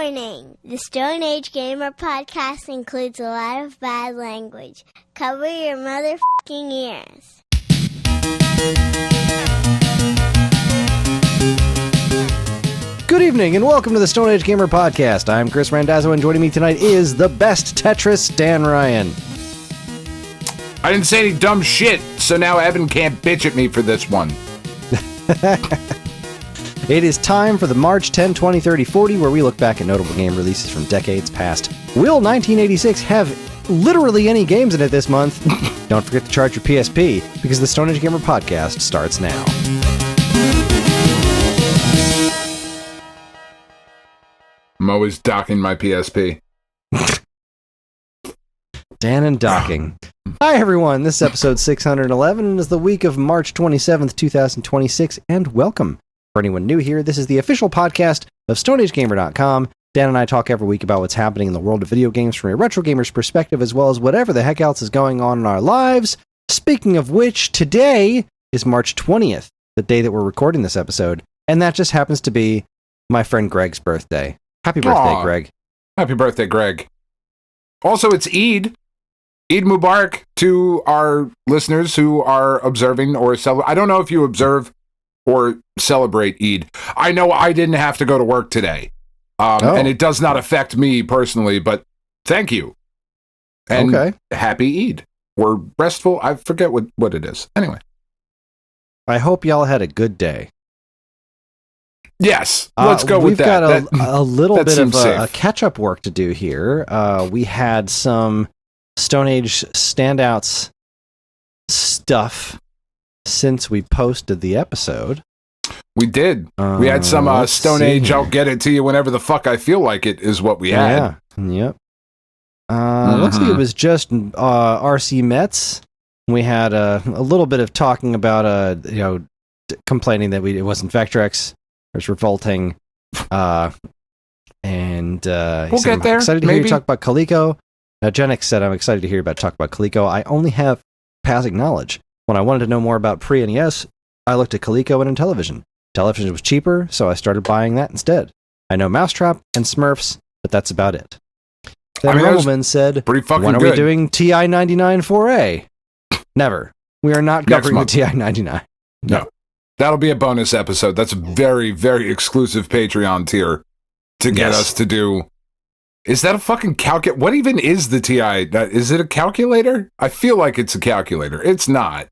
Warning! The Stone Age Gamer podcast includes a lot of bad language. Cover your motherfucking ears. Good evening and welcome to the Stone Age Gamer podcast. I'm Kris Randazzo and joining me tonight is the best Tetris, Dan Ryan. I didn't say any dumb shit, so now Evan can't bitch at me for this one. It is time for the March 10, 20, 30, 40, where we look back at notable game releases from decades past. Will 1986 have literally any games in it this month? Don't forget to charge your PSP, because the Stone Age Gamer podcast starts now. I'm always docking my PSP. Dan and docking. Hi everyone, this is episode 611 and is the week of March 27th, 2026, and welcome. For anyone new here, this is the official podcast of StoneAgeGamer.com. Dan and I talk every week about what's happening in the world of video games from a retro gamer's perspective, as well as whatever the heck else is going on in our lives. Speaking of which, today is March 20th, the day that we're recording this episode, and that just happens to be my friend Greg's birthday. Happy birthday, Greg. Happy birthday, Greg. Also, it's Eid. Eid Mubarak to our listeners who are observing or celebrating. I don't know if you observe or celebrate Eid. I know I didn't have to go to work today. And it does not affect me personally, but thank you. And happy Eid. Or restful. I forget what it is. Anyway. I hope y'all had a good day. Yes, let's go with that. We've got a little bit of a catch-up work to do here. We had some Stone Age standouts stuff since we posted the episode. We did. We had some Stone Age, I'll get it to you whenever the fuck I feel like it, is what we had. Yeah, yep. Looks like it was just RC Mets. We had a little bit of talking about, complaining that it wasn't Vectrex. It was revolting. And we'll get there. Excited to hear you talk about Coleco. Genix said, I'm excited to hear about talk about Coleco. I only have passing knowledge. When I wanted to know more about pre-NES, I looked at Coleco and Intellivision. Television was cheaper, so I started buying that instead. I know Mousetrap and Smurfs, but that's about it. Then Rumbleman said, when are we doing TI-99 4A? Never. We are not covering the TI-99. No. That'll be a bonus episode. That's a very, very exclusive Patreon tier to get us to do. Is that a fucking calculator? What even is the TI? Is it a calculator? I feel like it's a calculator. It's not.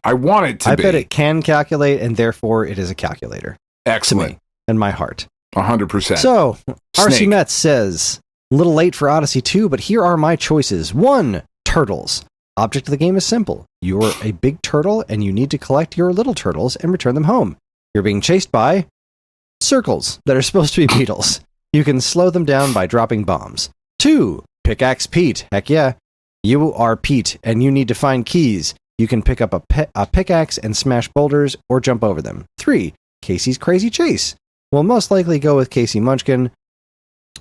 I want it to be. I bet it can calculate, and therefore it is a calculator. Excellent. To me, in my heart. 100%. So, RC Metz says, a little late for Odyssey 2, but here are my choices. 1. Turtles. Object of the game is simple. You're a big turtle, and you need to collect your little turtles and return them home. You're being chased by circles that are supposed to be beetles. You can slow them down by dropping bombs. 2. Pickaxe Pete. Heck yeah. You are Pete, and you need to find keys. You can pick up a pickaxe and smash boulders or jump over them. 3. Casey's Crazy Chase. We'll most likely go with Casey Munchkin,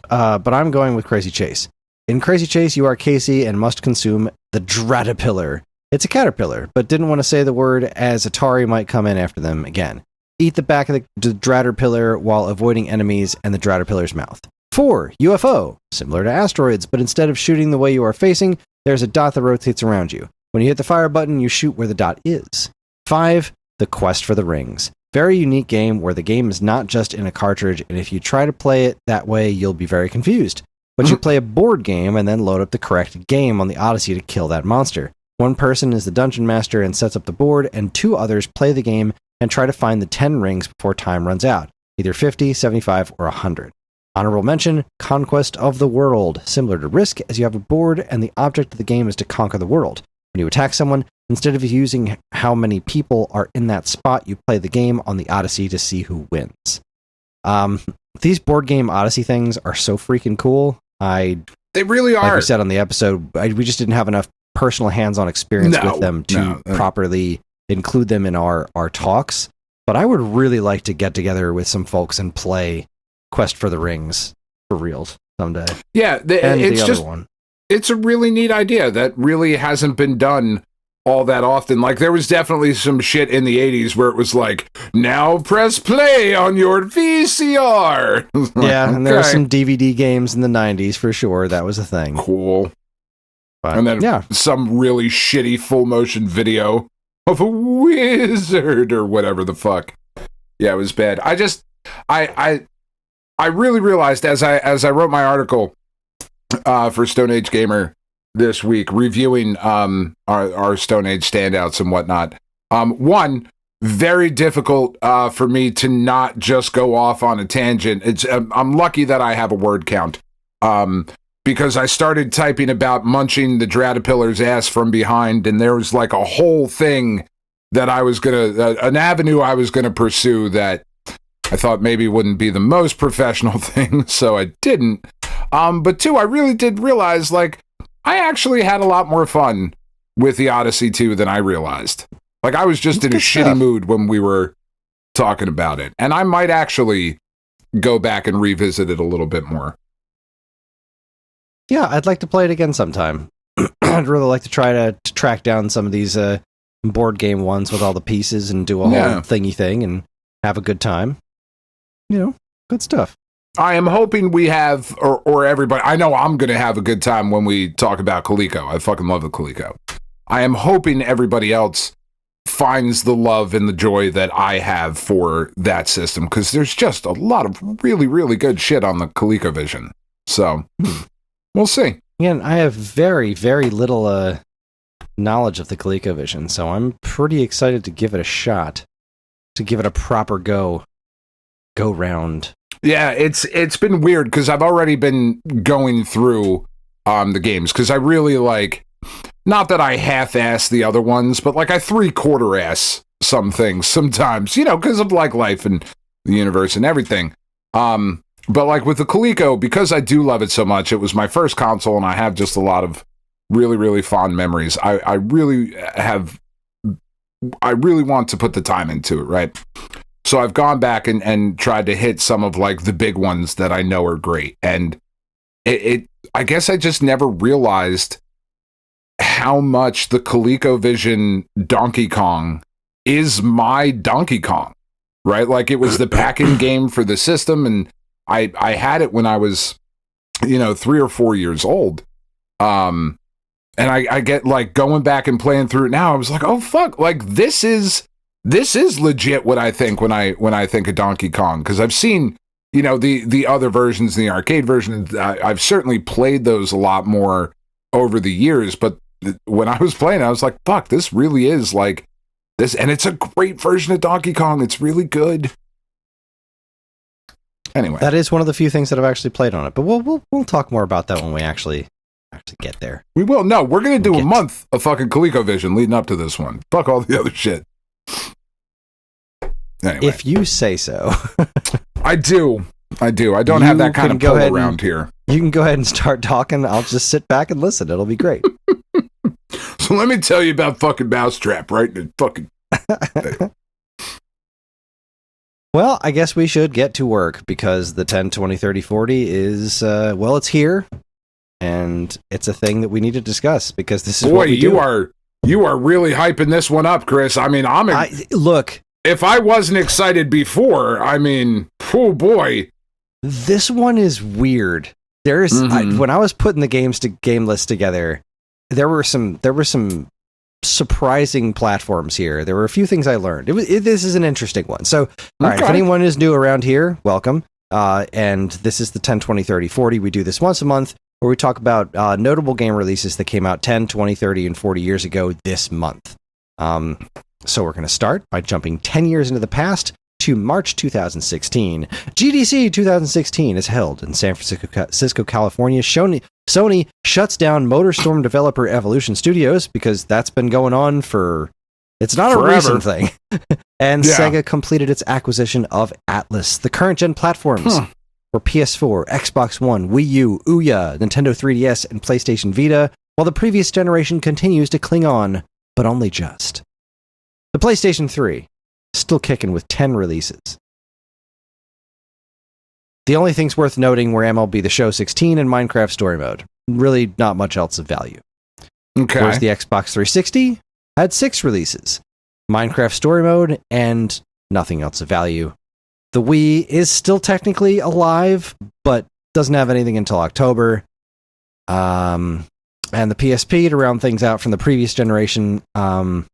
but I'm going with Crazy Chase. In Crazy Chase, you are Casey and must consume the Dratapillar. It's a caterpillar, but didn't want to say the word as Atari might come in after them again. Eat the back of the Dratapillar while avoiding enemies and the Dratapillar's mouth. 4. UFO. Similar to asteroids, but instead of shooting the way you are facing, there's a dot that rotates around you. When you hit the fire button, you shoot where the dot is. 5. The Quest for the Rings. Very unique game where the game is not just in a cartridge, and if you try to play it that way, you'll be very confused. But you play a board game and then load up the correct game on the Odyssey to kill that monster. One person is the dungeon master and sets up the board, and 2 others play the game and try to find the 10 rings before time runs out. Either 50, 75, or 100. Honorable mention, Conquest of the World. Similar to Risk, as you have a board and the object of the game is to conquer the world. When you attack someone, instead of using how many people are in that spot, you play the game on the Odyssey to see who wins. These board game Odyssey things are so freaking cool. They really are. Like we said on the episode, we just didn't have enough personal hands-on experience with them to properly include them in our talks. But I would really like to get together with some folks and play Quest for the Rings for real someday. Yeah, it's a really neat idea that really hasn't been done all that often. Like, there was definitely some shit in the 80s where it was like, now press play on your VCR. Yeah, and there were some DVD games in the 90s for sure. That was a thing. Cool. But, and then some really shitty full motion video of a wizard or whatever the fuck. Yeah, it was bad. I really realized as I wrote my article for Stone Age Gamer this week, reviewing our Stone Age standouts and whatnot. One, very difficult for me to not just go off on a tangent. It's I'm lucky that I have a word count because I started typing about munching the Dratapillar's ass from behind, and there was like a whole thing that I was an avenue I was gonna pursue that I thought maybe wouldn't be the most professional thing, so I didn't. But two, I really did realize, like, I actually had a lot more fun with the Odyssey 2 than I realized. Like, I was just in a shitty mood when we were talking about it. And I might actually go back and revisit it a little bit more. Yeah, I'd like to play it again sometime. I'd really like to try to track down some of these board game ones with all the pieces and do a whole thingy thing and have a good time. You know, good stuff. I am hoping we have, or everybody, I know I'm going to have a good time when we talk about Coleco. I fucking love the Coleco. I am hoping everybody else finds the love and the joy that I have for that system, because there's just a lot of really, really good shit on the ColecoVision. So, we'll see. Again, I have very, very little knowledge of the ColecoVision, so I'm pretty excited to give it a shot, to give it a proper go round. Yeah, it's been weird because I've already been going through the games because I really like, not that I half-ass the other ones, but like I three-quarter-ass some things sometimes, you know, because of like life and the universe and everything. But like with the Coleco, because I do love it so much, it was my first console and I have just a lot of really, really fond memories. I really want to put the time into it, right? So I've gone back and tried to hit some of like the big ones that I know are great. And I guess I just never realized how much the ColecoVision Donkey Kong is my Donkey Kong, right? Like it was the pack-in game for the system. And I had it when I was, 3 or 4 years old. And I get like going back and playing through it now. I was like, oh fuck, like this is legit what I think when I think of Donkey Kong, because I've seen, the other versions, the arcade versions. I've certainly played those a lot more over the years, but when I was playing, I was like, fuck, this really is like this, and it's a great version of Donkey Kong. It's really good. Anyway, that is one of the few things that I've actually played on it, but we'll talk more about that when we actually get there. We will. No, we're gonna do a month of fucking ColecoVision leading up to this one. Fuck all the other shit. Anyway. If you say so. I do. I don't have that kind of pull around here. You can go ahead and start talking. I'll just sit back and listen. It'll be great. So let me tell you about fucking Mousetrap, right? Fucking. Well, I guess we should get to work because the 10, 20, 30, 40 is, it's here. And it's a thing that we need to discuss because this is what we do. You are really hyping this one up, Chris. I mean, look. If I wasn't excited before, I mean, oh boy. This one is weird. There's when I was putting the game list together, there were some surprising platforms here. There were a few things I learned. This is an interesting one. So, all right, if anyone is new around here, welcome. And this is the 10, 20, 30, 40. We do this once a month where we talk about notable game releases that came out 10, 20, 30, and 40 years ago this month. So we're going to start by jumping 10 years into the past to March 2016. GDC 2016 is held in San Francisco, California. Sony shuts down MotorStorm developer Evolution Studios because that's been going on it's not forever. A recent thing. And Sega completed its acquisition of Atlas. The current gen platforms were PS4, Xbox One, Wii U, Ouya, Nintendo 3DS, and PlayStation Vita, while the previous generation continues to cling on, but only just. The PlayStation 3, still kicking with 10 releases. The only things worth noting were MLB The Show 16 and Minecraft Story Mode. Really not much else of value. Okay. Whereas the Xbox 360, had 6 releases. Minecraft Story Mode and nothing else of value. The Wii is still technically alive, but doesn't have anything until October. And the PSP, to round things out from the previous generation, I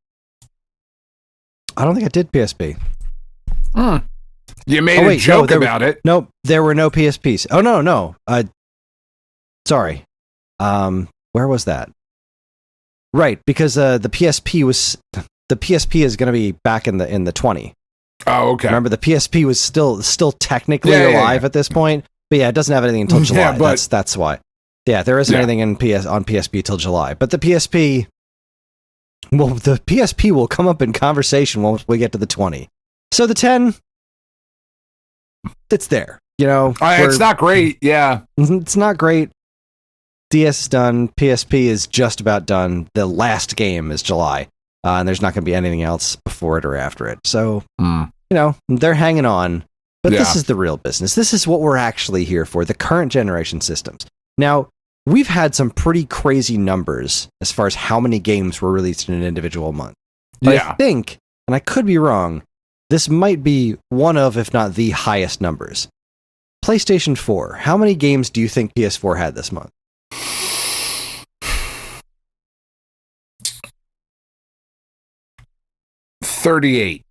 don't think I did PSP. You made a joke about it. Nope, there were no PSPs. Oh, no. Sorry. Where was that? Right, because the PSP is going to be back in the 20. Oh, okay. Remember, the PSP was still technically alive at this point, but yeah, it doesn't have anything until July. Yeah, that's why. Yeah, there isn't anything on PSP till July, but the PSP will come up in conversation once we get to the 20. So the 10, it's there. It's not great. Yeah, it's not great. DS is done. PSP is just about done. The last game is July. And there's not going to be anything else before it or after it. So, they're hanging on. But this is the real business. This is what we're actually here for, the current generation systems. Now, we've had some pretty crazy numbers as far as how many games were released in an individual month. But I think, and I could be wrong, this might be one of, if not the highest numbers. PlayStation 4, how many games do you think PS4 had this month? 38.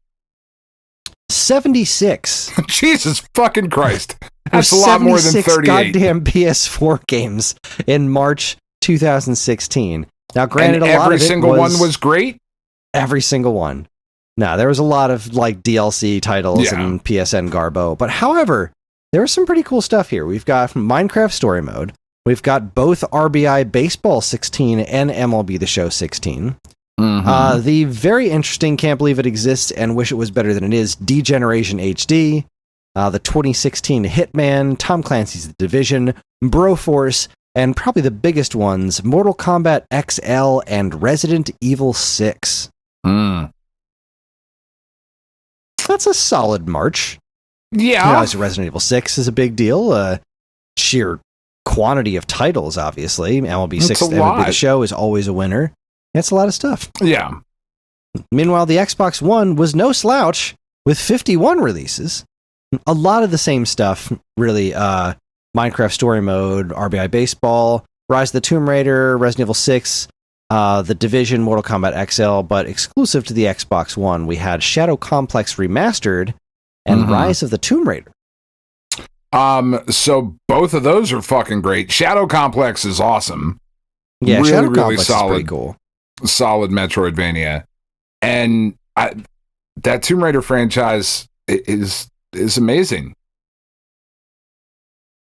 76. Jesus fucking Christ. That's a lot more than 38. Goddamn PS4 games in March 2016. Now, granted, and a lot of it every single one was great? Every single one. No, there was a lot of DLC titles and PSN Garbo. But however, there was some pretty cool stuff here. We've got Minecraft Story Mode. We've got both RBI Baseball 16 and MLB The Show 16. Mm-hmm. The very interesting, can't believe it exists and wish it was better than it is, Degeneration HD, the 2016 Hitman, Tom Clancy's The Division, Broforce, and probably the biggest ones, Mortal Kombat XL and Resident Evil 6. That's a solid March. Yeah. Resident Evil 6 is a big deal. Sheer quantity of titles, obviously. MLB 6, MLB The Show is always a winner. That's a lot of stuff. Yeah. Meanwhile, the Xbox One was no slouch with 51 releases. A lot of the same stuff, really. Minecraft Story Mode, RBI Baseball, Rise of the Tomb Raider, Resident Evil 6, The Division, Mortal Kombat XL, but exclusive to the Xbox One, we had Shadow Complex Remastered and Rise of the Tomb Raider. So both of those are fucking great. Shadow Complex is awesome. Yeah, really, Shadow Complex is pretty cool. Solid Metroidvania, and that Tomb Raider franchise is amazing.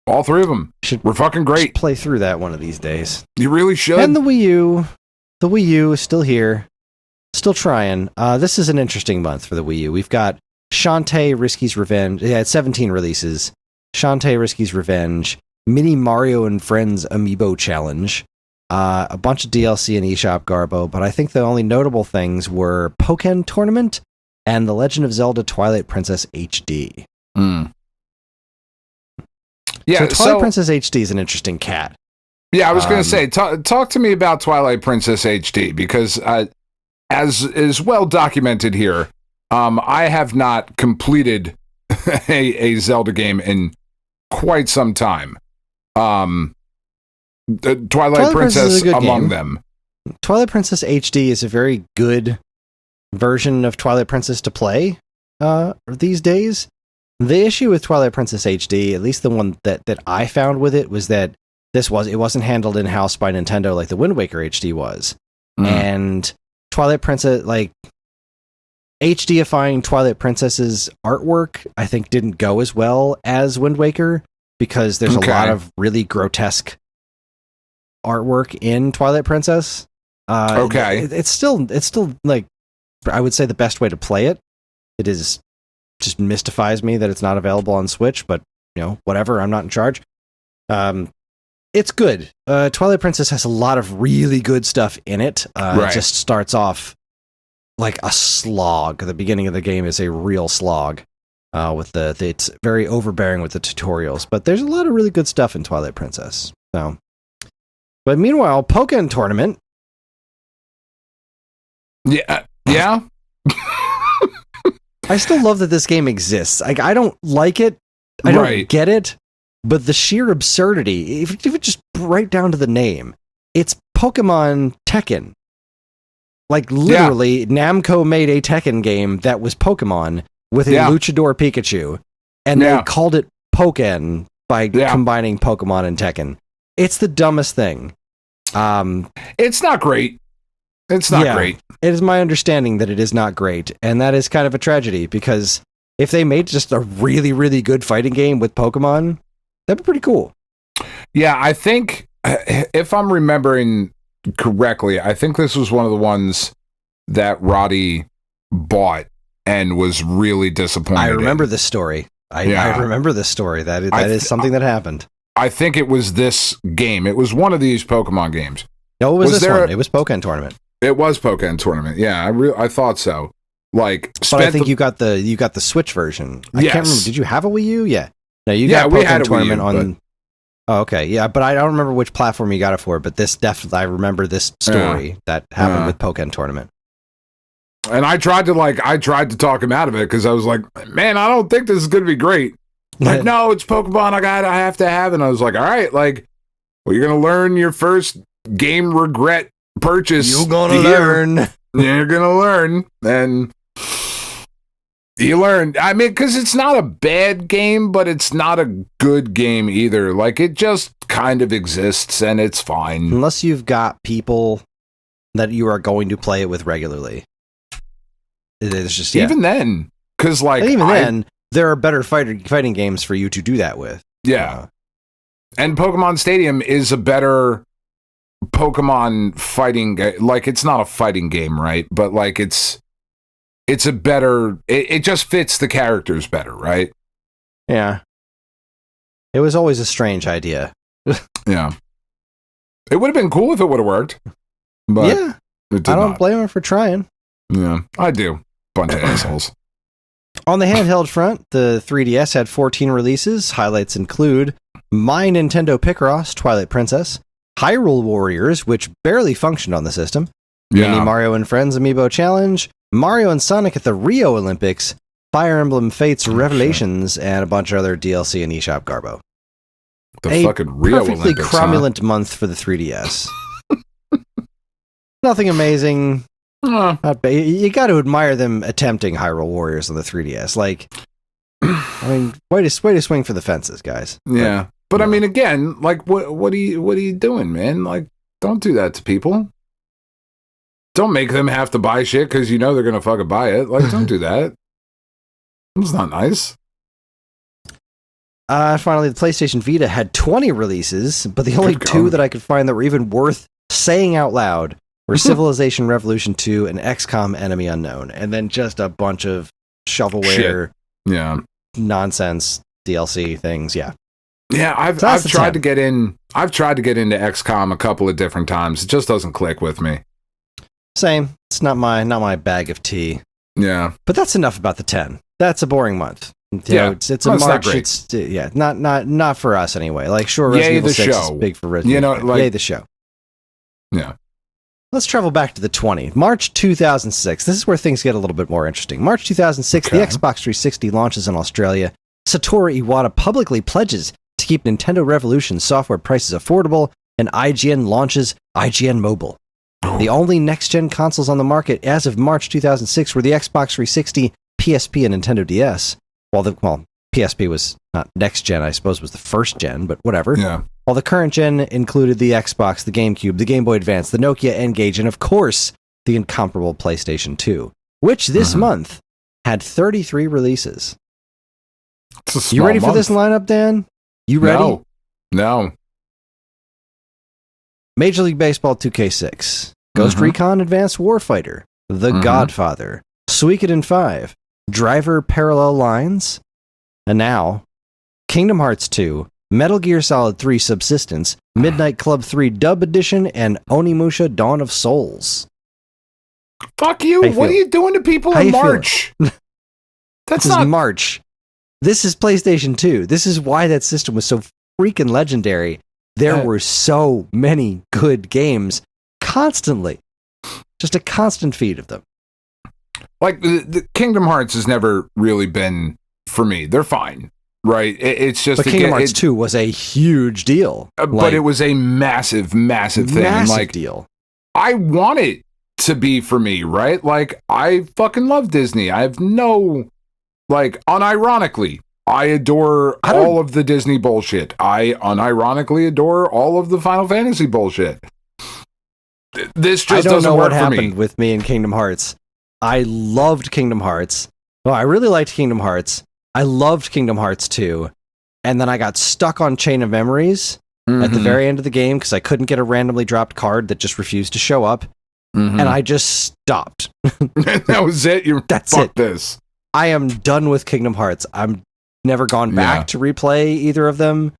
All three of them were fucking great. Play through that one of these days. You really should. And the Wii U is still here, still trying. This is an interesting month for the Wii U. We've got Shantae Risky's Revenge. It had 17 releases. Shantae Risky's Revenge, Mini Mario and Friends Amiibo Challenge. A bunch of DLC and eShop Garbo, but I think the only notable things were Pokken Tournament and The Legend of Zelda Twilight Princess HD. Yeah, so Twilight Princess HD is an interesting cat. Yeah, I was going to say, talk to me about Twilight Princess HD, because as is well documented here, I have not completed a Zelda game in quite some time. Twilight Princess among them. Twilight Princess HD is a very good version of Twilight Princess to play these days. The issue with Twilight Princess HD, at least the one that I found with it, was that it wasn't handled in-house by Nintendo like the Wind Waker HD was. And Twilight Princess, like, HDifying Twilight Princess's artwork, I think didn't go as well as Wind Waker, because there's a lot of really grotesque artwork in Twilight Princess. It's still like, I would say, the best way to play it. It is just mystifies me that it's not available on Switch, but whatever, I'm not in charge. It's good. Twilight Princess has a lot of really good stuff in it. It just starts off like a slog. The beginning of the game is a real slog. It's very overbearing with the tutorials, but there's a lot of really good stuff in Twilight Princess. So, but meanwhile, Pokken Tournament Yeah. I still love that this game exists. I don't like it. I don't get it. But the sheer absurdity, if you just right down to the name, it's Pokemon Tekken. Like, literally, Namco made a Tekken game that was Pokemon with a Luchador Pikachu, and they called it Pokken by combining Pokemon and Tekken. It's the dumbest thing. It's not great. It's not great. It is my understanding that it is not great, and that is kind of a tragedy, because if they made just a really, really good fighting game with Pokemon, that'd be pretty cool. Yeah, I think, if I'm remembering correctly, I think this was one of the ones that Roddy bought and was really disappointed. I remember this story. I remember this story. That is something that happened. I think it was this game. It was one of these Pokemon games. No, it was this one. It was Pokemon Tournament. It was Pokemon Tournament. Yeah, I thought so. Like, but I think you got the Switch version. I can't remember. Did you have a Wii U? Yeah. No, you got Pokemon Tournament on. Oh, okay. Yeah, but I don't remember which platform you got it for. But this definitely, I remember this story that happened with Pokemon Tournament. And I tried to talk him out of it, because I was like, man, I don't think this is going to be great. Like, no, it's Pokemon. I have to have it. And I was like, all right, like, well, you're going to learn your first game regret purchase. You're going to learn. You're going to learn. And you learned. I mean, because it's not a bad game, but it's not a good game either. Like, it just kind of exists, and it's fine. Unless you've got people that you are going to play it with regularly. It's just, even then, because like, then, there are better fighting games for you to do that with. Yeah. And Pokemon Stadium is a better Pokemon fighting game. Like, it's not a fighting game, right? But like, it's a better, it just fits the characters better, right? Yeah. It was always a strange idea. Yeah. It would have been cool if it would have worked. But yeah. I don't blame him for trying. Yeah, I do. Bunch of assholes. On the handheld front, the 3DS had 14 releases. Highlights include My Nintendo Picross, Twilight Princess, Hyrule Warriors, which barely functioned on the system, Mini Mario and Friends Amiibo Challenge, Mario and Sonic at the Rio Olympics, Fire Emblem Fates Revelations, and a bunch of other DLC and eShop Garbo. The fucking Rio perfectly Olympics, cromulent month for the 3DS. Nothing amazing. You got to admire them attempting Hyrule Warriors on the 3DS. Like, I mean, way to swing for the fences, guys. Yeah, but I mean, again, like, what are you doing, man? Like, don't do that to people. Don't make them have to buy shit because you know they're gonna fucking buy it. Like, don't do that. It's not nice. Finally, the PlayStation Vita had 20 releases, but the only two that I could find that were even worth saying out loud were Civilization Revolution 2 and XCOM Enemy Unknown, and then just a bunch of shovelware, nonsense DLC things. Yeah, I've tried to get in. I've tried to get into XCOM a couple of different times. It just doesn't click with me. Same. It's not my bag of tea. Yeah, but that's enough about the 10. That's a boring month. You know, it's a March. It's not for us anyway. Like, sure, Resident Evil 6 is big for Resident Evil. Like, yay the show. Yeah. Let's travel back to the 20th. March 2006. This is where things get a little bit more interesting. March 2006, the Xbox 360 launches in Australia. Satoru Iwata publicly pledges to keep Nintendo Revolution software prices affordable, and IGN launches IGN Mobile. The only next-gen consoles on the market as of March 2006 were the Xbox 360, PSP, and Nintendo DS. While PSP was not next-gen, I suppose was the first gen, but whatever. Yeah. While the current gen included the Xbox, the GameCube, the Game Boy Advance, the Nokia N-Gage, and of course, the incomparable PlayStation 2, which this month had 33 releases. It's a small you ready month. for this lineup, Dan? You ready? No. Major League Baseball 2K6, Ghost Recon Advanced Warfighter, The Godfather, Suikoden 5, Driver Parallel Lines, and now Kingdom Hearts 2, Metal Gear Solid 3 Subsistence, Midnight Club 3 Dub Edition, and Onimusha Dawn of Souls. Fuck you! What are you doing to people in March? This is March. This is PlayStation 2. This is why that system was so freaking legendary. There were so many good games constantly. Just a constant feed of them. Like, the Kingdom Hearts has never really been for me. They're fine, right? It's just... But Kingdom Hearts 2 was a huge deal. But it was a massive thing. Massive deal. I want it to be for me, right? Like, I fucking love Disney. I have no... Like, unironically, I adore all of the Disney bullshit. I unironically adore all of the Final Fantasy bullshit. This just doesn't work for me. I don't know what happened with me in Kingdom Hearts. I loved Kingdom Hearts. Well, I really liked Kingdom Hearts. I loved Kingdom Hearts 2. And then I got stuck on Chain of Memories at the very end of the game because I couldn't get a randomly dropped card that just refused to show up. And I just stopped. That was it? Fuck this. I am done with Kingdom Hearts. I'm never gone back to replay either of them.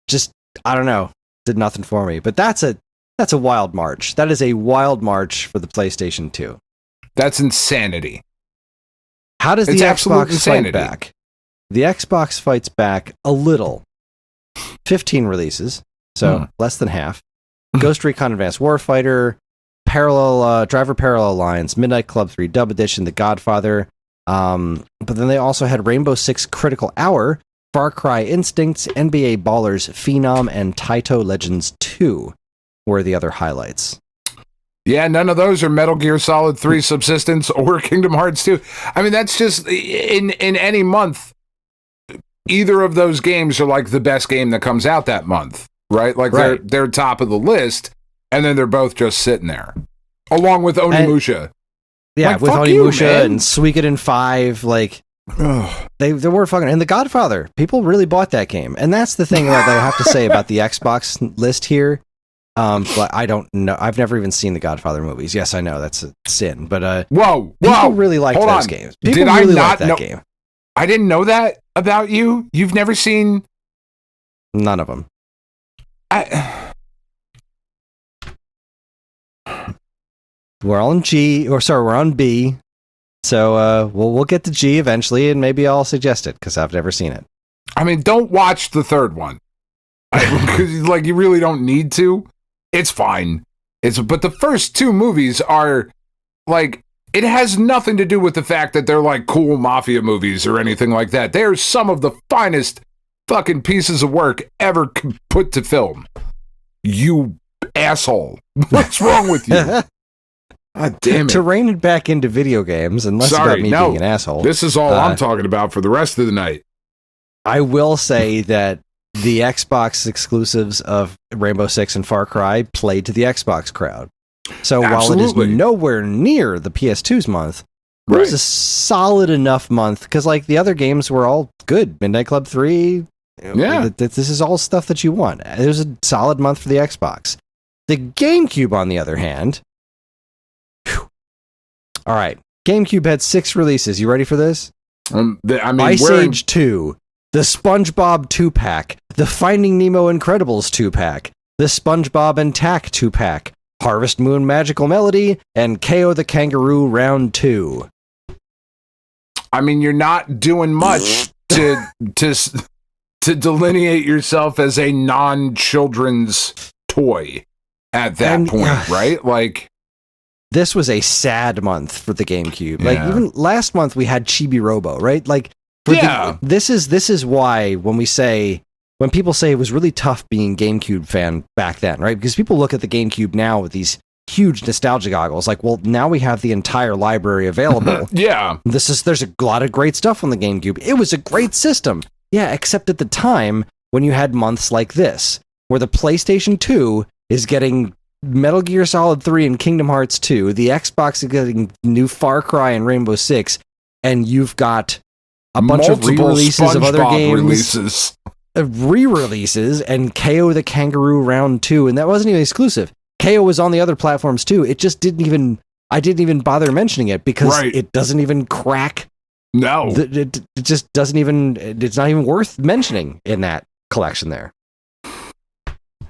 Just, I don't know. Did nothing for me. But that's a wild march. That is a wild march for the PlayStation 2. That's insanity. How does the Xbox fight back? The Xbox fights back a little. 15 releases, so less than half. Ghost Recon Advanced Warfighter, Driver Parallel Lines, Midnight Club 3 Dub Edition, The Godfather. But then they also had Rainbow Six Critical Hour, Far Cry Instincts, NBA Ballers Phenom, and Taito Legends 2 were the other highlights. Yeah, none of those are Metal Gear Solid 3 Subsistence or Kingdom Hearts 2. I mean, that's just, in any month, either of those games are like the best game that comes out that month, right? Like, they're top of the list, and then they're both just sitting there, along with Onimusha. With Onimusha and Suikoden 5, like, they were fucking... And The Godfather, people really bought that game. And that's the thing that I have to say about the Xbox list here. But I don't know. I've never even seen the Godfather movies. Yes, I know that's a sin, but people really liked those games. People really liked that game. I didn't know that about you. You've never seen none of them. We're on we're on B. So we'll get to G eventually, and maybe I'll suggest it because I've never seen it. I mean, don't watch the third one. Because like, you really don't need to. It's fine. But the first two movies are like, it has nothing to do with the fact that they're like cool mafia movies or anything like that. They're some of the finest fucking pieces of work ever put to film. You asshole. What's wrong with you? God damn it. To rein it back into video games, and less about me being an asshole. This is all I'm talking about for the rest of the night. I will say that the Xbox exclusives of Rainbow Six and Far Cry played to the Xbox crowd. So while it is nowhere near the PS2's month, it was a solid enough month, because like the other games were all good. Midnight Club 3, this is all stuff that you want. It was a solid month for the Xbox. The GameCube, on the other hand... All right, GameCube had 6 releases. You ready for this? Ice Age 2, the SpongeBob 2-pack, the Finding Nemo Incredibles 2-pack, the SpongeBob and Tak 2-pack, Harvest Moon Magical Melody, and KO the Kangaroo Round 2. I mean, you're not doing much to delineate yourself as a non-children's toy at that point, right? Like... This was a sad month for the GameCube. Like, even last month we had Chibi Robo, right? Like, this is why when people say it was really tough being GameCube fan back then, right? Because people look at the GameCube now with these huge nostalgia goggles, like, well, now we have the entire library available. There's a lot of great stuff on the GameCube. It was a great system. Yeah, except at the time when you had months like this, where the PlayStation 2 is getting Metal Gear Solid 3 and Kingdom Hearts 2, the Xbox is getting new Far Cry and Rainbow Six, and you've got a bunch of re-releases of other games, re-releases, and KO the Kangaroo Round 2, and that wasn't even exclusive. KO was on the other platforms too. It just I didn't even bother mentioning it because it doesn't even crack. No. It just doesn't even, it's not even worth mentioning in that collection there.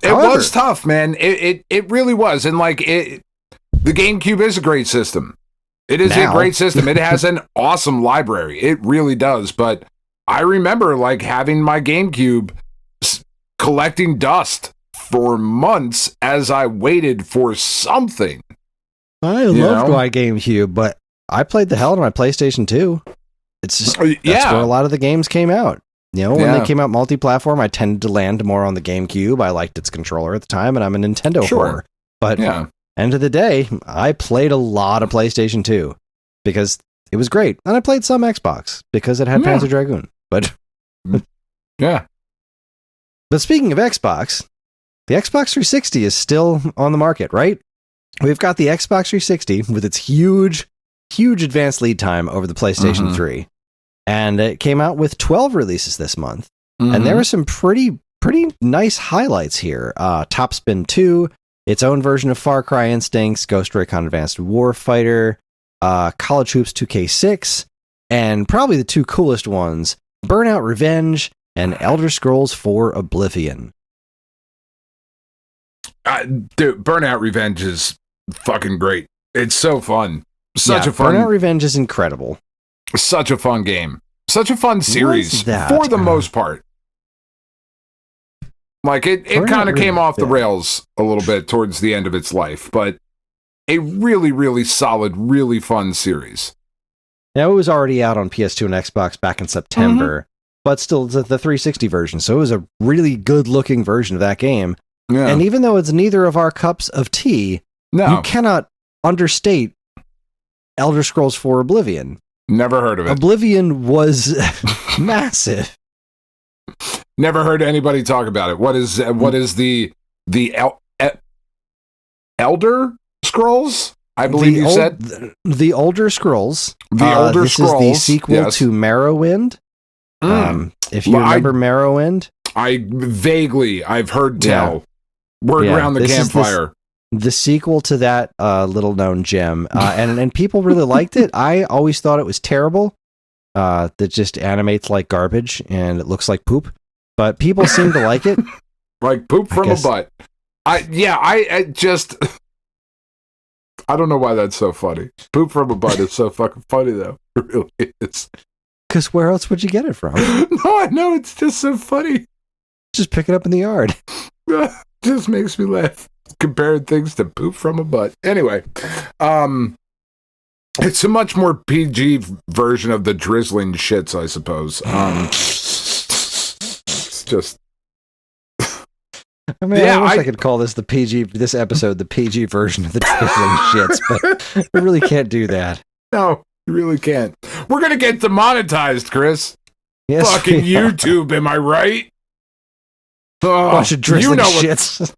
However, it was tough, man. It really was. And like the GameCube is a great system. It is a great system. It has an awesome library. It really does. But I remember like having my GameCube collecting dust for months as I waited for something. I loved my GameCube, but I played the hell out of my PlayStation 2. It's just, that's where a lot of the games came out. When they came out multi-platform, I tended to land more on the GameCube. I liked its controller at the time, and I'm a Nintendo whore. But end of the day, I played a lot of PlayStation 2 because it was great. And I played some Xbox because it had Panzer Dragoon. But yeah. But speaking of Xbox, the Xbox 360 is still on the market, right? We've got the Xbox 360 with its huge advanced lead time over the PlayStation 3. And it came out with 12 releases this month. And there were some pretty nice highlights here. Top Spin 2, its own version of Far Cry Instincts, Ghost Recon Advanced Warfighter, College Hoops 2K6, and probably the two coolest ones, Burnout Revenge and Elder Scrolls 4 Oblivion. Dude, Burnout Revenge is fucking great. It's so fun. Such a fun... Burnout Revenge is incredible. Such a fun game. Such a fun series for the most part. Like it kind of came off the rails a little bit towards the end of its life, but a really, really solid, really fun series. Now, it was already out on PS2 and Xbox back in September, but still the 360 version, so it was a really good-looking version of that game. Yeah. And even though it's neither of our cups of tea, you cannot understate Elder Scrolls 4 Oblivion. Never heard of it. Oblivion was massive. Never heard anybody talk about it. What is the Elder Scrolls? I believe you said the Elder Scrolls. The Elder Scrolls. This is the sequel to Morrowind. If you remember Morrowind, I've heard tell. Word around the campfire. The sequel to that little known gem, and people really liked it. I always thought it was terrible. That just animates like garbage and it looks like poop. But people seem to like it. Like poop from a butt. I don't know why that's so funny. Poop from a butt is so fucking funny though. It really is. Because where else would you get it from? No, I know, it's just so funny. Just pick it up in the yard. Just makes me laugh. Comparing things to poop from a butt. Anyway, it's a much more PG version of the drizzling shits, I suppose. It's just. I mean, I wish I could call this episode the PG version of the drizzling shits, but we really can't do that. No, you really can't. We're gonna get demonetized, Kris. Yes, fucking YouTube, am I right? Bunch of drizzling shits.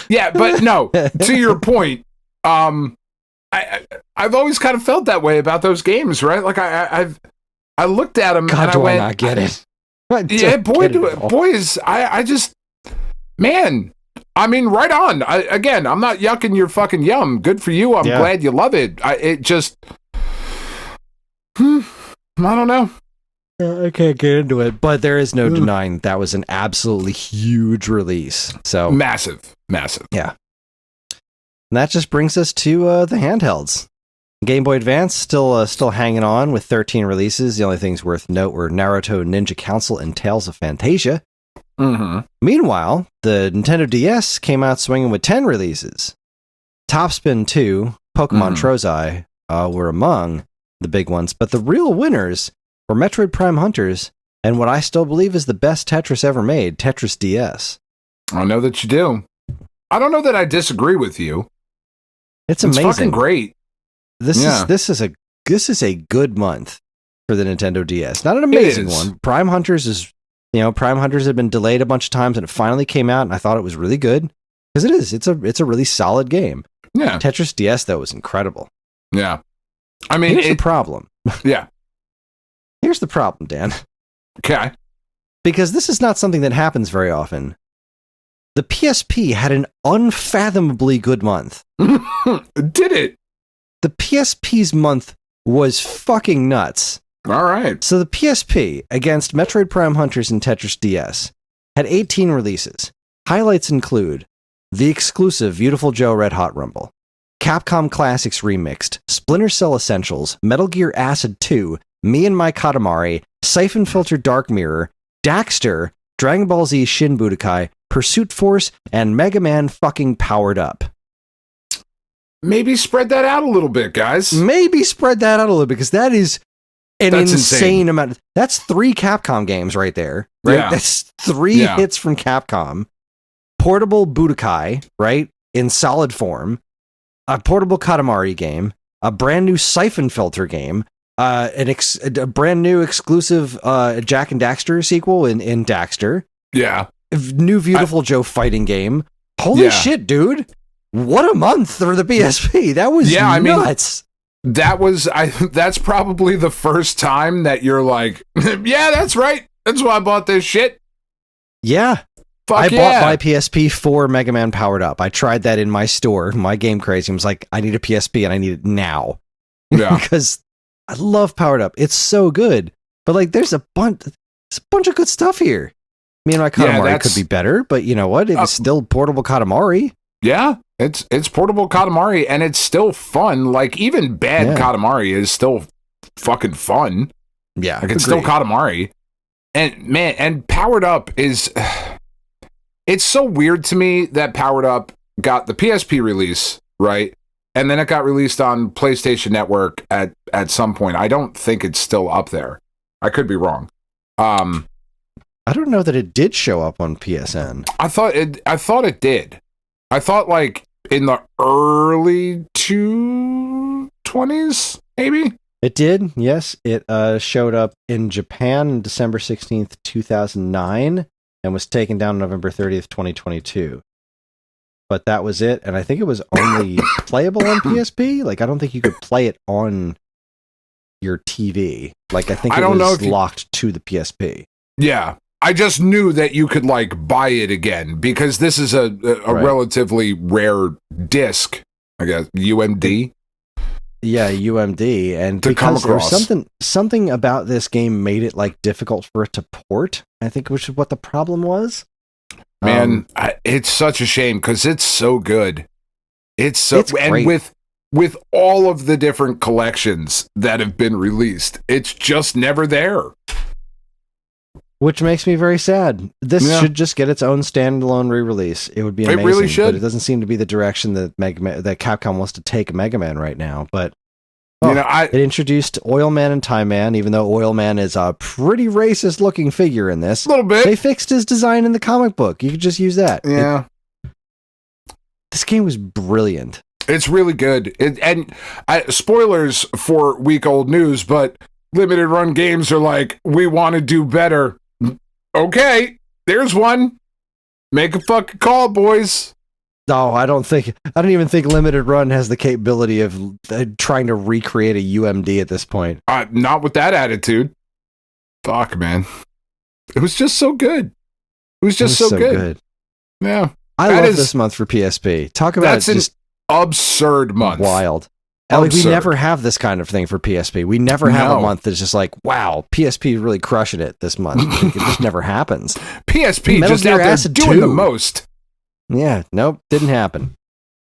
Yeah, but no, to your point, I've always kind of felt that way about those games, right? Like I looked at them and I went, not get it. I just, man, I mean, right on. I'm not yucking your fucking yum. Good for you. I'm glad you love it. I don't know. I can't get into it, but there is no denying that was an absolutely huge release. So massive. Yeah. And that just brings us to the handhelds. Game Boy Advance still hanging on with 13 releases. The only things worth note were Naruto Ninja Council and Tales of Phantasia. Meanwhile, the Nintendo DS came out swinging with 10 releases. Top Spin 2, Pokemon Trozei were among the big ones, but the real winners were Metroid Prime Hunters and what I still believe is the best Tetris ever made, Tetris DS. I know that you do. I don't know that I disagree with you. It's amazing. It's fucking great. This is a good month for the Nintendo DS. Not an amazing one. Prime Hunters had been delayed a bunch of times and it finally came out and I thought it was really good. Because it is. It's a really solid game. Yeah. Tetris DS though was incredible. Yeah. I mean, here's the problem. Yeah. Here's the problem, Dan. Okay. Because this is not something that happens very often. The PSP had an unfathomably good month. Did it? The PSP's month was fucking nuts. All right. So the PSP, against Metroid Prime Hunters and Tetris DS, had 18 releases. Highlights include the exclusive Beautiful Joe Red Hot Rumble, Capcom Classics Remixed, Splinter Cell Essentials, Metal Gear Acid 2, Me and My Katamari, Siphon Filter Dark Mirror, Daxter, Dragon Ball Z Shin Budokai, Pursuit Force, and Mega Man fucking Powered Up. Maybe spread that out a little bit, guys. Maybe spread that out a little bit, because that is that's insane amount. That's 3 Capcom games right there, right? Yeah. That's 3 hits from Capcom. Portable Budokai, right? In solid form. A portable Katamari game. A brand new Siphon Filter game. A brand new exclusive Jack and Daxter sequel in Daxter. Yeah. New Beautiful Joe fighting game. Holy shit, dude. What a month for the PSP. That was nuts. That's probably the first time that you're like, yeah, that's right. That's why I bought this shit. Yeah. I bought my PSP for Mega Man Powered Up. I tried that in my store. My Game Crazy was like, I need a PSP and I need it now. Yeah. Because I love Powered Up. It's so good. But like, there's a bunch of good stuff here. Me and my Katamari could be better, but you know what? It's still portable Katamari. Yeah, it's portable Katamari, and it's still fun. Like, even bad Katamari is still fucking fun. Yeah, like it's still Katamari. And man, and Powered Up is... It's so weird to me that Powered Up got the PSP release, right? And then it got released on PlayStation Network at some point. I don't think it's still up there. I could be wrong. I don't know that it did show up on PSN. I thought it did. I thought like in the early 2020s, maybe? It did, yes. It showed up in Japan on December 16th, 2009, and was taken down November 30th, 2022. But that was it, and I think it was only playable on PSP. Like, I don't think you could play it on your TV. Like, I think it was locked to the PSP. Yeah. I just knew that you could, like, buy it again, because this is a relatively rare disc, I guess, UMD. Yeah, UMD, and because there was something about this game made it, like, difficult for it to port, I think, which is what the problem was. Man, it's such a shame, because it's so good. It's great. And with all of the different collections that have been released, it's just never there. Which makes me very sad. This should just get its own standalone re-release. It would be amazing. It really should. But it doesn't seem to be the direction that that Capcom wants to take Mega Man right now. But it introduced Oil Man and Time Man, even though Oil Man is a pretty racist looking figure in this. A little bit. They fixed his design in the comic book. You could just use that. Yeah. This game was brilliant. It's really good. Spoilers for week-old news, but limited run games are like, we want to do better. Okay, there's one. Make a fucking call, boys. No, I don't even think Limited Run has the capability of trying to recreate a UMD at this point. Not with that attitude. Fuck, man. It was just so good. It was just so good. Yeah. I love this month for PSP. Talk about just absurd month. Wild. Like, we never have this kind of thing for PSP. We never have a month that's just like, wow, PSP is really crushing it this month. Like, it just never happens. PSP just out there doing the most. Yeah, nope, didn't happen.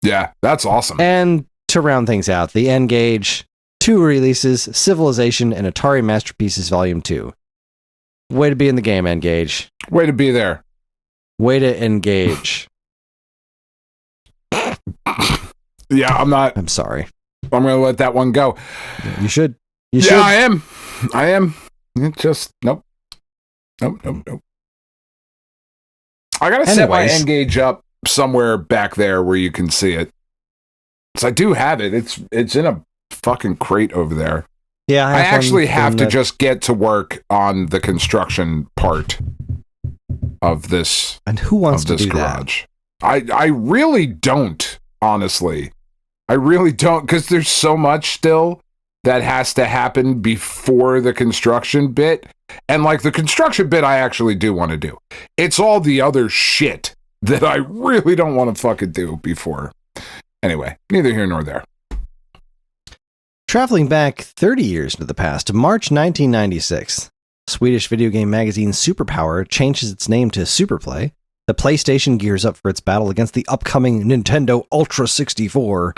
Yeah, that's awesome. And to round things out, the N-Gage, 2 releases, Civilization and Atari Masterpieces Volume 2. Way to be in the game, N-Gage. Way to be there. Way to engage. Yeah, I'm sorry. I'm going to let that one go. You should. I am. It just, nope. I got to set my N-Gage up somewhere back there where you can see it. Because I do have it. It's in a fucking crate over there. Yeah, I actually have to just get to work on the construction part of this. And who wants to do garage. That? I really don't, honestly. I really don't, because there's so much still that has to happen before the construction bit. And like the construction bit I actually do want to do. It's all the other shit that I really don't want to fucking do before. Anyway, neither here nor there. Traveling back 30 years into the past, to March 1996, Swedish video game magazine Superpower changes its name to Superplay. The PlayStation gears up for its battle against the upcoming Nintendo Ultra 64,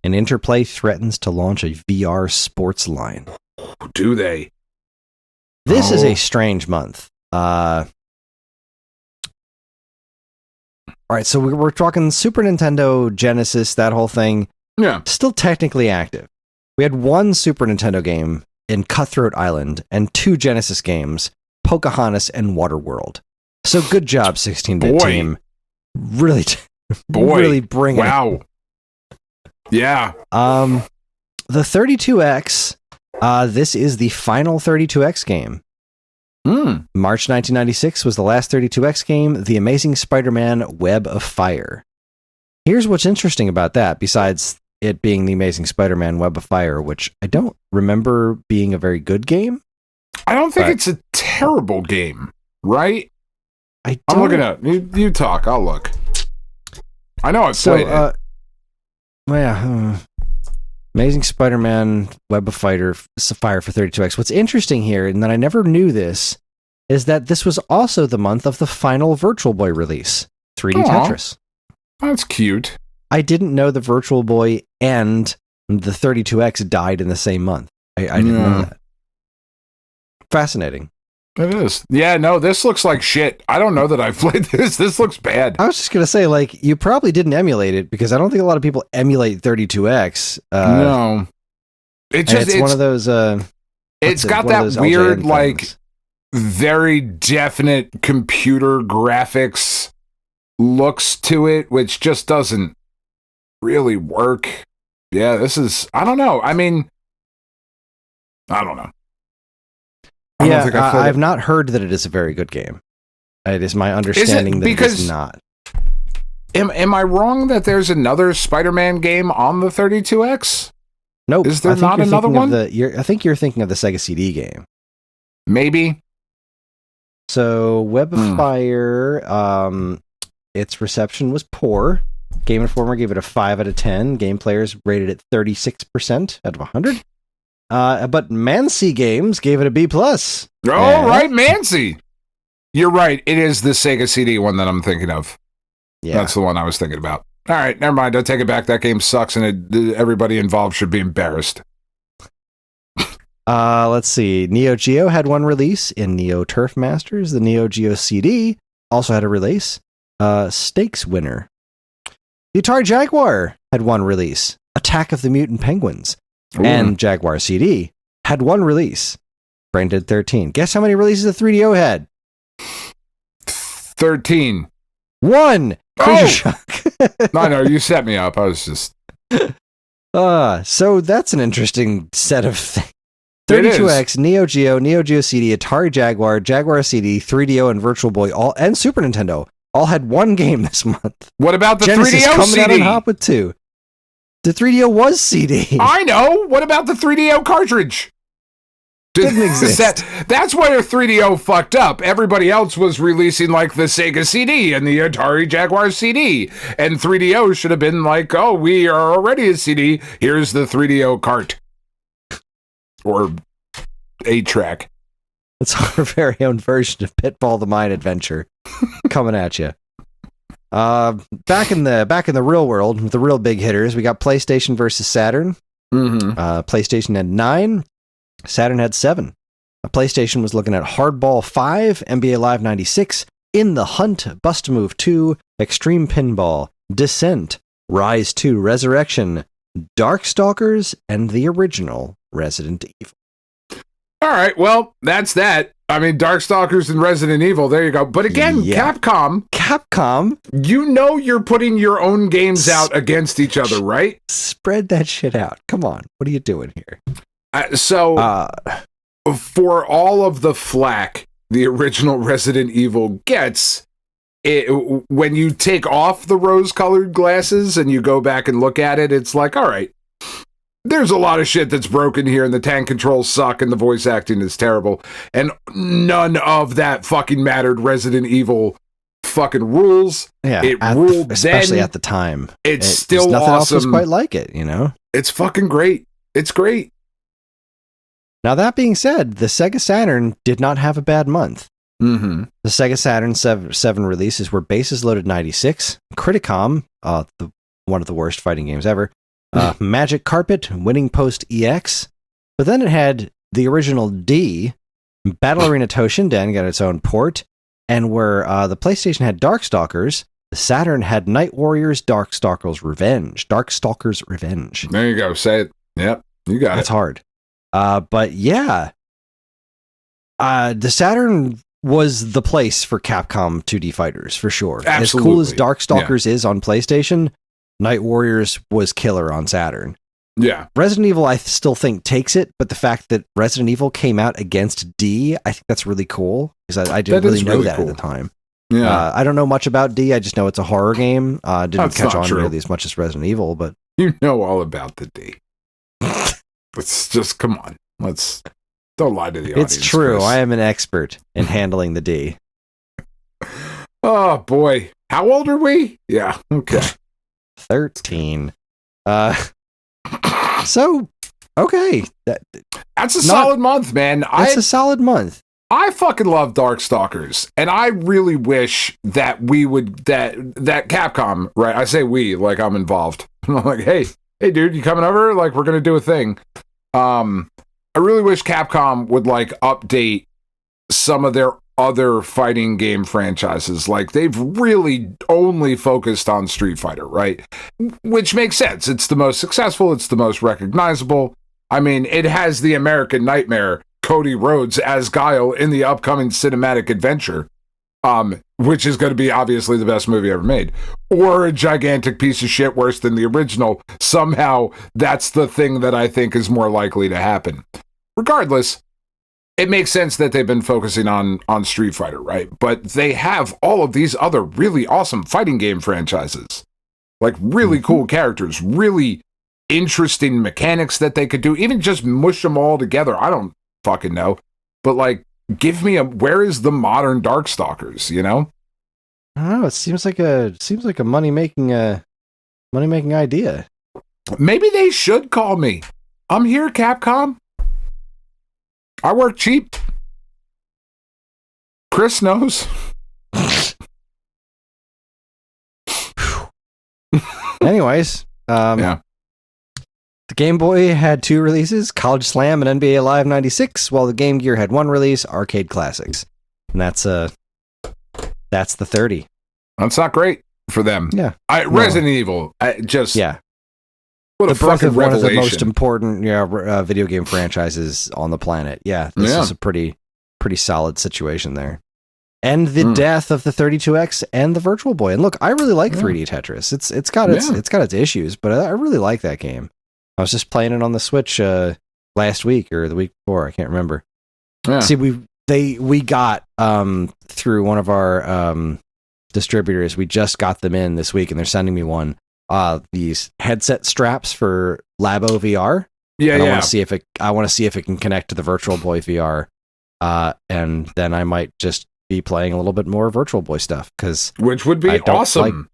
and Interplay threatens to launch a VR sports line. Do they? This is a strange month. All right, so we're talking Super Nintendo, Genesis, that whole thing. Yeah. Still technically active. We had one Super Nintendo game in Cutthroat Island and 2 Genesis games, Pocahontas and Waterworld. So good job, 16-bit team. Really, really bringing it. Wow. Yeah. The 32X, this is the final 32X game. March 1996 was the last 32X game, The Amazing Spider-Man Web of Fire. Here's what's interesting about that, besides it being The Amazing Spider-Man Web of Fire, which I don't remember being a very good game. I don't think it's a terrible game, right? I'm looking at it. You talk, I'll look. I know I've played it. Amazing Spider-Man Web of Fire for 32X. What's interesting here, and that I never knew this, is that this was also the month of the final Virtual Boy release, 3D Tetris. That's cute. I didn't know the Virtual Boy and the 32X died in the same month. I didn't know that. Fascinating. It is. Yeah, no, this looks like shit. I don't know that I've played this. This looks bad. I was just going to say, like, you probably didn't emulate it because I don't think a lot of people emulate 32X. No. It's one of those... it's got that weird, like, very definite computer graphics looks to it, which just doesn't really work. Yeah, this is... I don't know. I mean... I don't know. I've not heard that it is a very good game. It is my understanding that it is not. Am I wrong that there's another Spider-Man game on the 32X? Nope. Is there not another one? I think you're thinking of the Sega CD game. Maybe. So, Web of Fire, its reception was poor. Game Informer gave it a 5 out of 10. Game Players rated it 36% out of 100. But Mancy Games gave it a B+. Oh, right, Mancy. You're right. It is the Sega CD one that I'm thinking of. Yeah. That's the one I was thinking about. All right, never mind. I'll take it back. That game sucks, and everybody involved should be embarrassed. Let's see. Neo Geo had one release in Neo Turf Masters. The Neo Geo CD also had a release. Stakes Winner. The Atari Jaguar had one release. Attack of the Mutant Penguins. Ooh. And Jaguar CD had one release. Brain Dead 13. Guess how many releases the 3DO had? 13. 1! Creature Shock. No, you set me up. I was just... So that's an interesting set of things. 32X, Neo Geo CD, Atari Jaguar, Jaguar CD, 3DO, and Virtual Boy, and Super Nintendo all had one game this month. What about the Genesis 3DO coming CD? Out on hop with 2. The 3DO was CD. I know. What about the 3DO cartridge? Didn't exist. That's where 3DO fucked up. Everybody else was releasing like the Sega CD and the Atari Jaguar CD. And 3DO should have been like, oh, we are already a CD. Here's the 3DO cart. Or 8-track. It's our very own version of Pitfall the Mine Adventure coming at you. Back in the real world, with the real big hitters, we got PlayStation versus Saturn. PlayStation had 9, Saturn had 7. PlayStation was looking at Hardball 5, NBA Live 96, In the Hunt, Bust a Move 2, Extreme Pinball, Descent, Rise 2, Resurrection, Darkstalkers, and the original Resident Evil. All right, well, that's that. I mean, Darkstalkers and Resident Evil, there you go. But again, Capcom, you know you're putting your own games out against each other, right? Spread that shit out. Come on. What are you doing here? For all of the flack the original Resident Evil gets, when you take off the rose-colored glasses and you go back and look at it, it's like, all right, there's a lot of shit that's broken here, and the tank controls suck, and the voice acting is terrible, and none of that fucking mattered. Resident Evil fucking rules. Yeah, it ruled especially then. At the time. It's still nothing awesome. Else was quite like it, you know? It's fucking great. It's great. Now, that being said, the Sega Saturn did not have a bad month. Mm-hmm. The Sega Saturn 7 releases were Bases Loaded 96, Criticom, one of the worst fighting games ever, Magic Carpet, Winning Post EX, but then it had the original D, Battle Arena Toshinden got its own port, and where the PlayStation had Darkstalkers, The Saturn had Night Warriors, Darkstalkers Revenge. There you go. Say it. Yep. You got it. That's hard. But yeah. The Saturn was the place for Capcom 2D fighters, for sure. Absolutely. As cool as Darkstalkers is on PlayStation, Night Warriors was killer on Saturn. Yeah. Resident Evil, I still think, takes it, but the fact that Resident Evil came out against D, I think that's really cool, because I didn't really know that at the time. Yeah. I don't know much about D, I just know it's a horror game. Didn't catch on nearly as much as Resident Evil, but... You know all about the D. Let's just, come on. Don't lie to the audience. It's true, Chris. I am an expert in handling the D. Oh, boy. How old are we? Yeah, okay. 13. So, okay. That's a solid month, man. That's a solid month. I fucking love Darkstalkers, and I really wish that we would that Capcom, right? I say we like I'm involved. I'm like, hey, dude, you coming over? Like, we're gonna do a thing. I really wish Capcom would like update some of their other fighting game franchises. Like, they've really only focused on Street Fighter, right? Which makes sense. It's the most successful. It's the most recognizable. I mean, it has the American Nightmare, Cody Rhodes as Guile in the upcoming cinematic adventure, which is going to be obviously the best movie ever made, or a gigantic piece of shit worse than the original. Somehow, that's the thing that I think is more likely to happen. Regardless, it makes sense that they've been focusing on Street Fighter, right? But they have all of these other really awesome fighting game franchises, like really cool characters, really interesting mechanics that they could do, even just mush them all together. I don't fucking know, but like, give me where is the modern Darkstalkers, you know? I don't know, it seems like a money making idea. Maybe they should call me. I'm here, Capcom. I work cheap. Chris knows. Anyways, yeah. The Game Boy had 2 releases, College Slam and NBA Live 96, while the Game Gear had 1 release, Arcade Classics. And that's the 30. That's not great for them. Yeah. Resident Evil, yeah. What the a fucking of one revelation. of the most important video game franchises on the planet. Yeah, this is a pretty solid situation there. And the death of the 32X and the Virtual Boy. And look, I really like 3D Tetris. It's got its issues, but I really like that game. I was just playing it on the Switch last week or the week before. I can't remember. Yeah. See, we got through one of our distributors. We just got them in this week, and they're sending me one. These headset straps for Labo VR. Yeah, I want to see if it can connect to the Virtual Boy VR, and then I might just be playing a little bit more Virtual Boy stuff, which would be awesome.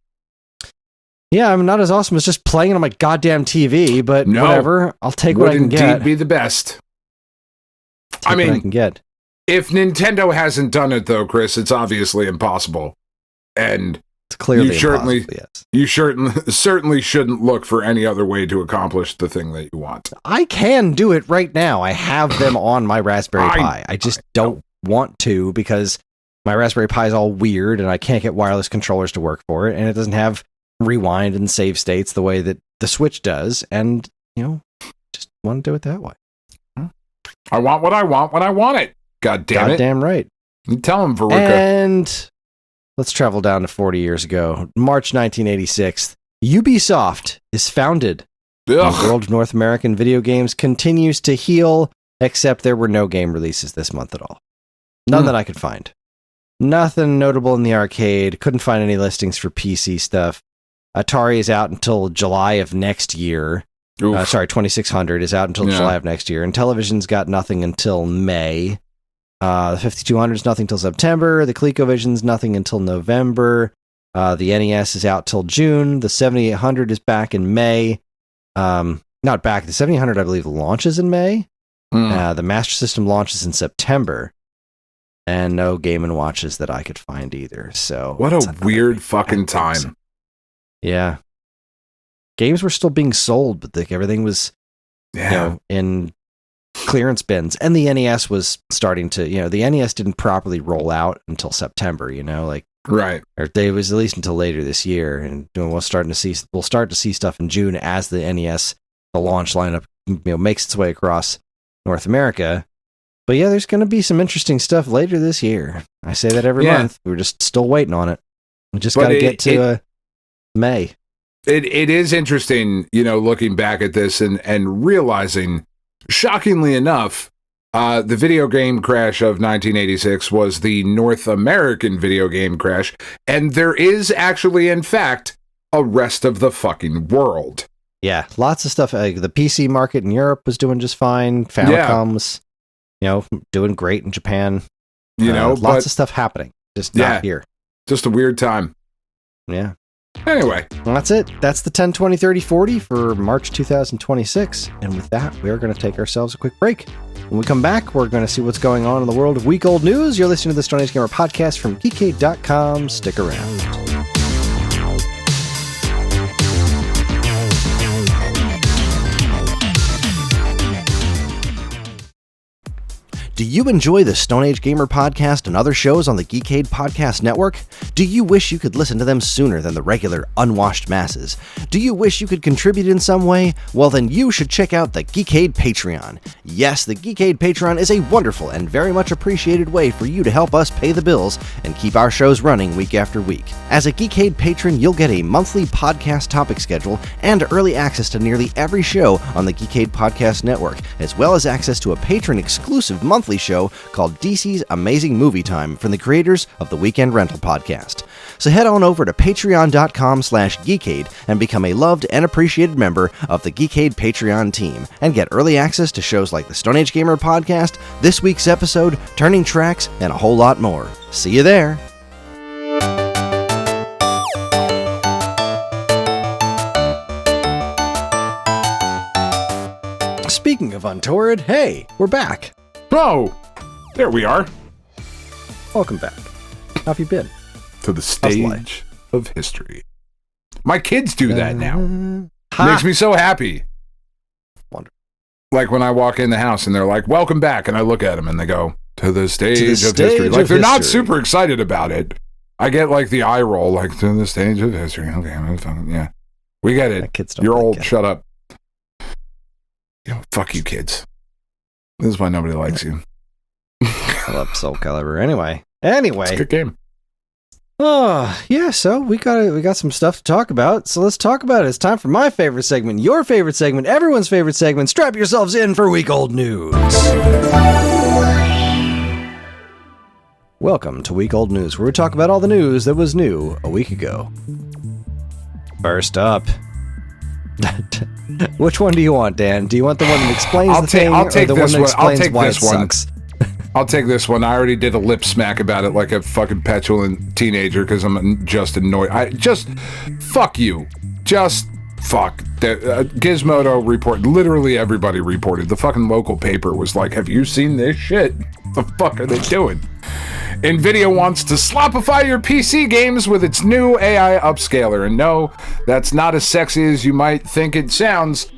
Yeah, I'm not as awesome as just playing it on my goddamn TV, but whatever. I'll take what I can get. Would indeed be the best. I mean, what I can get. If Nintendo hasn't done it though, Chris, it's obviously impossible, and it's clearly impossible. You certainly shouldn't look for any other way to accomplish the thing that you want. I can do it right now. I have them on my Raspberry Pi. I just don't want to because my Raspberry Pi is all weird and I can't get wireless controllers to work for it, and it doesn't have rewind and save states the way that the Switch does, and just want to do it that way. I want what I want when I want it. God damn it. Goddamn right. You tell him, Veruca. And let's travel down to 40 years ago. March 1986. Ubisoft is founded. The world of North American video games continues to heal, except there were no game releases this month at all. None that I could find. Nothing notable in the arcade. Couldn't find any listings for PC stuff. Atari is out until July of next year. 2600 is out until July of next year. And television's got nothing until May. The 5200's nothing until September. The ColecoVision's nothing until November. The NES is out till June. The 7800 is back in May. Not back. The 7800, I believe, launches in May. The Master System launches in September. And no Game & Watches that I could find either. So what a weird fucking time. Yeah. Games were still being sold, but everything was in clearance bins. And the NES was starting to, the NES didn't properly roll out until September, like Right. Or they was at least until later this year, and we'll start to see stuff in June as the NES, the launch lineup, makes its way across North America. But yeah, there's going to be some interesting stuff later this year. I say that every month. We're just still waiting on it. We just got to get to May. It is interesting, looking back at this and realizing, shockingly enough, the video game crash of 1986 was the North American video game crash, and there is actually, in fact, a rest of the fucking world. Yeah, lots of stuff. The PC market in Europe was doing just fine. Famicom was, doing great in Japan. Lots of stuff happening, just not here. Just a weird time. Yeah. Anyway. Well, that's it. That's the 10, 20, 30, 40 for March 2026. And with that, we are going to take ourselves a quick break. When we come back, we're going to see what's going on in the world of week-old news. You're listening to the Stone Age Gamer podcast from Geekade.com. Stick around. Do you enjoy the Stone Age Gamer podcast and other shows on the Geekade Podcast Network? Do you wish you could listen to them sooner than the regular unwashed masses? Do you wish you could contribute in some way? Well, then you should check out the Geekade Patreon. Yes, the Geekade Patreon is a wonderful and very much appreciated way for you to help us pay the bills and keep our shows running week after week. As a Geekade patron, you'll get a monthly podcast topic schedule and early access to nearly every show on the Geekade Podcast Network, as well as access to a patron-exclusive monthly show called DC's Amazing Movie Time from the creators of the Weekend Rental podcast. So head on over to patreon.com/Geekade and become a loved and appreciated member of the Geekade Patreon team and get early access to shows like the Stone Age Gamer podcast, this week's episode, Turning Tracks, and a whole lot more. See you there. Speaking of Untoward, hey, we're back. Oh, there we are. Welcome back. How have you been? To the stage of history. My kids do that now. Makes me so happy. Wonderful. Like when I walk in the house and they're like, welcome back. And I look at them and they go, to the stage of history. Like they're not super excited about it. I get like the eye roll, like to the stage of history. Okay, yeah. We get it. Kids don't You're old. it. Shut up. Fuck you, kids. This is why nobody likes you. I love Soul Calibur. Anyway. It's a good game. Oh, yeah, so we got some stuff to talk about. So let's talk about it. It's time for my favorite segment, your favorite segment, everyone's favorite segment. Strap yourselves in for Week Old News. Welcome to Week Old News, where we talk about all the news that was new a week ago. First up. Which one do you want, Dan? Do you want the one that explains the thing, or the one that explains why it sucks? I'll take this one. I already did a lip smack about it like a fucking petulant teenager because I'm just annoyed. Fuck you. Just fuck. Gizmodo reported. Literally everybody reported. The fucking local paper was like, have you seen this shit? What the fuck are they doing? NVIDIA wants to slopify your PC games with its new AI upscaler. And no, that's not as sexy as you might think it sounds.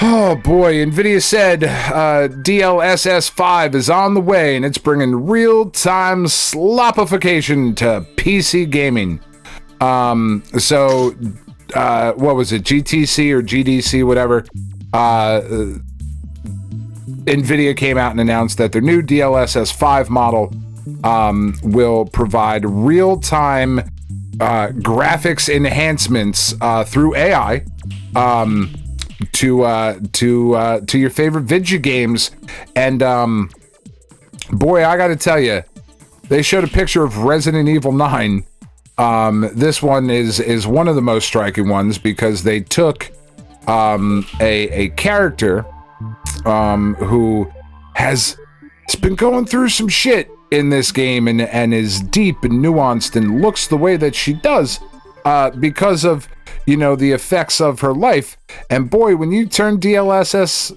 Oh boy, NVIDIA said DLSS 5 is on the way and it's bringing real-time slopification to PC gaming. What was it, GTC or GDC, whatever? NVIDIA came out and announced that their new DLSS 5 model will provide real-time graphics enhancements through AI to your favorite video games. And boy, I gotta tell you, they showed a picture of Resident Evil 9. This one is one of the most striking ones because they took a character who has been going through some shit in this game and is deep and nuanced and looks the way that she does because of, the effects of her life. And boy, when you turn DLSS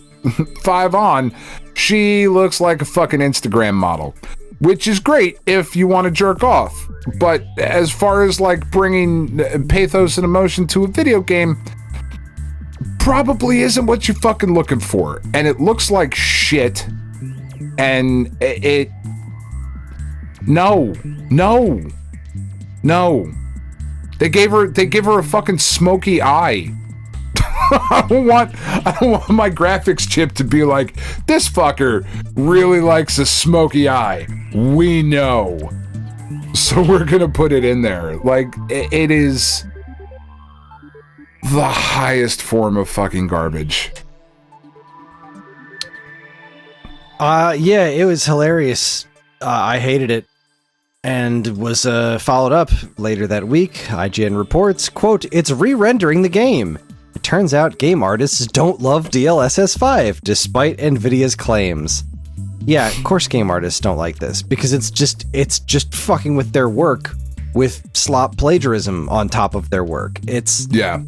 5 on, she looks like a fucking Instagram model, which is great if you want to jerk off. But as far as like bringing pathos and emotion to a video game, probably isn't what you're fucking looking for. And it looks like shit. And No. They gave her a fucking smoky eye. I don't want my graphics chip to be like, this fucker really likes a smoky eye. We know. So we're gonna put it in there. Like, it is the highest form of fucking garbage. Yeah, it was hilarious. I hated it. And was followed up later that week. IGN reports, quote, "It's re-rendering the game. It turns out game artists don't love DLSS 5, despite NVIDIA's claims." Yeah, of course game artists don't like this, because it's just fucking with their work with slop plagiarism on top of their work. It's... Yeah.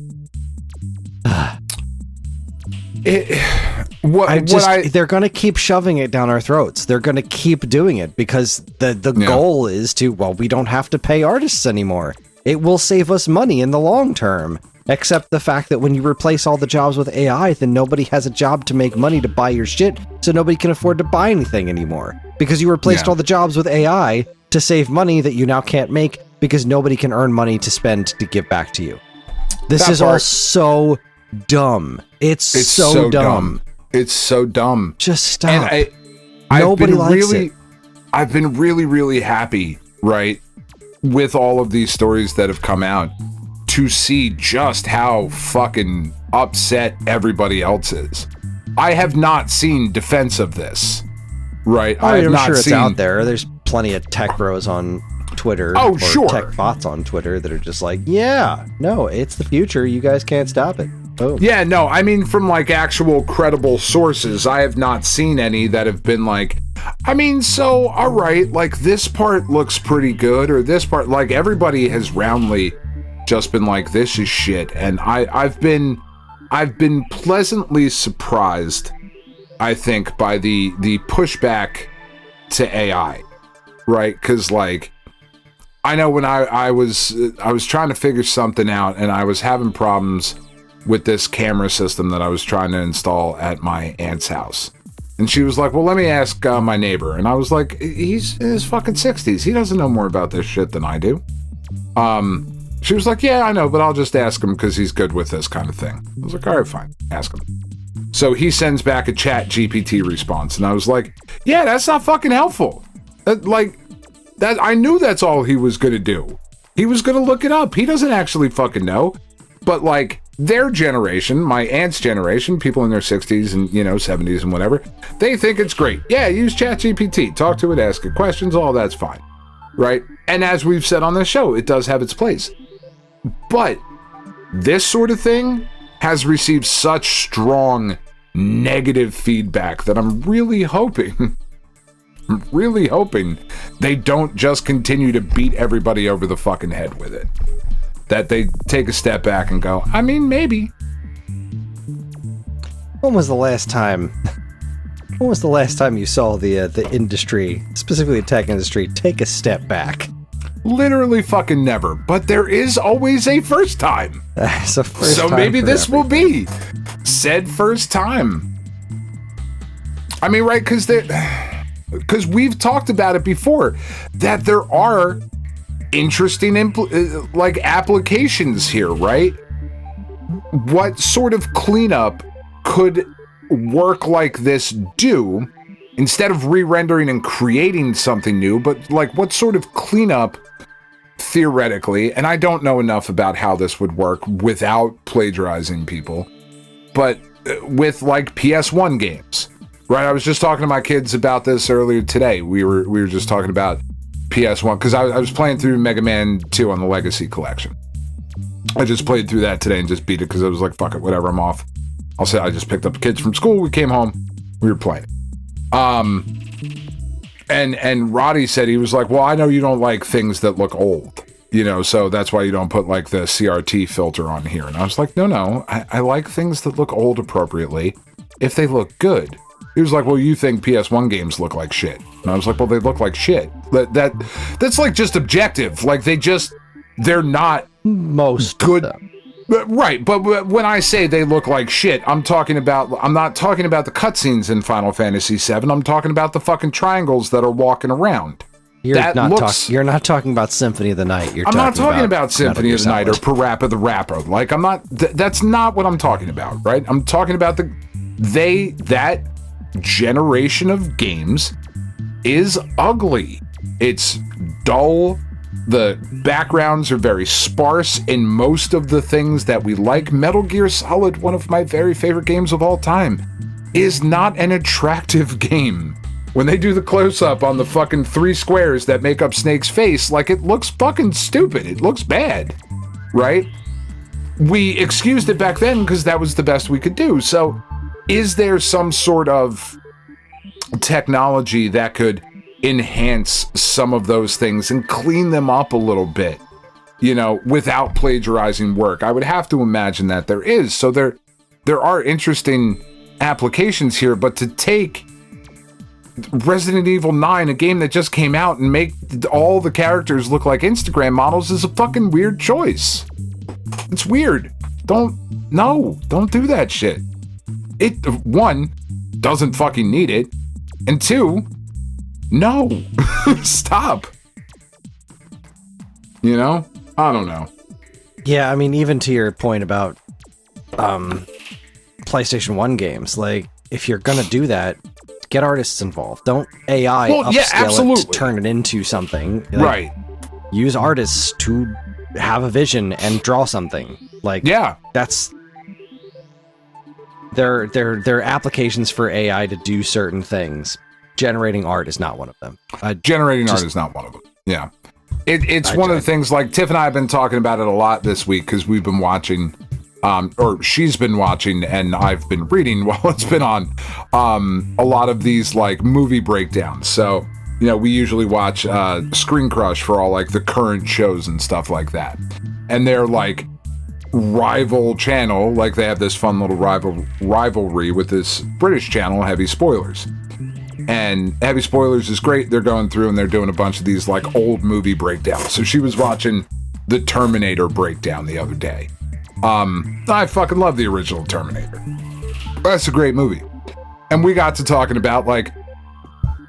They're going to keep shoving it down our throats. They're going to keep doing it because the goal is to, well, we don't have to pay artists anymore. It will save us money in the long term. Except the fact that when you replace all the jobs with AI, then nobody has a job to make money to buy your shit, so nobody can afford to buy anything anymore. Because you replaced all the jobs with AI to save money that you now can't make because nobody can earn money to spend to give back to you. This is all so dumb. It's so dumb. It's so dumb. Just stop. And nobody likes it. I've been really, really happy, right, with all of these stories that have come out to see just how fucking upset everybody else is. I have not seen defense of this, right? I'm sure it's out there. There's plenty of tech bros on Twitter or tech bots on Twitter that are just like, yeah, no, it's the future. You guys can't stop it. Boom. Yeah, no, I mean, from like actual credible sources, I have not seen any that have been like, I mean, so, all right, like this part looks pretty good, or this part, like everybody has roundly just been like, this is shit. And I've been pleasantly surprised, I think, by the pushback to AI, right? Because like, I know when I was trying to figure something out, and I was having problems with this camera system that I was trying to install at my aunt's house. And she was like, well, let me ask my neighbor. And I was like, he's in his fucking 60s. He doesn't know more about this shit than I do. She was like, yeah, I know, but I'll just ask him because he's good with this kind of thing. I was like, all right, fine. Ask him. So he sends back a chat GPT response. And I was like, yeah, that's not fucking helpful. I knew that's all he was going to do. He was going to look it up. He doesn't actually fucking know. But like their generation, my aunt's generation, people in their 60s and, 70s and whatever, they think it's great. Yeah, use ChatGPT, talk to it, ask it questions, all that's fine. Right? And as we've said on this show, it does have its place. But this sort of thing has received such strong negative feedback that I'm really hoping they don't just continue to beat everybody over the fucking head with it. That they take a step back and go, I mean, maybe. When was the last time you saw the industry, specifically the tech industry, take a step back? Literally fucking never. But there is always a first time. So maybe this will be said first time. I mean, right? Because we've talked about it before, that there are interesting applications here, right? What sort of cleanup could work like this do, instead of re-rendering and creating something new, but like what sort of cleanup theoretically, and I don't know enough about how this would work without plagiarizing people, but with like PS1 games, right? I was just talking to my kids about this earlier today. We were just talking about PS1, because I was playing through Mega Man 2 on the Legacy Collection. I just played through that today and just beat it because I was like, fuck it, whatever, I'm off. I'll say I just picked up the kids from school, we came home, we were playing. And Roddy said, he was like, well, I know you don't like things that look old, so that's why you don't put like the CRT filter on here. And I was like, no, I like things that look old appropriately if they look good. He was like, well, you think PS1 games look like shit. And I was like, well, they look like shit. That's like just objective. Like they're not most good. Right. But when I say they look like shit, I'm not talking about the cutscenes in Final Fantasy VII. I'm talking about the fucking triangles that are walking around. You're not talking about Symphony of the Night. I'm not talking about Symphony of the Night or Parappa the Rapper. Like, I'm not. That's not what I'm talking about, right? I'm talking about that generation of games is ugly. It's dull. The backgrounds are very sparse in most of the things that we like. Metal Gear Solid, one of my very favorite games of all time, is not an attractive game. When they do the close-up on the fucking 3 squares that make up Snake's face, like, it looks fucking stupid. It looks bad, right? We excused it back then because that was the best we could do. So, is there some sort of technology that could enhance some of those things and clean them up a little bit, you know, without plagiarizing work? I would have to imagine that there is. So there are interesting applications here, but to take Resident Evil 9, a game that just came out, and make all the characters look like Instagram models is a fucking weird choice. It's weird. Don't do that shit. It, one, doesn't fucking need it, and two, no. Stop. You know? I don't know. Yeah, I mean, even to your point about PlayStation 1 games, like, if you're gonna do that, get artists involved. Don't AI upscale it to turn it into something. Like, right. Use artists to have a vision and draw something. Like, yeah, that's... There are applications for AI to do certain things. Generating art is not one of them. Generating art is not one of them. Yeah. It's one of the things, like, Tiff and I have been talking about it a lot this week because we've been watching, or she's been watching and I've been reading while it's been on, a lot of these, like, movie breakdowns. So, you know, we usually watch Screen Crush for all, like, the current shows and stuff like that. And they're, like, rival channel, like, they have this fun little rivalry with this British channel, Heavy Spoilers. And Heavy Spoilers is great. They're going through and they're doing a bunch of these, like, old movie breakdowns. So she was watching the Terminator breakdown the other day. I fucking love the original Terminator. That's a great movie. And we got to talking about, like,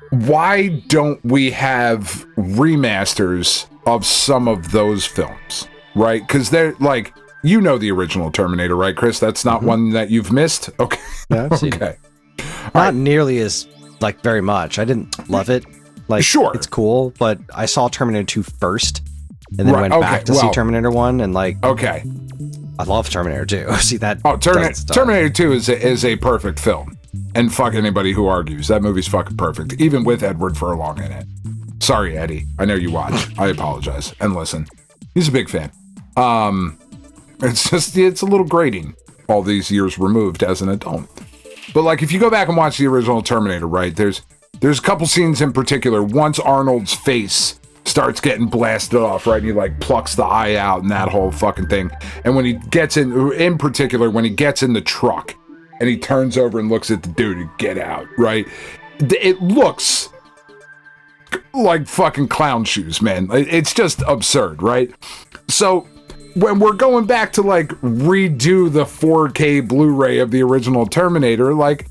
why don't we have remasters of some of those films, right? Because they're, like, you know the original Terminator, right, Kris? That's not one that you've missed? Okay. Yeah, I've seen it. Not nearly as... like, very much. I didn't love it. Like, sure, it's cool, but I saw Terminator 2 first, and then went back to see Terminator 1, and, like, I love Terminator 2. See that? Oh, Terminator 2 is a perfect film, and fuck anybody who argues. That movie's fucking perfect, even with Edward Furlong in it. Sorry, Eddie. I know you watch. I apologize. And listen, he's a big fan. It's a little grating all these years removed as an adult. But, like, if you go back and watch the original Terminator, right, there's a couple scenes in particular. Once Arnold's face starts getting blasted off, right, and he, like, plucks the eye out and that whole fucking thing. And when he gets in particular, when he gets in the truck and he turns over and looks at the dude and get out, right, it looks like fucking clown shoes, man. It's just absurd, right? So... when we're going back to, like, redo the 4K Blu-ray of the original Terminator, like,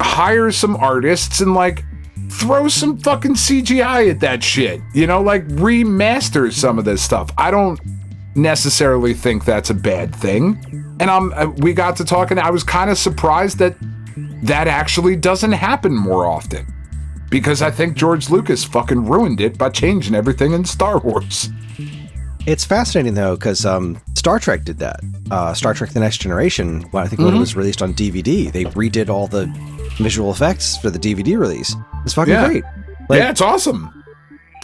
hire some artists and, like, throw some fucking CGI at that shit. You know, like, remaster some of this stuff. I don't necessarily think that's a bad thing. And we got to talking, I was kind of surprised that actually doesn't happen more often. Because I think George Lucas fucking ruined it by changing everything in Star Wars. It's fascinating, though, because Star Trek did that. Star Trek The Next Generation, I think when it was released on DVD, they redid all the visual effects for the DVD release. It's fucking great. Like, yeah, it's awesome.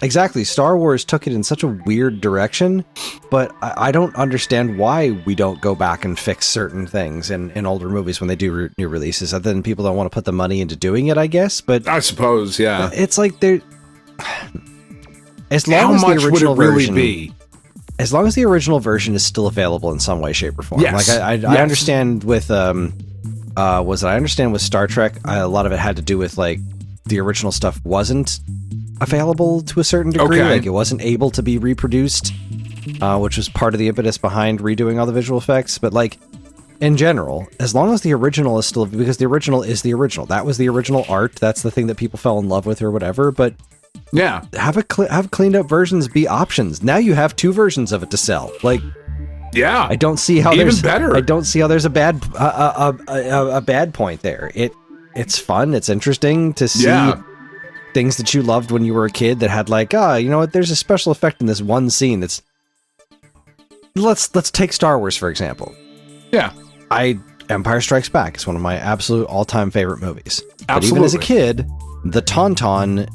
Exactly. Star Wars took it in such a weird direction, but I don't understand why we don't go back and fix certain things in older movies when they do new releases. Other than people don't want to put the money into doing it, I guess. But I suppose, yeah. It's like they're... As long as the original version... be? As long as the original version is still available in some way, shape, or form. Yes. Like I understand with I understand with Star Trek, a lot of it had to do with, like, the original stuff wasn't available to a certain degree. Okay. Like, it wasn't able to be reproduced, which was part of the impetus behind redoing all the visual effects. But, like, in general, as long as the original is still, because the original is the original. That was the original art. That's the thing that people fell in love with or whatever. But Yeah. Have cleaned up versions be options. Now you have 2 versions of it to sell. Like, yeah, I don't see how even there's better. I don't see how there's a bad point there. It's fun. It's interesting to see things that you loved when you were a kid that had like, you know what? There's a special effect in this one scene. That's let's take Star Wars for example. Yeah, Empire Strikes Back is one of my absolute all-time favorite movies. Absolutely. But even as a kid, the Tauntaun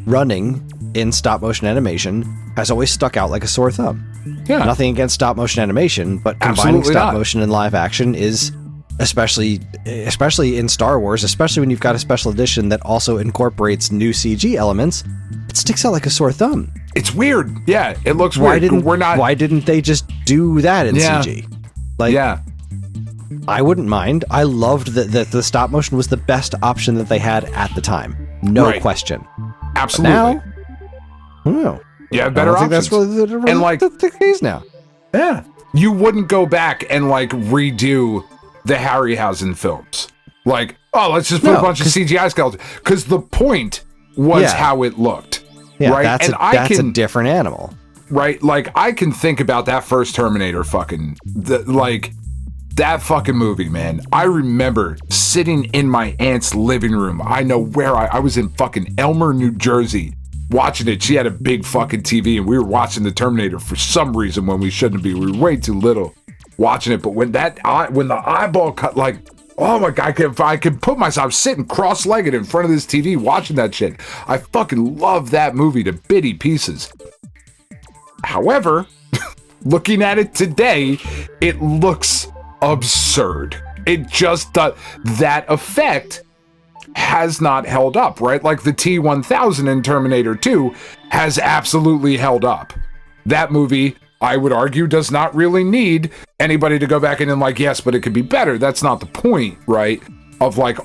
running in stop-motion animation has always stuck out like a sore thumb. Yeah. Nothing against stop-motion animation, but combining stop-motion and live action is, especially in Star Wars, especially when you've got a special edition that also incorporates new CG elements, it sticks out like a sore thumb. It's weird. Yeah, it looks weird. Why didn't they just do that in CG? Like, I wouldn't mind. I loved that the stop motion was the best option that they had at the time. No question. Absolutely. But now, I don't know. Yeah, better options. I think that's really and like the case now. Yeah. You wouldn't go back and like redo the Harryhausen films. Like, let's just put a bunch of CGI skeletons. Because the point was how it looked. Yeah, right? That's a different animal. Right? Like, I can think about that first Terminator that fucking movie, man. I remember sitting in my aunt's living room. I know where I was in fucking Elmer, New Jersey, watching it. She had a big fucking TV, and we were watching the Terminator for some reason when we shouldn't be. We were way too little watching it. But when the eyeball cut, like, oh my God, I could put myself sitting cross-legged in front of this TV watching that shit. I fucking love that movie to bitty pieces. However, looking at it today, it looks absurd. It just that effect has not held up, right? Like the T-1000 in Terminator 2 has absolutely held up. That movie, I would argue, does not really need anybody to go back in and like, yes, but it could be better. That's not the point, right? Of like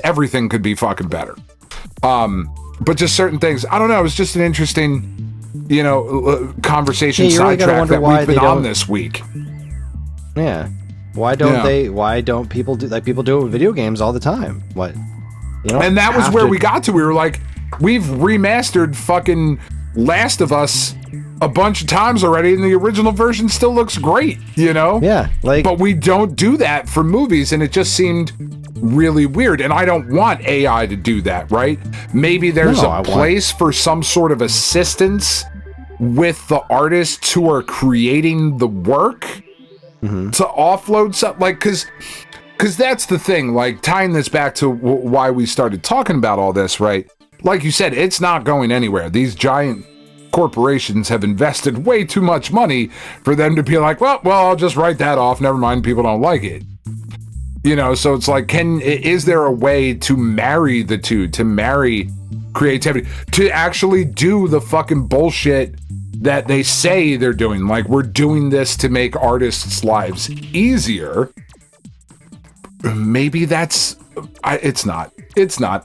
everything could be fucking better. But just certain things, I don't know, it's just an interesting, conversation sidetrack that we've been on this week. Yeah. Why don't people do people do it with video games all the time? What? And that was where we got to. We were like, we've remastered fucking Last of Us a bunch of times already, and the original version still looks great, Yeah. But we don't do that for movies, and it just seemed really weird. And I don't want AI to do that, right? Maybe there's a place for some sort of assistance with the artists who are creating the work. Mm-hmm. To offload something, like, because that's the thing, like, tying this back to why we started talking about all this, right? Like you said, it's not going anywhere. These giant corporations have invested way too much money for them to be like, well, I'll just write that off. Never mind, people don't like it. So it's like, is there a way to marry the two, to marry creativity, to actually do the fucking bullshit that they say they're doing? Like, we're doing this to make artists' lives easier. Maybe it's not.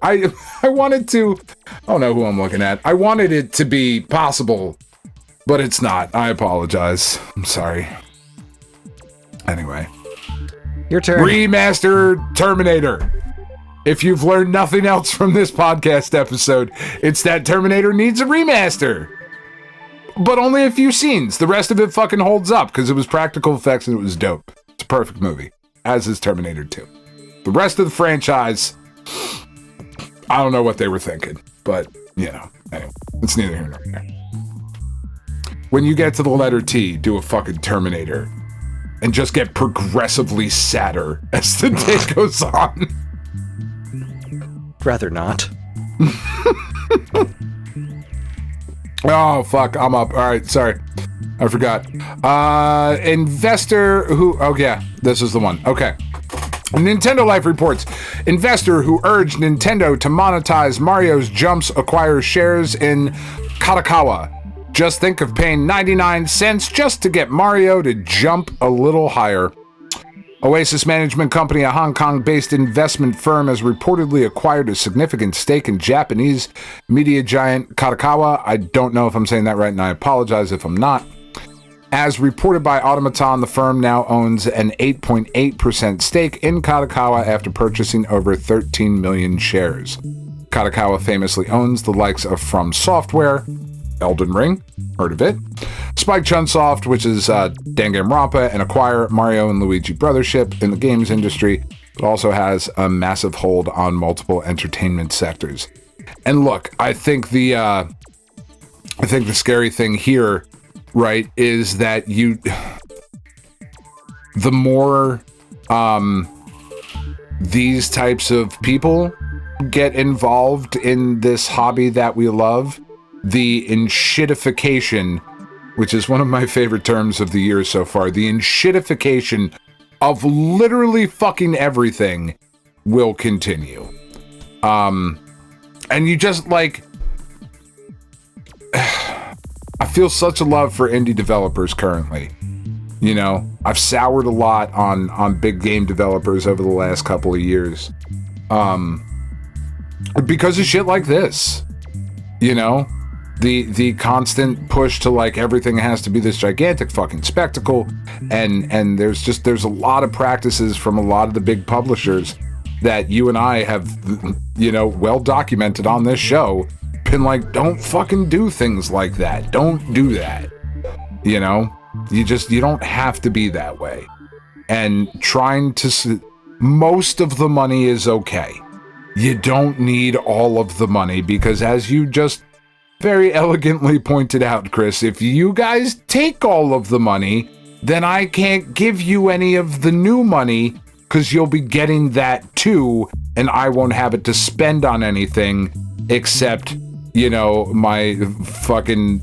I wanted to, I don't know who I'm looking at. I wanted it to be possible, but it's not. I apologize. I'm sorry. Anyway. Your turn. Remaster Terminator. If you've learned nothing else from this podcast episode, it's that Terminator needs a remaster. But only a few scenes. The rest of it fucking holds up because it was practical effects and it was dope. It's a perfect movie, as is Terminator 2. The rest of the franchise, I don't know what they were thinking, but, anyway, it's neither here nor there. When you get to the letter T, do a fucking Terminator and just get progressively sadder as the day goes on. Rather not. Oh, fuck. I'm up. All right. Sorry. I forgot. Investor who... Oh, yeah. This is the one. Okay. Nintendo Life reports, investor who urged Nintendo to monetize Mario's Jumps acquires shares in Katakawa. Just think of paying 99 cents just to get Mario to jump a little higher. Oasis Management Company, a Hong Kong-based investment firm, has reportedly acquired a significant stake in Japanese media giant Katakawa. I don't know if I'm saying that right, and I apologize if I'm not. As reported by Automaton, the firm now owns an 8.8% stake in Katakawa after purchasing over 13 million shares. Kadokawa famously owns the likes of From Software, Elden Ring, heard of it, Spike Chunsoft, which is Danganronpa, and Acquire, Mario and Luigi Brothership in the games industry. It also has a massive hold on multiple entertainment sectors. And look, I think the scary thing here, right, is that the more these types of people get involved in this hobby that we love, the enshittification, which is one of my favorite terms of the year so far, the enshittification of literally fucking everything will continue. And you just like, I feel such a love for indie developers currently. You know, I've soured a lot on big game developers over the last couple of years. Because of shit like this. You know? The constant push to like everything has to be this gigantic fucking spectacle, and there's a lot of practices from a lot of the big publishers that you and I have, you know, well documented on this show, been like, don't fucking do things like that. Don't do that. You know, you don't have to be that way. And trying to, most of the money is okay. You don't need all of the money, because as you just very elegantly pointed out, Kris, if you guys take all of the money, then I can't give you any of the new money, because you'll be getting that too, and I won't have it to spend on anything except, you know, my fucking,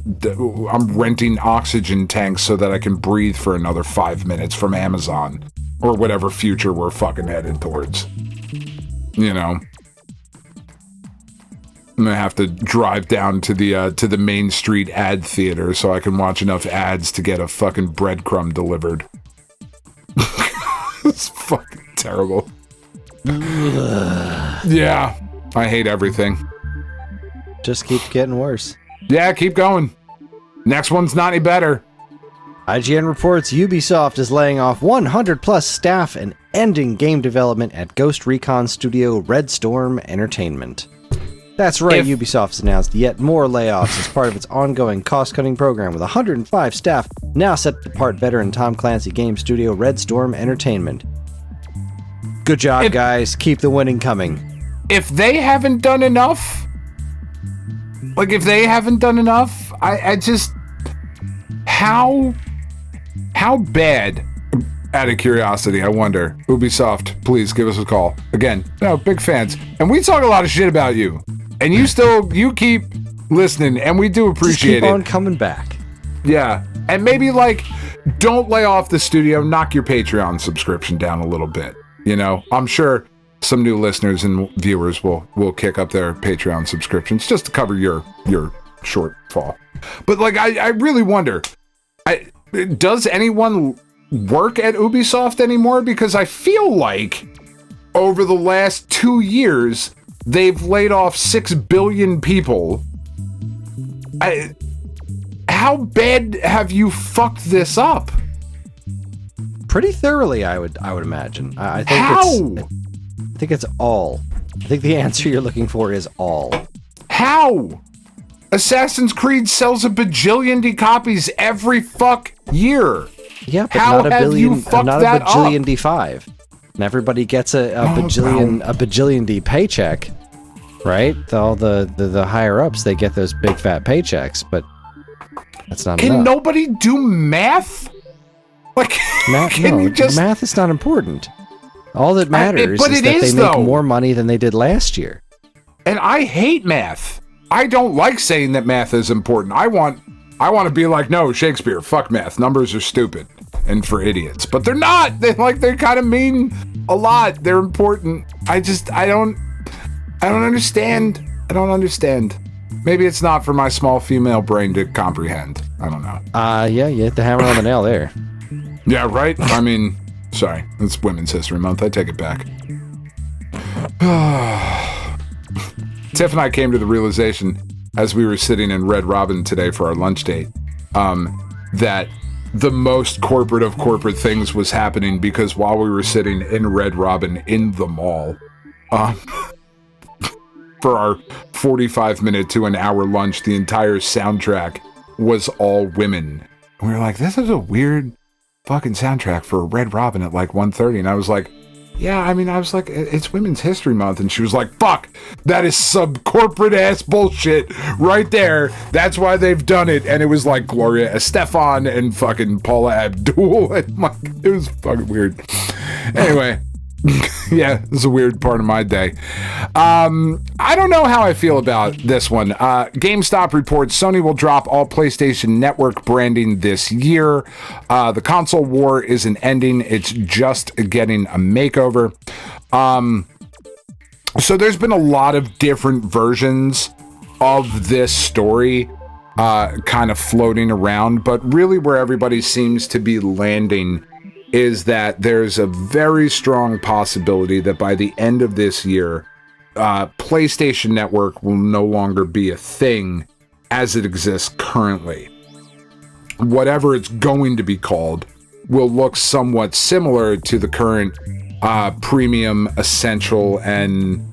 I'm renting oxygen tanks so that I can breathe for another 5 minutes from Amazon, or whatever future we're fucking headed towards. You know? I'm gonna have to drive down to the Main Street ad theater so I can watch enough ads to get a fucking breadcrumb delivered. It's fucking terrible. Yeah, I hate everything. Just keeps getting worse. Yeah, keep going. Next one's not any better. IGN reports Ubisoft is laying off 100 plus staff and ending game development at Ghost Recon studio Red Storm Entertainment. That's right, Ubisoft's announced yet more layoffs as part of its ongoing cost-cutting program, with 105 staff now set to depart veteran Tom Clancy game studio Red Storm Entertainment. Good job, guys. Keep the winning coming. If they haven't done enough, I just... How bad, out of curiosity, I wonder, Ubisoft, please give us a call. Again, no, big fans. And we talk a lot of shit about you. And you keep listening, and we do appreciate it. Just keep on coming back. Yeah. And maybe, like, don't lay off the studio, knock your Patreon subscription down a little bit. You know, I'm sure some new listeners and viewers will kick up their Patreon subscriptions just to cover your shortfall. But, like, I really wonder, does anyone work at Ubisoft anymore? Because I feel like over the last 2 years, they've laid off 6 billion people. How bad have you fucked this up? Pretty thoroughly, I would imagine. I think I think it's all. I think the answer you're looking for is all. How? Assassin's Creed sells a bajillion copies every fuck year. Yeah, but how not a billion, you fucked not that a bajillion up? D5. And everybody gets a bajillion D paycheck, right? All the higher ups, they get those big fat paychecks, but that's not enough. Can nobody do math? Like, math is not important. All that matters is that they make more money than they did last year. And I hate math. I don't like saying that math is important. I want to be like, no, Shakespeare, fuck math. Numbers are stupid and for idiots. But they're not. They kind of mean a lot. They're important. I don't understand. I don't understand. Maybe it's not for my small female brain to comprehend. I don't know. Yeah, you hit the hammer on the nail there. Yeah, right? I mean, sorry. It's Women's History Month. I take it back. Tiff and I came to the realization as we were sitting in Red Robin today for our lunch date, that the most corporate of corporate things was happening because while we were sitting in Red Robin in the mall, for our 45-minute to an hour lunch, the entire soundtrack was all women. And we were like, this is a weird fucking soundtrack for a Red Robin at like 1:30. And I was like, yeah, I mean, I was like, it's Women's History Month. And she was like, fuck, that is some corporate ass bullshit right there. That's why they've done it. And it was like Gloria Estefan and fucking Paula Abdul. And like, it was fucking weird. Anyway. Yeah, this is a weird part of my day. I don't know how I feel about this one. GameStop reports Sony will drop all PlayStation Network branding this year. The console war isn't ending. It's just getting a makeover. So there's been a lot of different versions of this story kind of floating around, but really where everybody seems to be landing is that there's a very strong possibility that by the end of this year, PlayStation Network will no longer be a thing as it exists currently. Whatever it's going to be called will look somewhat similar to the current premium, essential, and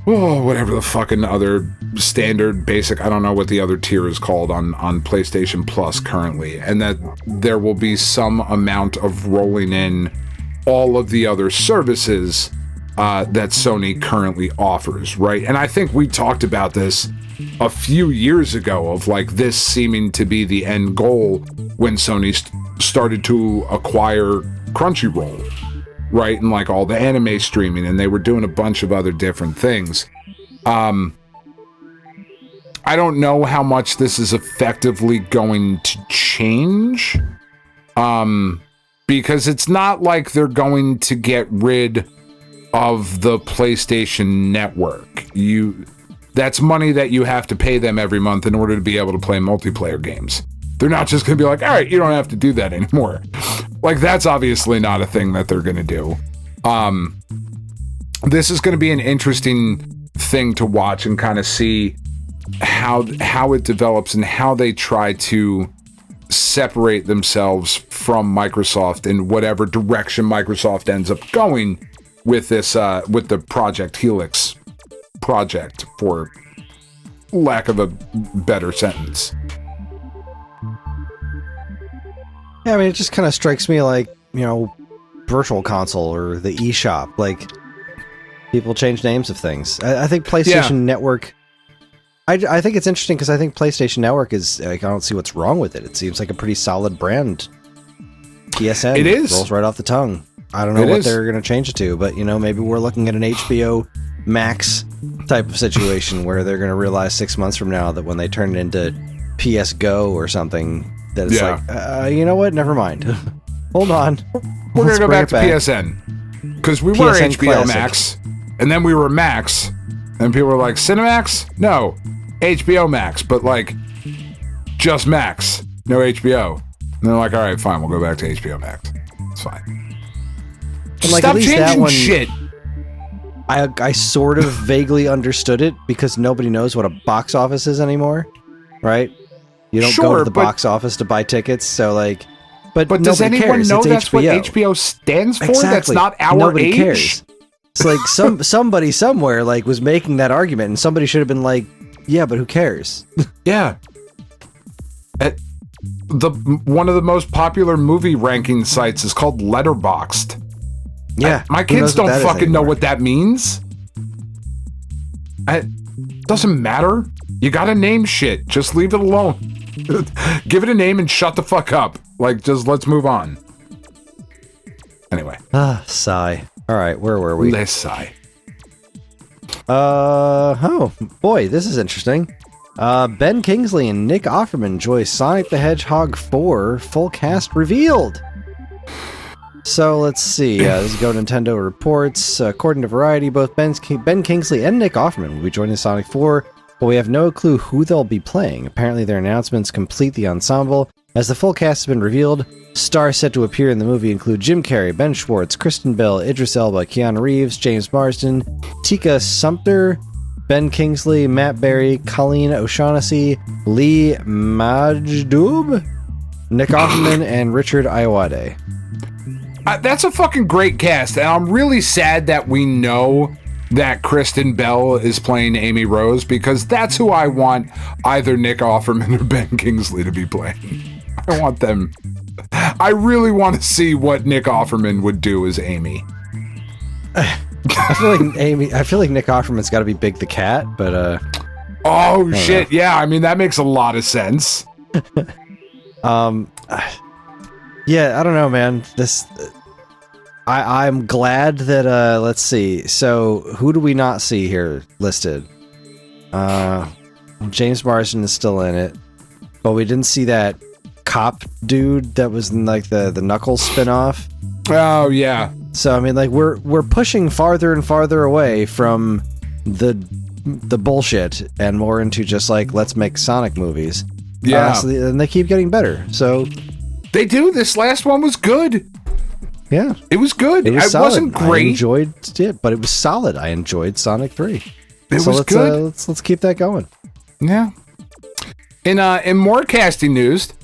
whatever the fucking other standard, basic, I don't know what the other tier is called on PlayStation Plus currently, and that there will be some amount of rolling in all of the other services that Sony currently offers, right? And I think we talked about this a few years ago of like this seeming to be the end goal when Sony started to acquire Crunchyroll, right? And like all the anime streaming, and they were doing a bunch of other different things. I don't know how much this is effectively going to change, because it's not like they're going to get rid of the PlayStation Network. That's money that you have to pay them every month in order to be able to play multiplayer games. They're not just going to be like, all right, you don't have to do that anymore. Like, that's obviously not a thing that they're going to do. This is going to be an interesting thing to watch and kind of see how it develops and how they try to separate themselves from Microsoft in whatever direction Microsoft ends up going with this, with the Project Helix project, for lack of a better sentence. Yeah, I mean, it just kind of strikes me like, you know, Virtual Console or the eShop. Like, people change names of things. I think PlayStation Network... I think it's interesting because I think PlayStation Network is... Like, I don't see what's wrong with it. It seems like a pretty solid brand. PSN. It is. Rolls right off the tongue. I don't know what they're going to change it to, but, you know, maybe we're looking at an HBO Max type of situation where they're going to realize 6 months from now that when they turn it into PS Go or something, that it's like, you know what? Never mind. Hold on. We're going to go back to PSN. Because we were HBO Classic. Max, and then we were Max, and people were like, Cinemax? No. HBO Max, but like, just Max. No HBO. And they're like, all right, fine, we'll go back to HBO Max. It's fine. And like, stop at least changing that one, shit. I sort of vaguely understood it because nobody knows what a box office is anymore, right? You don't go to the box office to buy tickets, so like... But does anyone cares. know it's that's HBO. what HBO stands for? Exactly. That's not our nobody age? Cares. It's like somebody somewhere like was making that argument, and somebody should have been like, yeah, but who cares? Yeah. One of the most popular movie ranking sites is called Letterboxd. Yeah. My kids don't fucking know what that means. It doesn't matter. You gotta name shit. Just leave it alone. Give it a name and shut the fuck up. Like, just let's move on. Anyway. Sigh. All right, where were we? Let's sigh. Oh, boy, this is interesting. Ben Kingsley and Nick Offerman join Sonic the Hedgehog 4 full cast revealed. So let's see. This is Go Nintendo reports. According to Variety, both Ben Kingsley and Nick Offerman will be joining Sonic 4, but we have no clue who they'll be playing. Apparently, their announcements complete the ensemble. As the full cast has been revealed, stars set to appear in the movie include Jim Carrey, Ben Schwartz, Kristen Bell, Idris Elba, Keanu Reeves, James Marsden, Tika Sumpter, Ben Kingsley, Matt Berry, Colleen O'Shaughnessy, Lee Majdoub, Nick Offerman, and Richard Ayoade. That's a fucking great cast, and I'm really sad that we know that Kristen Bell is playing Amy Rose, because that's who I want either Nick Offerman or Ben Kingsley to be playing. I want them. I really want to see what Nick Offerman would do as Amy. I feel like Nick Offerman's got to be Big the Cat, but oh shit, yeah. I mean, that makes a lot of sense. Yeah, I don't know, man. I'm glad that let's see. So who do we not see here listed? James Marsden is still in it, but we didn't see that cop dude that was in like the Knuckles spinoff. Oh yeah. So I mean, like we're pushing farther and farther away from the bullshit and more into just like, let's make Sonic movies. Yeah, and they keep getting better. So they do. This last one was good. Yeah, it was good. It wasn't great. I enjoyed it, but it was solid. I enjoyed Sonic 3. It was good. Let's keep that going. Yeah. In more casting news,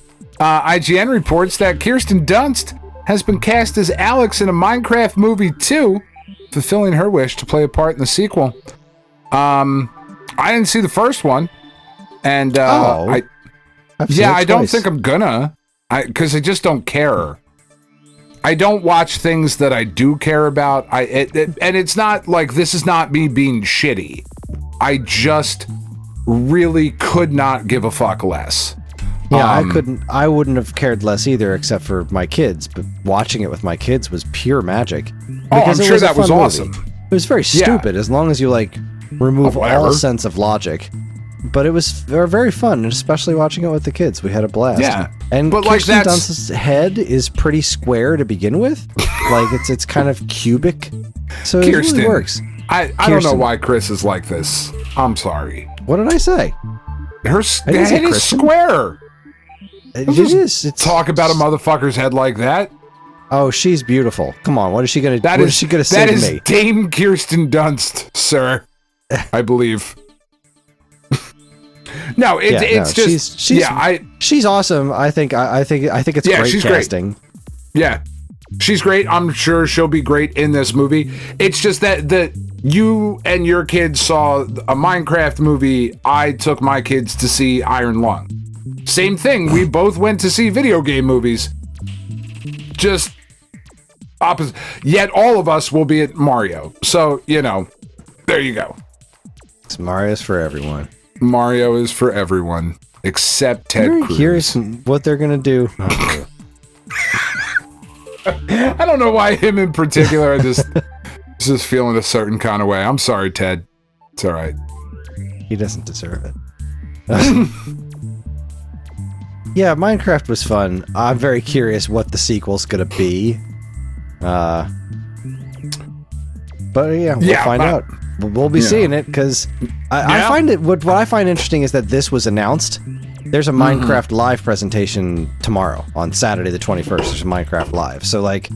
IGN reports that Kirsten Dunst has been cast as Alex in a Minecraft movie 2, fulfilling her wish to play a part in the sequel. I didn't see the first one, and I don't think I'm gonna, because I just don't care. I don't watch things that I do care about. And it's not like, this is not me being shitty. I just really could not give a fuck less. Yeah, I wouldn't have cared less either, except for my kids, but watching it with my kids was pure magic. I'm sure that was awesome. It was very stupid, as long as you like remove all sense of logic. But it was very fun, especially watching it with the kids. We had a blast. Yeah, and but Kirsten Dunst's head is pretty square to begin with. Like it's kind of cubic, so it really works. I don't know why Kris is like this. I'm sorry. What did I say? Her head is square. It is. Talk about a motherfucker's head like that. Oh, she's beautiful. Come on, what is she gonna? What is she gonna say to me? That is Dame Kirsten Dunst, sir. I believe. No, it's just she's awesome. I think it's great she's casting. Great. Yeah, she's great. I'm sure she'll be great in this movie. It's just that you and your kids saw a Minecraft movie. I took my kids to see Iron Lung. Same thing. We both went to see video game movies. Just opposite. Yet all of us will be at Mario. So there you go. Mario's for everyone. Mario is for everyone except Ted Cruz. Here's what they're gonna do. I don't know why him in particular. I just feeling a certain kind of way. I'm sorry, Ted. It's all right. He doesn't deserve it. Yeah, Minecraft was fun. I'm very curious what the sequel's gonna be. But yeah, we'll find out. We'll be seeing it, because I find it. What I find interesting is that this was announced. There's a Minecraft Live presentation tomorrow on Saturday the 21st. There's a Minecraft Live. So like,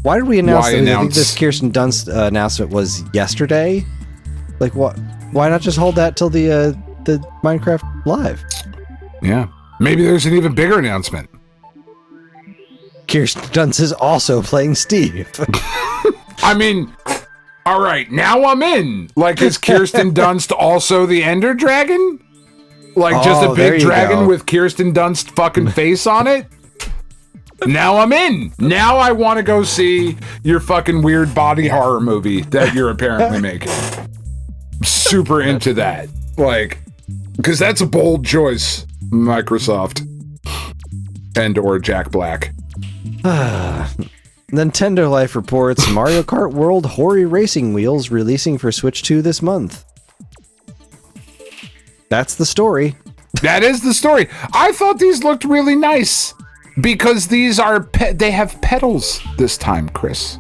why did we announce that? I think this Kirsten Dunst announcement was yesterday. Like, what? Why not just hold that till the Minecraft Live? Yeah, maybe there's an even bigger announcement. Kirsten Dunst is also playing Steve. I mean. All right, now I'm in. Like, is Kirsten Dunst also the Ender Dragon? Like, just a big dragon with Kirsten Dunst fucking face on it? Now I'm in. Now I want to go see your fucking weird body horror movie that you're apparently making. Super into that. Like, because that's a bold choice, Microsoft. And or Jack Black. Nintendo Life reports Mario Kart World Hori Racing Wheels releasing for Switch 2 this month. That's the story. That is the story. I thought these looked really nice because these are they have pedals this time, Kris.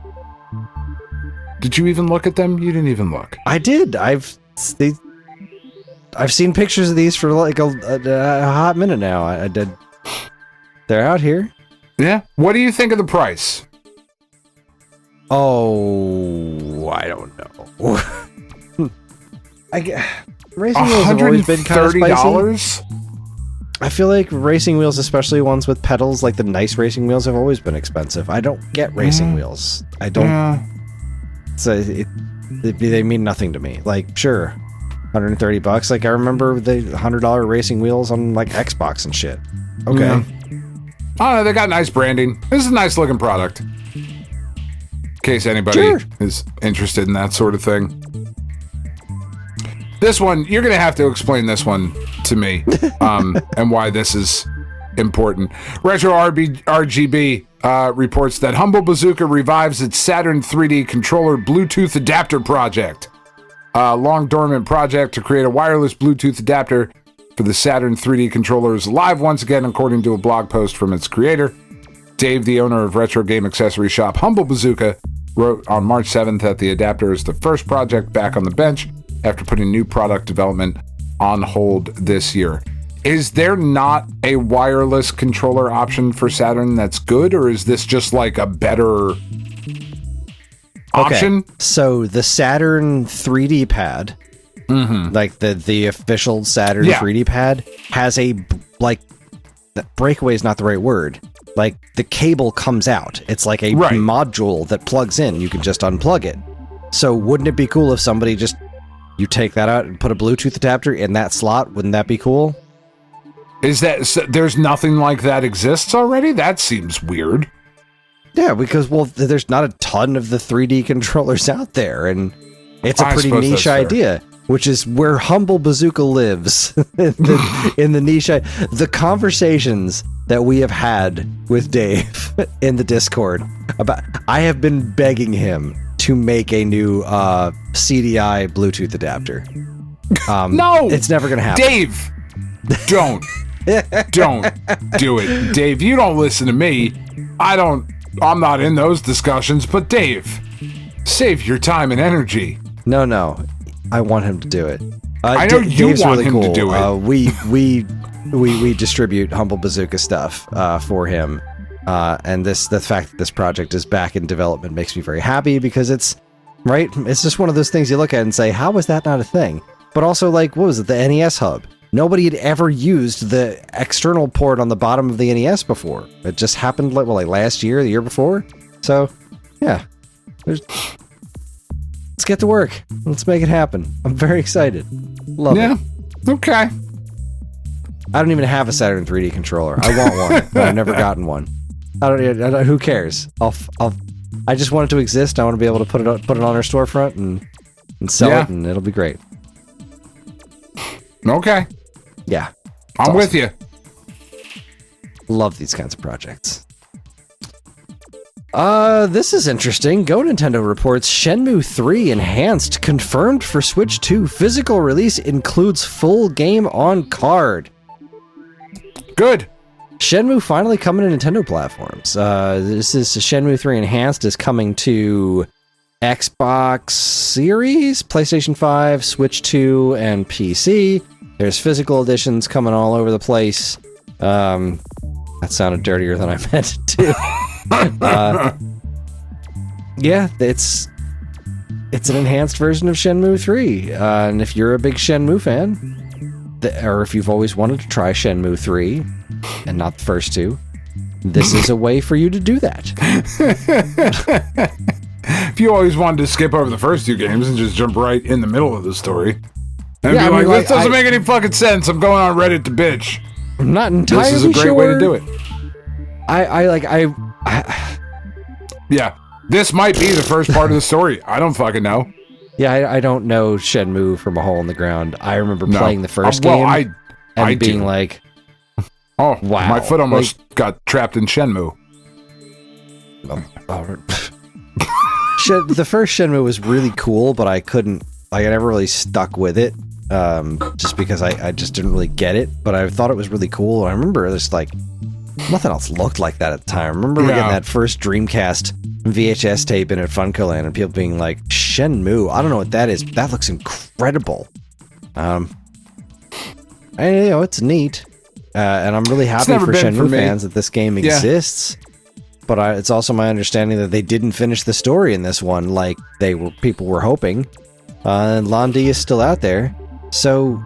Did you even look at them? You didn't even look. I did. I've seen pictures of these for like a hot minute now. I did. They're out here. Yeah. What do you think of the price? Oh, I don't know. Racing wheels have always been kind of spicy. I feel like racing wheels, especially ones with pedals, like the nice racing wheels, have always been expensive. I don't get racing wheels. I don't. So they mean nothing to me. Like, sure, $130. Like, I remember the $100 racing wheels on like Xbox and shit. Okay. Yeah. I don't know, they got nice branding. This is a nice looking product. In case anybody is interested in that sort of thing. This one, you're going to have to explain this one to me, and why this is important. Retro RGB reports that Humble Bazooka revives its Saturn 3D controller Bluetooth adapter project. A long dormant project to create a wireless Bluetooth adapter for the Saturn 3D controller is live once again, according to a blog post from its creator. Dave, the owner of retro game accessory shop Humble Bazooka, wrote on March 7th that the adapter is the first project back on the bench after putting new product development on hold this year. Is there not a wireless controller option for Saturn that's good, or is this just like a better option? Okay. So the Saturn 3D pad, like the official Saturn 3D pad, has a, like, breakaway is not the right word. Like, the cable comes out. It's like a module that plugs in. You can just unplug it. So wouldn't it be cool if somebody just, you take that out and put a Bluetooth adapter in that slot? Wouldn't that be cool? Is that, so there's nothing like that exists already? That seems weird. Yeah, because, well, there's not a ton of the 3D controllers out there, and it's a pretty niche idea, which is where Humble Bazooka lives, in the niche. The conversations that we have had with Dave in the Discord about, I have been begging him to make a new CDI Bluetooth adapter. No! It's never going to happen. Dave! Don't do it. Dave, you don't listen to me. I'm not in those discussions, but Dave, save your time and energy. No. I want him to do it. I know you Dave's want really him cool. to do it. We distribute Humble Bazooka stuff for him. And the fact that this project is back in development makes me very happy, because it's just one of those things you look at and say, how was that not a thing? But also, like, what was it? The NES hub. Nobody had ever used the external port on the bottom of the NES before. It just happened like last year, the year before. So, yeah. Let's get to work. Let's make it happen. I'm very excited. Love it. Yeah. Okay. I don't even have a Saturn 3D controller. I want one, but I've never gotten one. I don't. Who cares? I just want it to exist. I want to be able to put it on our storefront and sell it, and it'll be great. Okay. Yeah. I'm awesome. with you. Love these kinds of projects. This is interesting. Go Nintendo reports Shenmue 3 Enhanced confirmed for Switch 2. Physical release includes full game on card. Good. Shenmue finally coming to Nintendo platforms. This is Shenmue 3 Enhanced is coming to Xbox Series, PlayStation 5, Switch 2, and PC. There's physical editions coming all over the place. That sounded dirtier than I meant it to. Yeah, it's an enhanced version of Shenmue 3. And if you're a big Shenmue fan, or if you've always wanted to try Shenmue 3, and not the first two, this is a way for you to do that. If you always wanted to skip over the first two games and just jump right in the middle of the story, and yeah, be like, this doesn't make any fucking sense. I'm going on Reddit to bitch. I'm not entirely sure. This is a great way to do it. Yeah, this might be the first part of the story. I don't fucking know. Yeah, I don't know Shenmue from a hole in the ground. I remember playing the first game and being do. like, oh, wow. My foot almost got trapped in Shenmue. The first Shenmue was really cool, but I never really stuck with it, just because I just didn't really get it, but I thought it was really cool. I remember there's like, nothing else looked like that at the time. I remember getting that first Dreamcast VHS tape in at FuncoLand and people being like, Shenmue, I don't know what that is, but that looks incredible. And, it's neat. And I'm really happy for Shenmue fans that this game exists. But it's also my understanding that they didn't finish the story in this one like people were hoping. And Londi is still out there. So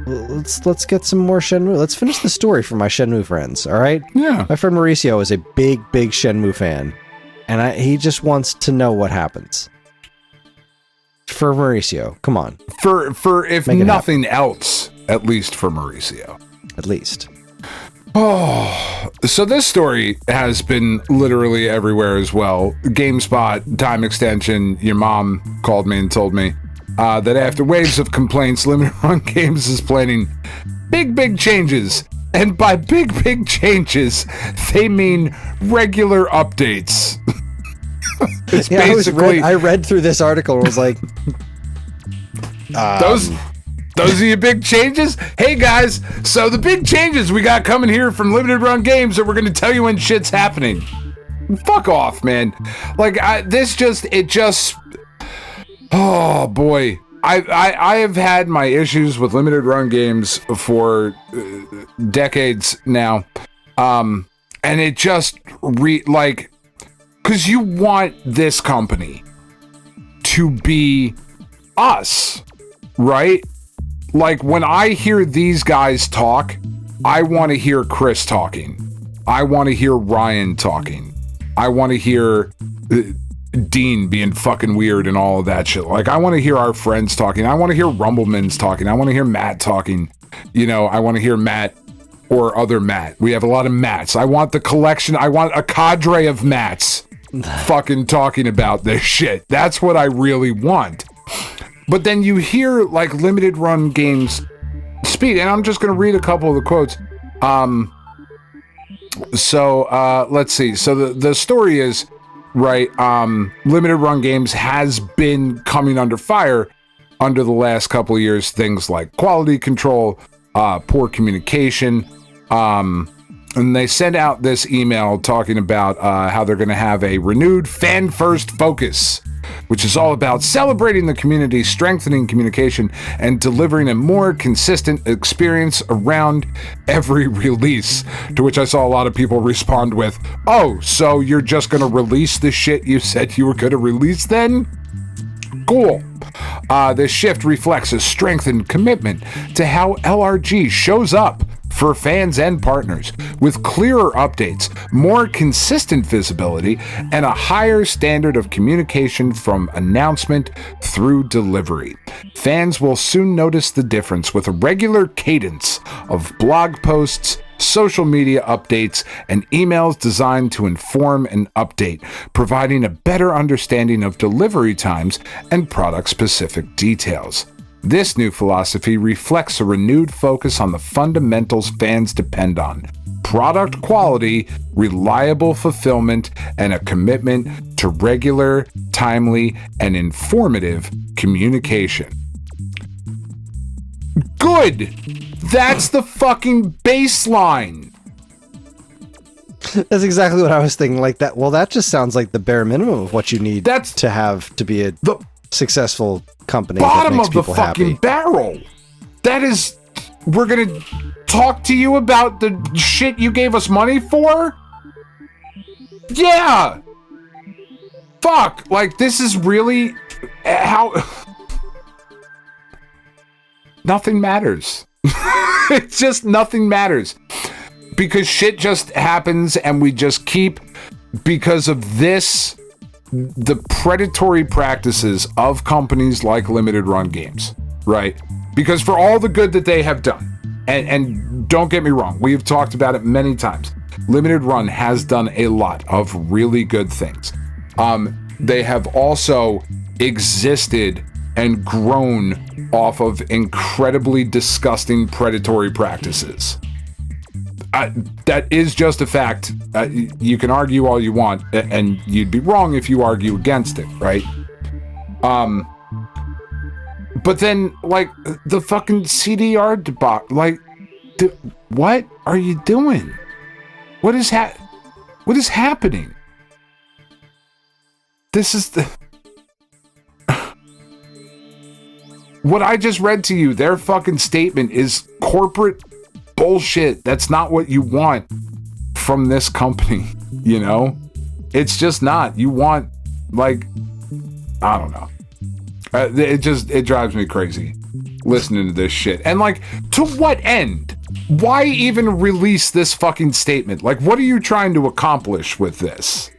let's get some more Shenmue. Let's finish the story for my Shenmue friends, all right? Yeah. My friend Mauricio is a big Shenmue fan. And he just wants to know what happens. for Mauricio. Come on. For if nothing else, at least for Mauricio. At least. Oh, so this story has been literally everywhere as well. GameSpot, time extension. Your mom called me and told me that after waves of complaints, Limited Run Games is planning big changes. And by big changes, they mean regular updates. It's basically... I read through this article and was like... Those are your big changes? Hey guys, so the big changes we got coming here from Limited Run Games that we're going to tell you when shit's happening. Fuck off, man. Like, oh boy. I have had my issues with Limited Run Games for decades now. And it just, because you want this company to be us, right? Like, when I hear these guys talk, I want to hear Kris talking. I want to hear Ryan talking. I want to hear Dean being fucking weird and all of that shit. Like, I want to hear our friends talking. I want to hear Rumblemans talking. I want to hear Matt talking. You know, I want to hear Matt or other Matt. We have a lot of Matts. I want the collection. I want a cadre of Matts fucking talking about this shit. That's what I really want. But then you hear, like, Limited Run Games speak, and I'm just going to read a couple of the quotes. Let's see. So the story is, right, Limited Run Games has been coming under fire under the last couple of years. Things like quality control, poor communication, and they sent out this email talking about how they're going to have a renewed fan-first focus, which is all about celebrating the community, strengthening communication, and delivering a more consistent experience around every release. To which I saw a lot of people respond with, "Oh, so you're just going to release the shit you said you were going to release then? Cool." This shift reflects a strengthened commitment to how LRG shows up for fans and partners, with clearer updates, more consistent visibility, and a higher standard of communication from announcement through delivery. Fans will soon notice the difference with a regular cadence of blog posts, social media updates, and emails designed to inform and update, providing a better understanding of delivery times and product-specific details. This new philosophy reflects a renewed focus on the fundamentals fans depend on: product quality, reliable fulfillment, and a commitment to regular, timely, and informative communication. Good! That's the fucking baseline! That's exactly what I was thinking. Like that. Well, that just sounds like the bare minimum of what you need to have to be a successful company. Bottom of the fucking barrel. That is, we're gonna talk to you about the shit you gave us money for? Yeah! Fuck! Like, this is really how... Nothing matters. It's just nothing matters. Because shit just happens and we just keep, because of this, the predatory practices of companies like Limited Run Games, right? Because for all the good that they have done, and don't get me wrong, we've talked about it many times, Limited Run has done a lot of really good things. They have also existed and grown off of incredibly disgusting predatory practices. That is just a fact. You can argue all you want, and you'd be wrong if you argue against it, right? But then, like, the fucking CDR debacle, like, what are you doing? What is happening? This is the... What I just read to you, their fucking statement is corporate bullshit. That's not what you want from this company, you know? It's just not. You want, like, I don't know. It drives me crazy listening to this shit. And, like, to what end? Why even release this fucking statement? Like, what are you trying to accomplish with this?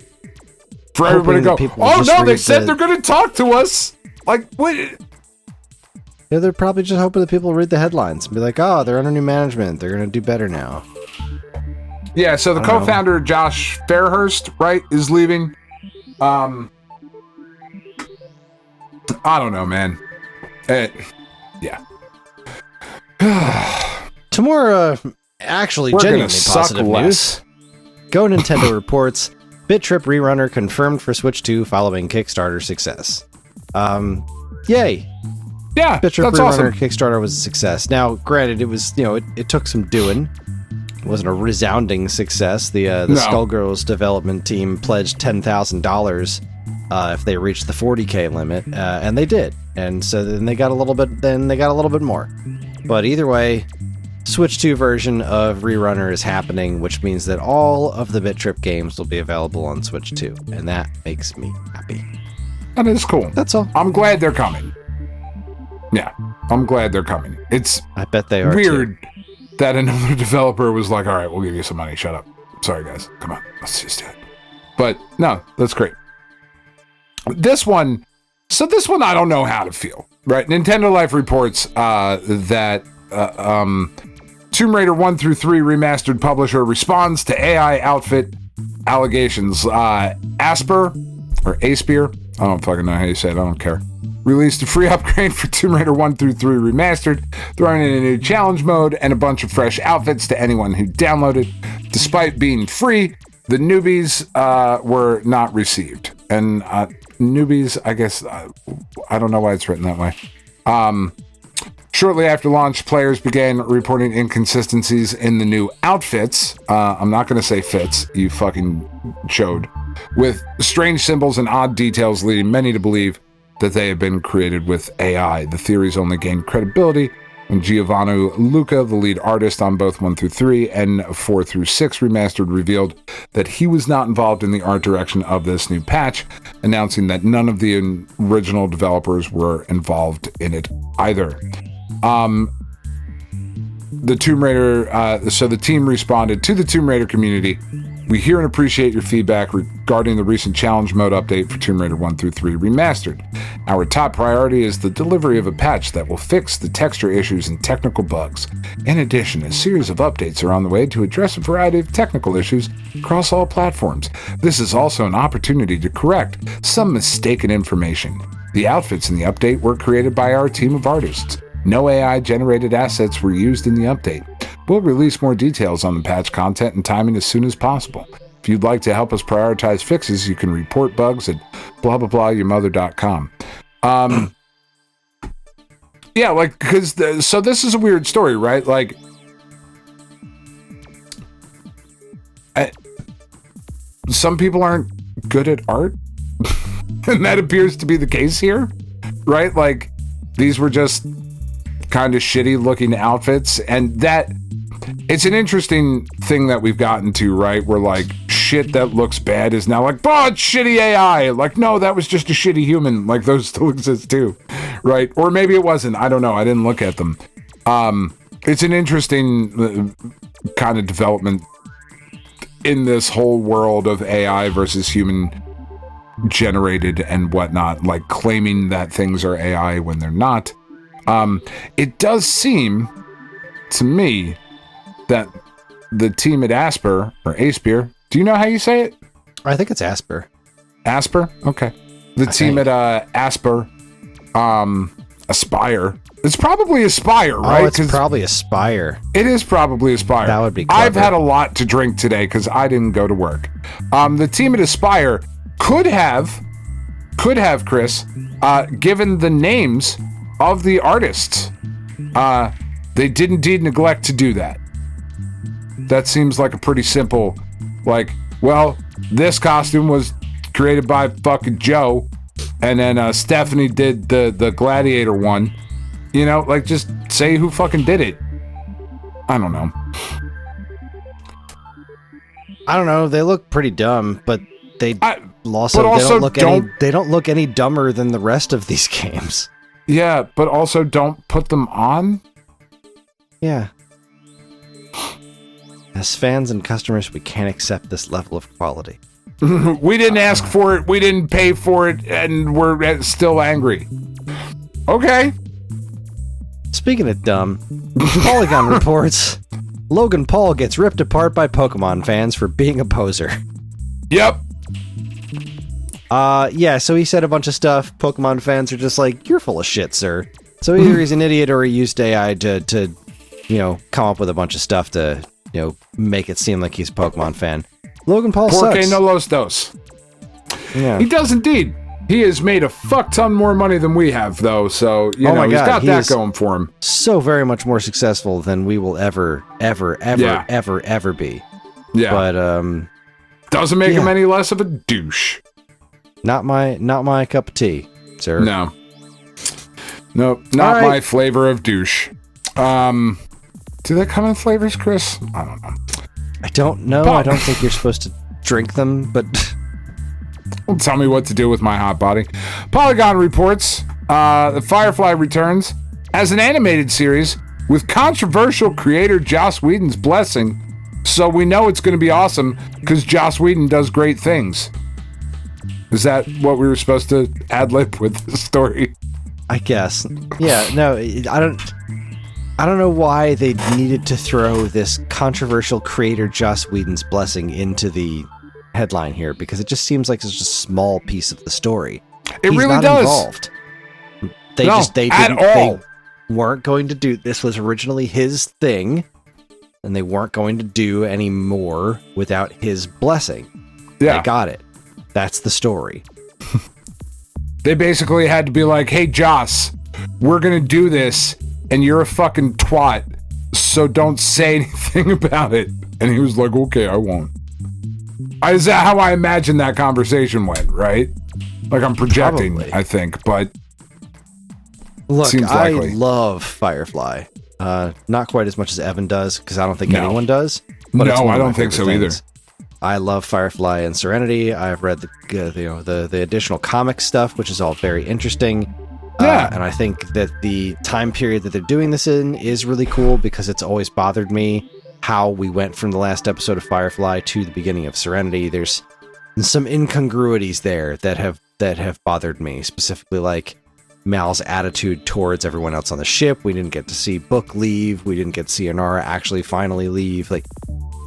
For everybody to go, oh no, they said they're going to talk to us. Like, what? Yeah, they're probably just hoping that people read the headlines and be like, oh, they're under new management. They're going to do better now. Yeah, so the co-founder, Josh Fairhurst, right, is leaving. I don't know, man. Yeah. To more, actually, genuinely positive news. Go Nintendo reports, BitTrip Rerunner confirmed for Switch 2 following Kickstarter success. Yay. Yeah, BitTrip that's Rerunner awesome. Kickstarter was a success. Now, granted, it was, it took some doing. It wasn't a resounding success. The Skullgirls development team pledged $10,000 if they reached the 40K limit, and they did. And so then they got a little bit more. But either way, Switch 2 version of Rerunner is happening, which means that all of the BitTrip games will be available on Switch 2, and that makes me happy. That is cool. That's all. I'm glad they're coming. Yeah, I'm glad they're coming. It's I bet they are weird too. that another developer was like, all right, we'll give you some money. Shut up. Sorry, guys. Come on. Let's just do it. But no, that's great. This one I don't know how to feel, right? Nintendo Life reports that Tomb Raider 1 through 3 remastered publisher responds to AI outfit allegations. Asper, or Aspear, I don't fucking know how you say it, I don't care, released a free upgrade for Tomb Raider 1 through 3 remastered, throwing in a new challenge mode and a bunch of fresh outfits to anyone who downloaded. Despite being free, the newbies were not received. And newbies, I guess, I don't know why it's written that way. Shortly after launch, players began reporting inconsistencies in the new outfits. I'm not going to say fits, you fucking chode. With strange symbols and odd details leading many to believe that they have been created with AI. The theories only gained credibility when Giovanni Luca, the lead artist on both 1 through 3 and 4 through 6 remastered, revealed that he was not involved in the art direction of this new patch, announcing that none of the original developers were involved in it either. The Tomb Raider, so the team responded to the Tomb Raider community. We hear and appreciate your feedback regarding the recent challenge mode update for Tomb Raider 1 through 3 remastered. Our top priority is the delivery of a patch that will fix the texture issues and technical bugs. In addition, a series of updates are on the way to address a variety of technical issues across all platforms. This is also an opportunity to correct some mistaken information. The outfits in the update were created by our team of artists. No AI-generated assets were used in the update. We'll release more details on the patch content and timing as soon as possible. If you'd like to help us prioritize fixes, you can report bugs at yourmother.com. Yeah, like, because, so this is a weird story, right? Like, some people aren't good at art, and that appears to be the case here, right? Like, these were just kind of shitty looking outfits, and that it's an interesting thing that we've gotten to, right? Where like shit that looks bad is now like, oh, it's shitty AI. Like, no, that was just a shitty human. Like, those still exist too, right? Or maybe it wasn't. I don't know. I didn't look at them. It's an interesting kind of development in this whole world of AI versus human generated and whatnot, like claiming that things are AI when they're not. It does seem to me that the team at Asper, or Aspear, do you know how you say it? I think it's Asper. Asper? Okay. The team at Asper, Aspire. It's probably Aspire, right? Oh, it's probably Aspire. It is probably Aspire. That would be clever. I've had a lot to drink today because I didn't go to work. The team at Aspire could have, Kris, given the names of the artists. They did indeed neglect to do that. That seems like a pretty simple, like, well, this costume was created by fucking Joe, and then Stephanie did the gladiator one. You know, like, just say who fucking did it. I don't know. I don't know. They look pretty dumb, but they also they don't look any dumber than the rest of these games. Yeah, but also don't put them on. Yeah. As fans and customers, we can't accept this level of quality. We didn't ask for it, we didn't pay for it, and we're still angry. Okay. Speaking of dumb, Polygon reports Logan Paul gets ripped apart by Pokemon fans for being a poser. Yep. Yeah, so he said a bunch of stuff. Pokemon fans are just like, you're full of shit, sir. So either he's an idiot or he used AI to come up with a bunch of stuff to, make it seem like he's a Pokemon fan. Logan Paul Porque sucks. no los dos. Yeah. He does indeed. He has made a fuck ton more money than we have, though, so, he's got that going for him. So very much more successful than we will ever be. Yeah. But, doesn't make him any less of a douche. Not my cup of tea, sir. No. Nope, not my flavor of douche. Do they come in flavors, Kris? I don't know. I don't know. I don't think you're supposed to drink them, but... Don't tell me what to do with my hot body. Polygon reports the Firefly returns as an animated series with controversial creator Joss Whedon's blessing, so we know it's going to be awesome because Joss Whedon does great things. Is that what we were supposed to ad-lib with the story? I guess. Yeah, no, I don't know why they needed to throw this controversial creator Joss Whedon's blessing into the headline here, because it just seems like it's just a small piece of the story. It really does. Involved. They weren't going to do, this was originally his thing, and they weren't going to do any more without his blessing. Yeah. They got it. That's the story. They basically had to be like, hey, Joss, we're going to do this, and you're a fucking twat, so don't say anything about it. And he was like, okay, I won't. Is that how I imagine that conversation went, right? Like, I'm projecting, probably. I think, but look, seems likely. I love Firefly. Not quite as much as Evan does, because I don't think anyone does. But no, I don't think so things. Either. I love Firefly and Serenity. I've read the additional comic stuff, which is all very interesting. Yeah. And I think that the time period that they're doing this in is really cool, because it's always bothered me how we went from the last episode of Firefly to the beginning of Serenity. There's some incongruities there that have bothered me, specifically like Mal's attitude towards everyone else on the ship. We didn't get to see Book leave. We didn't get to see Inara actually finally leave. Like,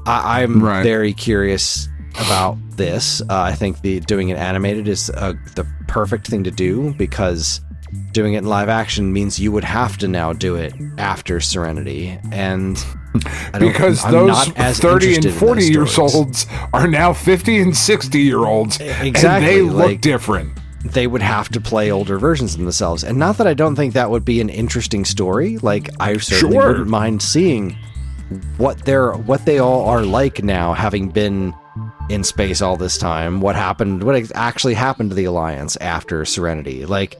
I'm very curious about this. I think doing it animated is the perfect thing to do, because doing it in live action means you would have to now do it after Serenity, and because those 30 and 40 years olds are now 50 and 60 year olds, exactly, and they look different. They would have to play older versions of themselves, and not that I don't think that would be an interesting story. Like, I certainly wouldn't mind seeing what they all are like now, having been in space all this time. What actually happened to the Alliance after Serenity? Like,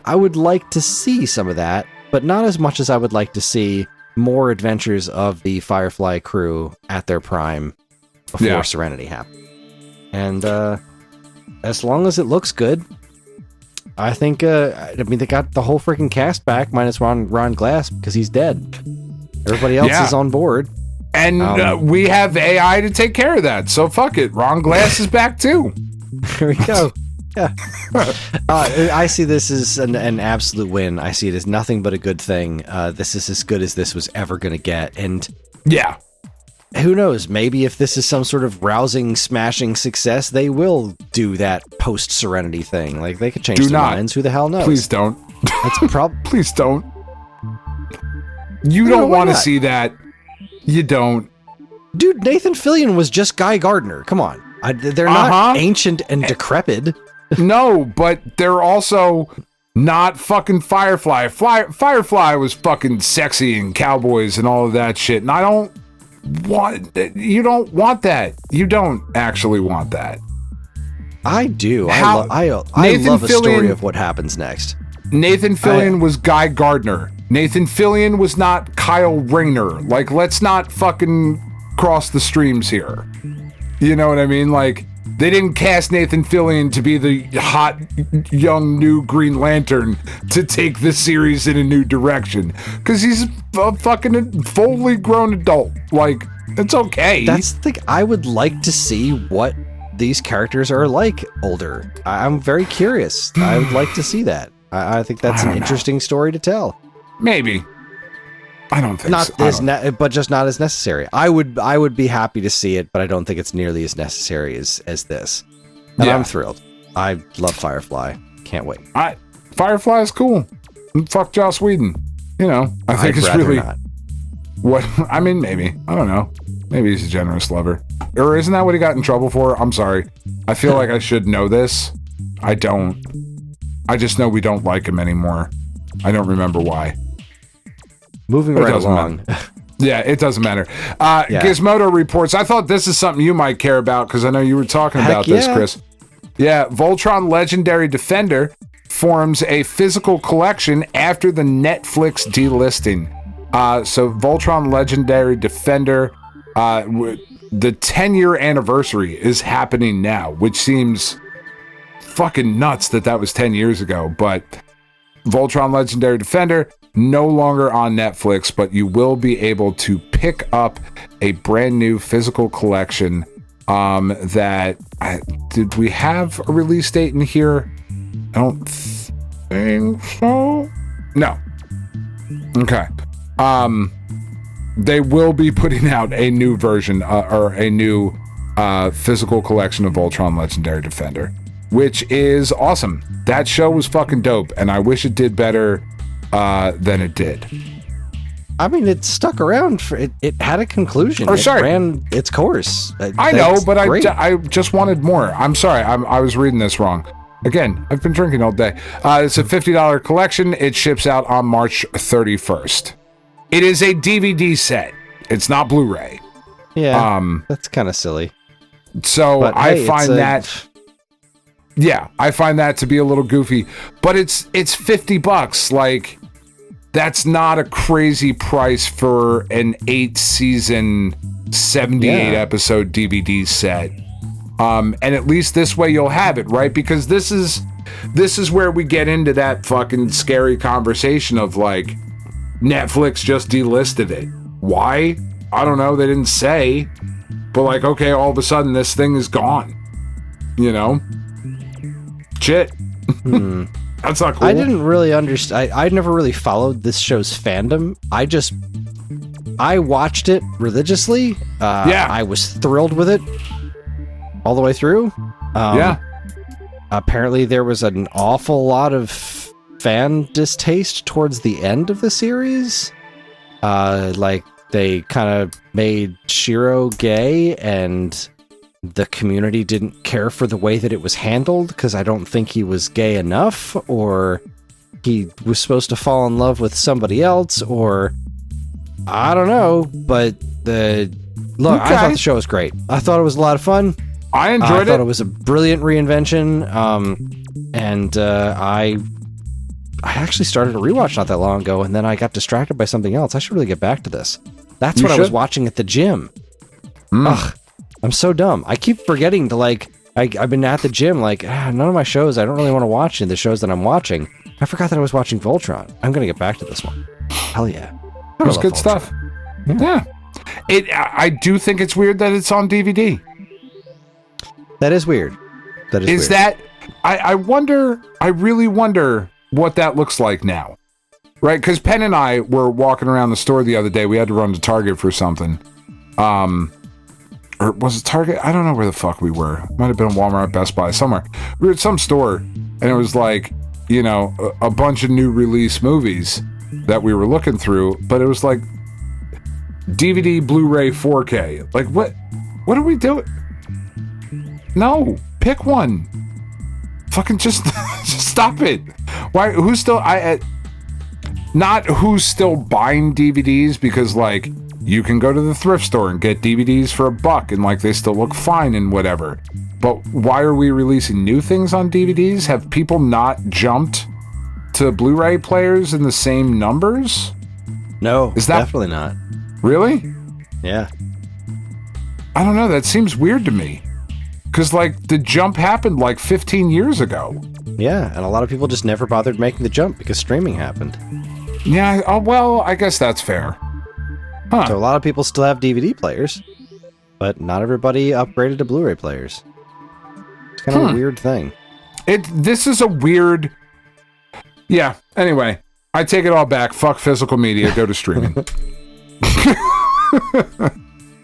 I would like to see some of that, but not as much as I would like to see more adventures of the Firefly crew at their prime before Serenity happened. And as long as it looks good, I think they got the whole freaking cast back, minus Ron Glass, because he's dead. Everybody else is on board. And we have AI to take care of that, so fuck it. Ron Glass is back too. There we go. Yeah. I see this as an absolute win. I see it as nothing but a good thing. This is as good as this was ever going to get. And yeah, who knows? Maybe if this is some sort of rousing, smashing success, they will do that post-Serenity thing. Like, they could change their minds. Who the hell knows? Please don't. That's Please don't. You don't want to see that. You don't. Dude, Nathan Fillion was just Guy Gardner. Come on. They're not ancient and decrepit. No, but they're also not fucking Firefly. Firefly was fucking sexy and cowboys and all of that shit. And you don't want that. You don't actually want that. I do. I love a story of what happens next. Nathan Fillion was Guy Gardner. Nathan Fillion was not Kyle Rayner. Like, let's not fucking cross the streams here. You know what I mean? Like, they didn't cast Nathan Fillion to be the hot, young, new Green Lantern to take the series in a new direction. Because he's a fucking fully grown adult. Like, it's okay. That's the thing. I would like to see what these characters are like older. I'm very curious. I would like to see that. I think that's an interesting story to tell. Maybe. I don't think not so. But just not as necessary. I would be happy to see it, but I don't think it's nearly as necessary as this. And I'm thrilled. I love Firefly. Can't wait. Firefly is cool. Fuck Joss Whedon. You know, I think it's really not. What I mean, maybe. I don't know. Maybe he's a generous lover. Or isn't that what he got in trouble for? I'm sorry. I feel like I should know this. I don't. I just know we don't like him anymore. I don't remember why. Moving right along. Yeah, it doesn't matter. Gizmodo reports. I thought this is something you might care about because I know you were talking about this, Kris. Yeah, Voltron Legendary Defender forms a physical collection after the Netflix delisting. So Voltron Legendary Defender, the 10-year anniversary is happening now, which seems fucking nuts that was 10 years ago. But Voltron Legendary Defender, no longer on Netflix, but you will be able to pick up a brand new physical collection did we have a release date in here? I don't think so. No. Okay. They will be putting out a new version or a new physical collection of Voltron Legendary Defender, which is awesome. That show was fucking dope, and I wish it did better than it did. I mean, it stuck around. It had a conclusion. It ran its course. I know, but I just wanted more. I'm sorry. I was reading this wrong. Again, I've been drinking all day. It's a $50 collection. It ships out on March 31st. It is a DVD set. It's not Blu-ray. Yeah, that's kind of silly. So I find that... Yeah, I find that to be a little goofy. But it's $50. Like... That's not a crazy price for an 8-season, 78-episode DVD set. And at least this way you'll have it, right? Because this is where we get into that fucking scary conversation of like, Netflix just delisted it. Why? I don't know. They didn't say. But like, okay, all of a sudden this thing is gone. You know? Shit. That's not cool. I didn't really understand. I never really followed this show's fandom. I watched it religiously. I was thrilled with it all the way through. Apparently there was an awful lot of fan distaste towards the end of the series. Like they kind of made Shiro gay, and the community didn't care for the way that it was handled because I don't think he was gay enough, or he was supposed to fall in love with somebody else, or I don't know. But I thought the show was great. I thought it was a lot of fun. I enjoyed it. I thought it was a brilliant reinvention. And I actually started a rewatch not that long ago, and then I got distracted by something else. I should really get back to this. That's what I was watching at the gym. Ugh. I'm so dumb. I keep forgetting to I've been at the gym none of my shows, I don't really want to watch any of the shows that I'm watching. I forgot that I was watching Voltron. I'm going to get back to this one. Hell yeah. It was good stuff. Yeah. I do think it's weird that it's on DVD. That is weird. Is that... I wonder... I really wonder what that looks like now. Right? Because Penn and I were walking around the store the other day. We had to run to Target for something. Or was it Target? I don't know where the fuck we were. It might have been Walmart, Best Buy, somewhere. We were at some store, and it was like, you know, a bunch of new release movies that we were looking through, but it was like DVD, Blu-ray, 4K. Like, what are we doing? No, pick one. Fucking just stop it. Why? Who's still... not who's still buying DVDs, because, like... You can go to the thrift store and get DVDs for $1 and like they still look fine and whatever. But why are we releasing new things on DVDs? Have people not jumped to Blu-ray players in the same numbers? No, definitely not. Really? Yeah. I don't know. That seems weird to me. Because like the jump happened like 15 years ago. Yeah, and a lot of people just never bothered making the jump because streaming happened. Yeah, well, I guess that's fair. Huh. So a lot of people still have DVD players, but not everybody upgraded to Blu-ray players. It's kind of a weird thing. This is a weird... Yeah, anyway, I take it all back. Fuck physical media. Go to streaming.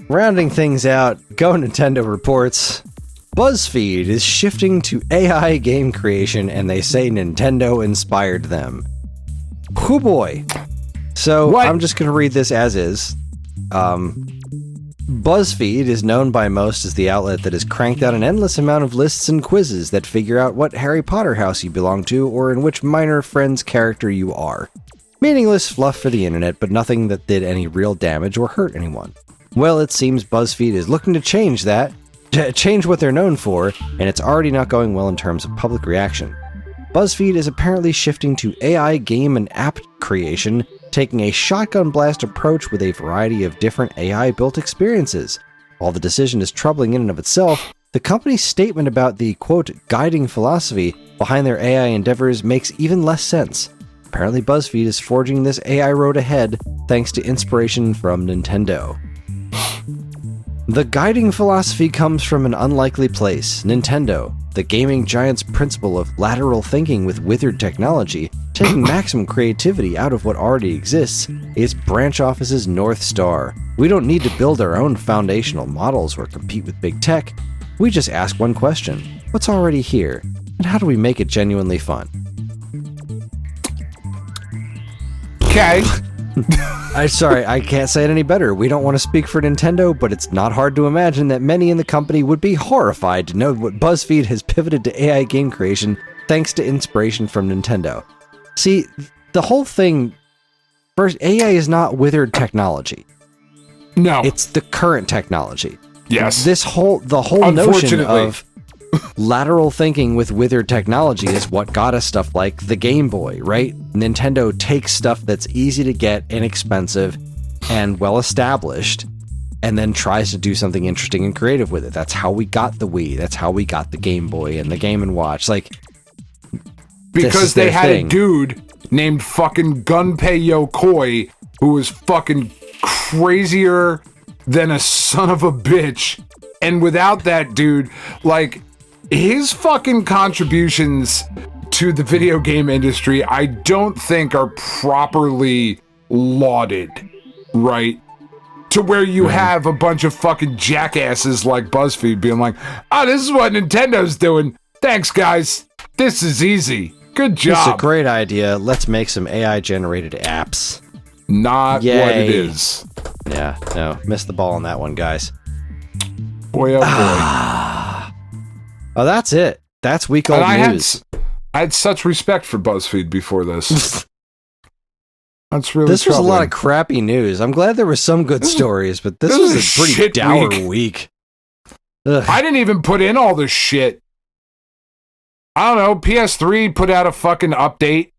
Rounding things out, Go Nintendo reports, BuzzFeed is shifting to AI game creation, and they say Nintendo inspired them. Whoo boy. So, What? I'm just going to read this as is. BuzzFeed is known by most as the outlet that has cranked out an endless amount of lists and quizzes that figure out what Harry Potter house you belong to or in which minor friend's character you are. Meaningless fluff for the internet, but nothing that did any real damage or hurt anyone. Well, it seems BuzzFeed is looking to change that, to change what they're known for, and it's already not going well in terms of public reaction. BuzzFeed is apparently shifting to AI game and app creation, taking a shotgun blast approach with a variety of different AI-built experiences. While the decision is troubling in and of itself, the company's statement about the, quote, guiding philosophy behind their AI endeavors makes even less sense. Apparently BuzzFeed is forging this AI road ahead thanks to inspiration from Nintendo. The guiding philosophy comes from an unlikely place, Nintendo, the gaming giant's principle of lateral thinking with withered technology, taking maximum creativity out of what already exists, is branch office's North Star. We don't need to build our own foundational models or compete with big tech. We just ask one question: what's already here, and how do we make it genuinely fun? Okay. I'm sorry, I can't say it any better. We don't want to speak for Nintendo, but it's not hard to imagine that many in the company would be horrified to know what BuzzFeed has pivoted to AI game creation thanks to inspiration from Nintendo. See, the whole thing, first, AI is not withered technology. No. It's the current technology. Yes. The whole notion of lateral thinking with withered technology is what got us stuff like the Game Boy, right? Nintendo takes stuff that's easy to get, inexpensive, and well-established, and then tries to do something interesting and creative with it. That's how we got the Wii. That's how we got the Game Boy and the Game & Watch. Like, because they had thing. a dude named fucking Gunpei Yokoi who was fucking crazier than a son of a bitch. And without that dude, like, his fucking contributions to the video game industry, I don't think are properly lauded, right? To where you have a bunch of fucking jackasses like BuzzFeed being like, oh, this is what Nintendo's doing. Thanks, guys. This is easy. Good job. It's a great idea. Let's make some AI-generated apps. Not Yay. what it is. Yeah, no, missed the ball on that one, guys. Boy, oh boy. Oh, that's it. That's week-old news. I had such respect for BuzzFeed before this. That's really This was a troubling. lot of crappy news. I'm glad there were some good stories, but this was a pretty shit dour week. week. Ugh. I didn't even put in all this shit. I don't know. PS3 put out a fucking update.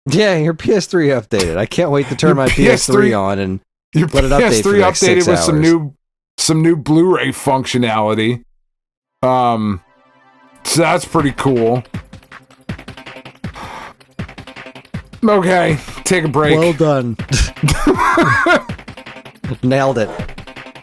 Yeah, your PS3 updated. I can't wait to turn my PS3 on and Your let it update for PS3 the next updated 6 with hours. some new Blu-ray functionality. So that's pretty cool. Okay, take a break. Well done. Nailed it.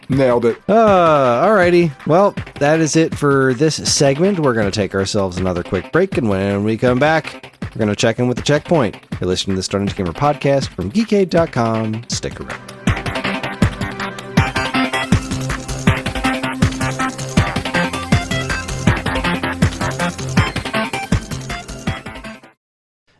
Nailed it. Alrighty. Well, that is it for this segment. We're going to take ourselves another quick break, and when we come back, we're going to check in with the checkpoint. You're listening to the Stone Age Gamer podcast from geekade.com. Stick around.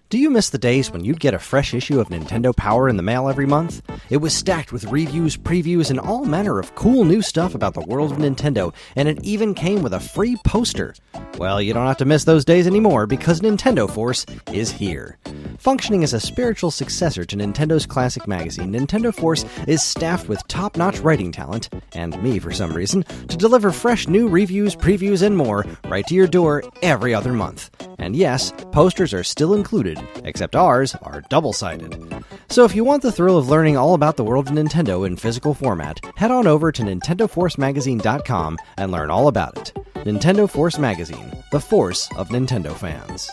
Do you miss the days when you'd get a fresh issue of Nintendo Power in the mail every month? It was stacked with reviews, previews, and all manner of cool new stuff about the world of Nintendo, and it even came with a free poster. Well, you don't have to miss those days anymore because Nintendo Force is here. Functioning as a spiritual successor to Nintendo's classic magazine, Nintendo Force is staffed with top-notch writing talent, and me for some reason, to deliver fresh new reviews, previews, and more right to your door every other month. And yes, posters are still included, except ours are double-sided. So if you want the thrill of learning all about the world of Nintendo in physical format, head on over to NintendoForceMagazine.com and learn all about it. Nintendo Force Magazine, the force of Nintendo fans.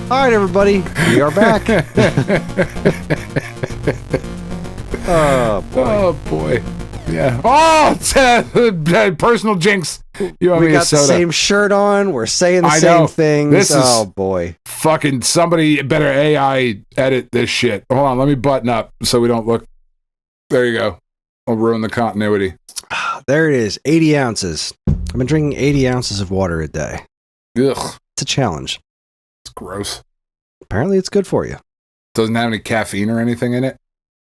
All right, everybody, we are back. Oh, boy. Oh boy. Yeah. Oh, it's, personal jinx. You owe me a got soda. the same shirt on. We're saying the same things. Oh, boy. Fucking somebody better AI edit this shit. Hold on. Let me button up so we don't look. There you go. I'll ruin the continuity. There it is. 80 ounces. I've been drinking 80 ounces of water a day. Ugh. It's a challenge. It's gross. Apparently, it's good for you. Doesn't have any caffeine or anything in it.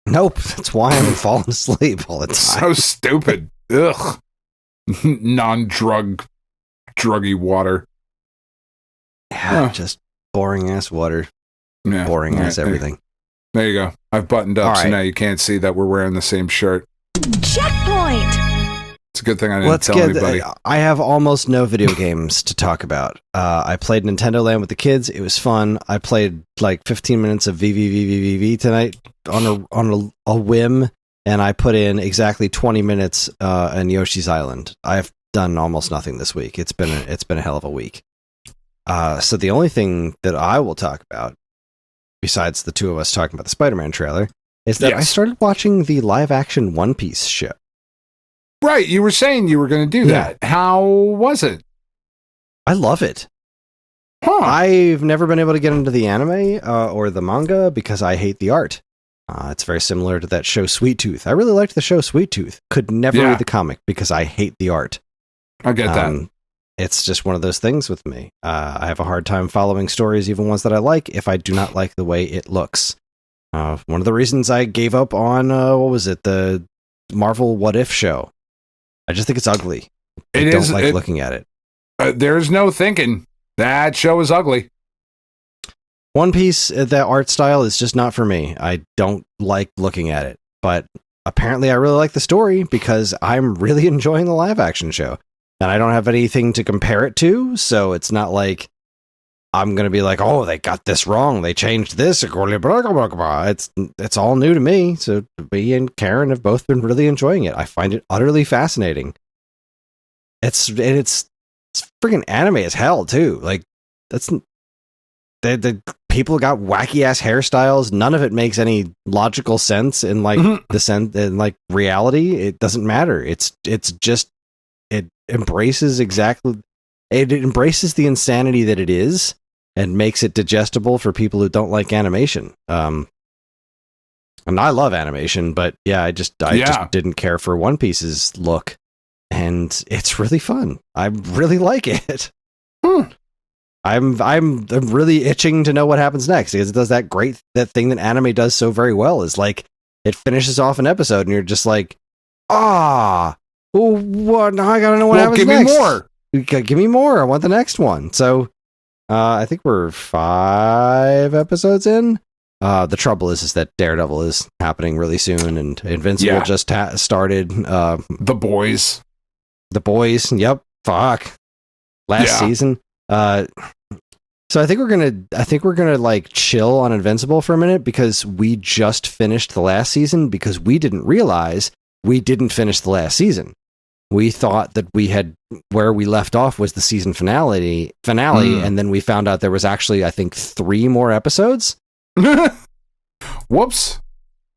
Nope. That's why I'm falling asleep all the time. So stupid. Ugh. Non-druggy water. Yeah, just boring ass water. Yeah, boring ass everything. There you go. I've buttoned up, right. so now you can't see that we're wearing the same shirt. Checkpoint! It's a good thing I didn't tell anybody. I have almost no video games to talk about. I played Nintendo Land with the kids. It was fun. I played like 15 minutes of VVVVVV tonight on a whim, and I put in exactly 20 minutes in Yoshi's Island. I've done almost nothing this week. It's been a hell of a week. So the only thing that I will talk about, besides the two of us talking about the Spider-Man trailer, is that I started watching the live-action One Piece show. Right, you were saying you were going to do that. How was it? I love it. Huh. I've never been able to get into the anime or the manga because I hate the art. It's very similar to that show Sweet Tooth. I really liked the show Sweet Tooth. Could never read the comic because I hate the art. I get that. It's just one of those things with me. I have a hard time following stories, even ones that I like, if I do not like the way it looks. One of the reasons I gave up on, the Marvel What If show. I just think it's ugly. I don't like looking at it. There's no thinking. That show is ugly. One Piece, that art style is just not for me. I don't like looking at it. But apparently I really like the story because I'm really enjoying the live action show. And I don't have anything to compare it to, so it's not like I'm going to be like, oh, they got this wrong. They changed this. It's all new to me. So me and Karen have both been really enjoying it. I find it utterly fascinating. It's freaking anime as hell, too. Like, the people got wacky ass hairstyles. None of it makes any logical sense in reality. It doesn't matter. It embraces the insanity that it is and makes it digestible for people who don't like animation. And I love animation, but I just didn't care for One Piece's look, and it's really fun. I really like it. I'm really itching to know what happens next because it does that thing that anime does so very well, is like it finishes off an episode and you're just like, well, what? Now I gotta know what happens next. Give me more. Give me more. I want the next one. So, I think we're 5 episodes in. The trouble is that Daredevil is happening really soon, and Invincible just started. The Boys. Yep. Fuck. Last season. So I think we're gonna like chill on Invincible for a minute because we just finished the last season because we didn't realize we didn't finish the last season. We thought that we had where we left off was the season finale, and then we found out there was actually, I think, 3 more episodes. Whoops.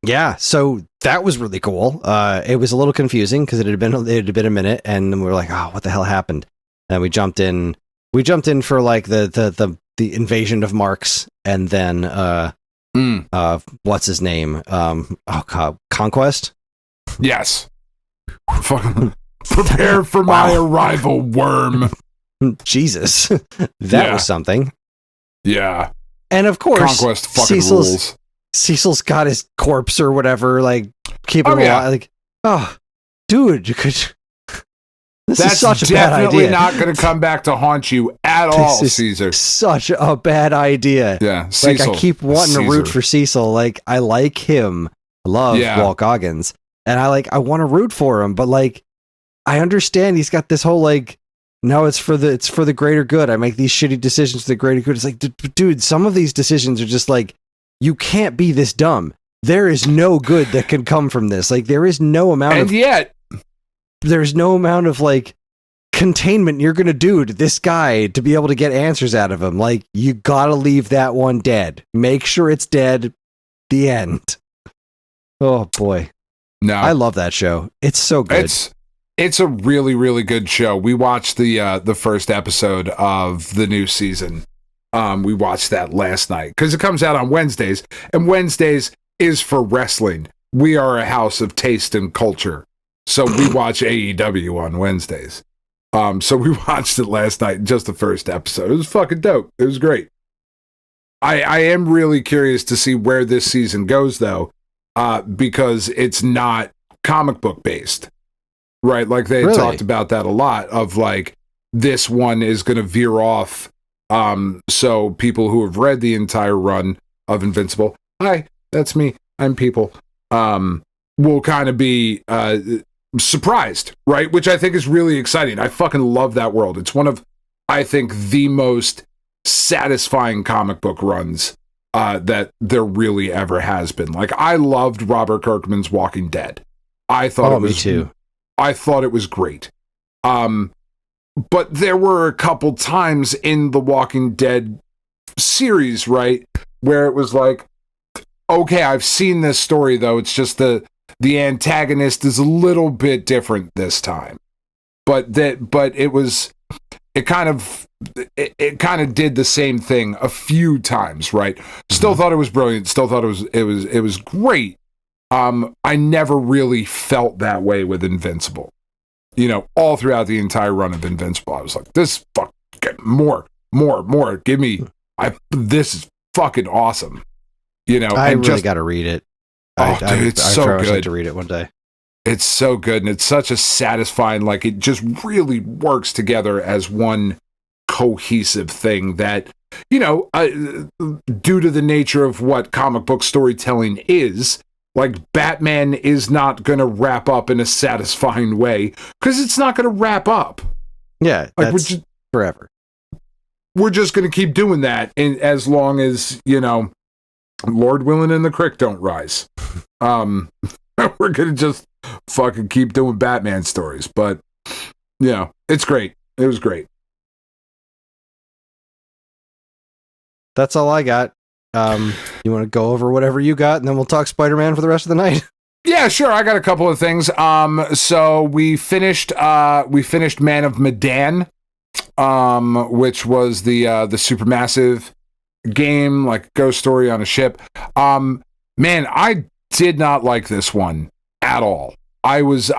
Yeah, so that was really cool. It was a little confusing because it had been a minute, and then we were like, "Oh, what the hell happened?" And we jumped in. We jumped in for like the invasion of Marks, and then what's his name? Conquest. Yes. Prepare for my arrival, worm. Jesus, that was something. Yeah. And of course, Conquest fucking rules. Cecil's got his corpse or whatever, like keeping him alive. Like, dude, you could. That's is such a bad idea. Definitely not going to come back to haunt you at all, Caesar. Such a bad idea. Yeah, Cecil. Like I keep wanting to root for Cecil. Like I like him. I love Walt Goggins, and I want to root for him. But like, I understand he's got this whole like, no, it's for the greater good. I make these shitty decisions for the greater good. It's like, dude, some of these decisions are just like, you can't be this dumb. There is no good that can come from this. Like there is no amount there's no amount of like containment you're gonna do to this guy to be able to get answers out of him. Like you gotta leave that one dead. Make sure it's dead. The end. Oh boy. No, I love that show. It's so good. It's a really, really good show. We watched the first episode of the new season. We watched that last night because it comes out on Wednesdays, and Wednesdays is for wrestling. We are a house of taste and culture, so we watch AEW on Wednesdays. So we watched it last night, just the first episode. It was fucking dope. It was great. I am really curious to see where this season goes, though, because it's not comic book based, right? Like they had talked about that a lot. Of like this one is going to veer off. So people who have read the entire run of Invincible, hi, that's me, I'm people, will kind of be surprised, right? Which I think is really exciting. I fucking love that world. It's one of, I think, the most satisfying comic book runs that there really ever has been. Like, I loved Robert Kirkman's Walking Dead. I thought it was, me too. I thought it was great. But there were a couple times in the Walking Dead series, right, where it was like, okay, I've seen this story, though. It's just the antagonist is a little bit different this time. But it kind of did the same thing a few times, right? Still thought it was brilliant. Still thought it was great. I never really felt that way with Invincible. You know, all throughout the entire run of Invincible, I was like, this more. Give me, this is fucking awesome. You know, I really got to read it. Dude, it's so good to read it one day. It's so good, and it's such a satisfying, like, it just really works together as one cohesive thing that, you know, due to the nature of what comic book storytelling is, like, Batman is not going to wrap up in a satisfying way, because it's not going to wrap up. Yeah, like, that's forever. We're just going to keep doing that as long as, you know, Lord willing and the creek don't rise. We're going to just fucking keep doing Batman stories. But, you know, it's great. It was great. That's all I got. You want to go over whatever you got, and then we'll talk Spider-Man for the rest of the night? Yeah, sure. I got a couple of things. So we finished Man of Medan, which was the supermassive game, like ghost story on a ship. Man, I did not like this one at all. I was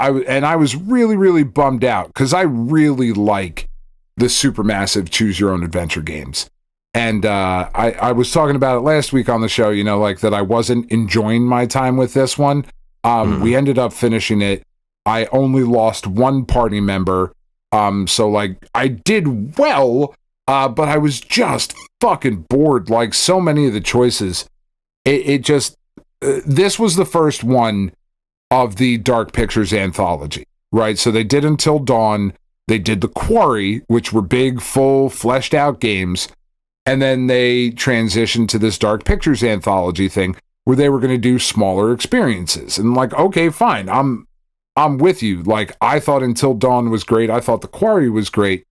really, really bummed out because I really like the supermassive choose your own adventure games. And I was talking about it last week on the show, you know, like that I wasn't enjoying my time with this one. We ended up finishing it. I only lost one party member. So like I did well, but I was just fucking bored. Like so many of the choices, it just, this was the first one of the Dark Pictures anthology, right? So they did Until Dawn. They did The Quarry, which were big, full, fleshed out games. And then they transitioned to this Dark Pictures anthology thing where they were going to do smaller experiences. And like, okay, fine. I'm with you. Like, I thought Until Dawn was great. I thought The Quarry was great.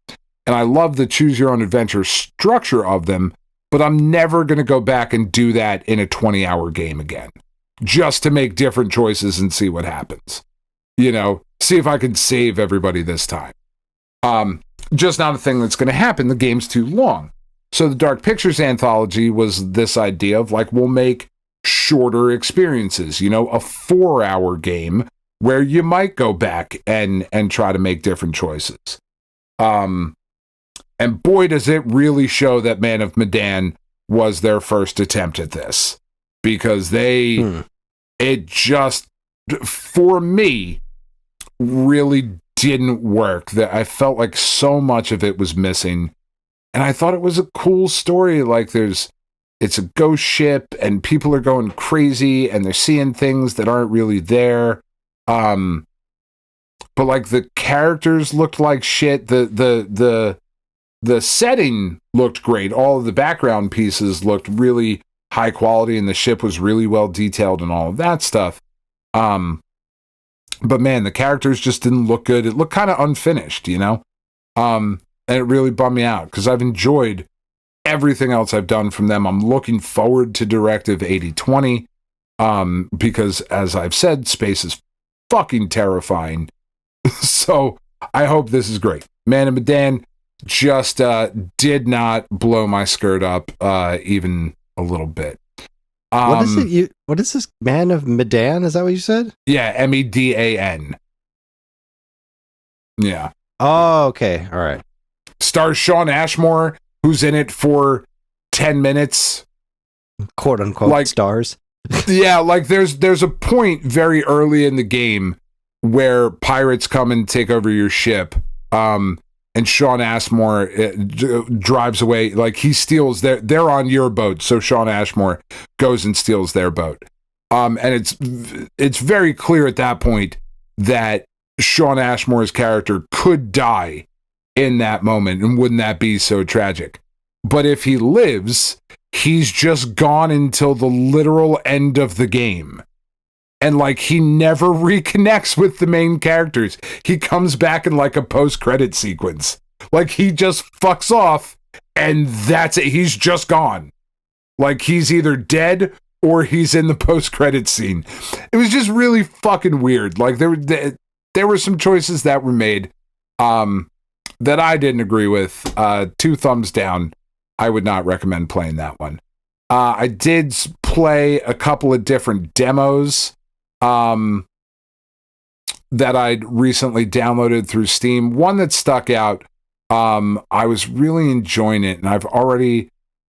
And I love the choose your own adventure structure of them, but I'm never going to go back and do that in a 20-hour game again, just to make different choices and see what happens. You know, see if I can save everybody this time. Just not a thing that's going to happen. The game's too long. So the Dark Pictures anthology was this idea of like, we'll make shorter experiences, you know, a 4-hour game where you might go back and try to make different choices. And boy, does it really show that Man of Medan was their first attempt at this, because it just, for me, really didn't work. That I felt like so much of it was missing. And I thought it was a cool story. Like it's a ghost ship and people are going crazy and they're seeing things that aren't really there. But like the characters looked like shit. The setting looked great. All of the background pieces looked really high quality and the ship was really well detailed and all of that stuff. But man, the characters just didn't look good. It looked kind of unfinished, you know? And it really bummed me out because I've enjoyed everything else I've done from them. I'm looking forward to Directive 8020 because, as I've said, space is fucking terrifying. So I hope this is great. Man of Medan just did not blow my skirt up even a little bit. What is it? What is this? Man of Medan? Is that what you said? Yeah, Medan. Yeah. Oh, okay. All right. Stars Shawn Ashmore, who's in it for 10 minutes. Quote unquote like, stars. Yeah, like there's a point very early in the game where pirates come and take over your ship. And Shawn Ashmore drives away. Like he steals they're on your boat. So Shawn Ashmore goes and steals their boat. And it's very clear at that point that Shawn Ashmore's character could die in that moment. And wouldn't that be so tragic? But if he lives, he's just gone until the literal end of the game. And like he never reconnects with the main characters. He comes back in like a post-credit sequence. Like he just fucks off and that's it. He's just gone. Like he's either dead or he's in the post-credit scene. It was just really fucking weird. Like there were some choices that were made that I didn't agree with. 2 thumbs down. I would not recommend playing that one. I did play a couple of different demos that I'd recently downloaded through Steam. One that stuck out, I was really enjoying it, and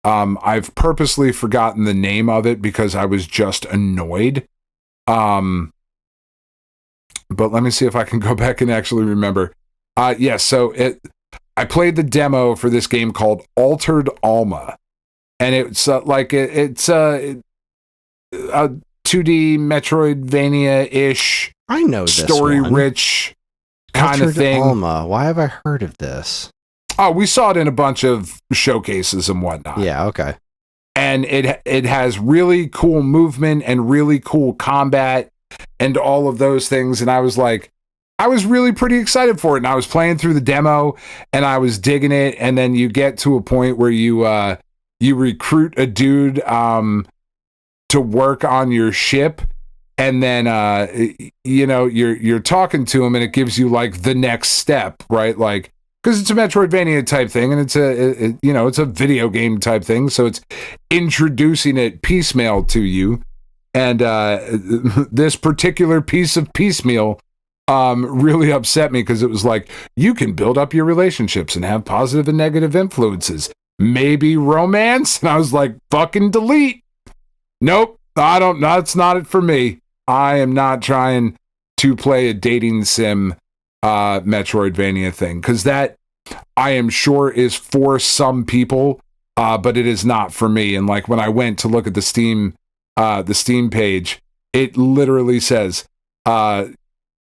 I've purposely forgotten the name of it because I was just annoyed. But let me see if I can go back and actually remember. So I played the demo for this game called Altered Alma, and it's it's a 2D Metroidvania-ish, I know this story-rich kind of thing. Alma. Why have I heard of this? Oh, we saw it in a bunch of showcases and whatnot. Yeah, okay. And it has really cool movement and really cool combat and all of those things. And I was really pretty excited for it. And I was playing through the demo and I was digging it. And then you get to a point where you recruit a dude to work on your ship, and then you're talking to him and it gives you like the next step, right? Like, because it's a Metroidvania type thing and it's a video game type thing, so it's introducing it piecemeal to you. And this particular piece of piecemeal really upset me because it was like, you can build up your relationships and have positive and negative influences, maybe romance. And I was like, fucking delete. Nope, that's not it for me. I am not trying to play a dating sim Metroidvania thing, because that, I am sure, is for some people, but it is not for me. And like when I went to look at the Steam page, it literally says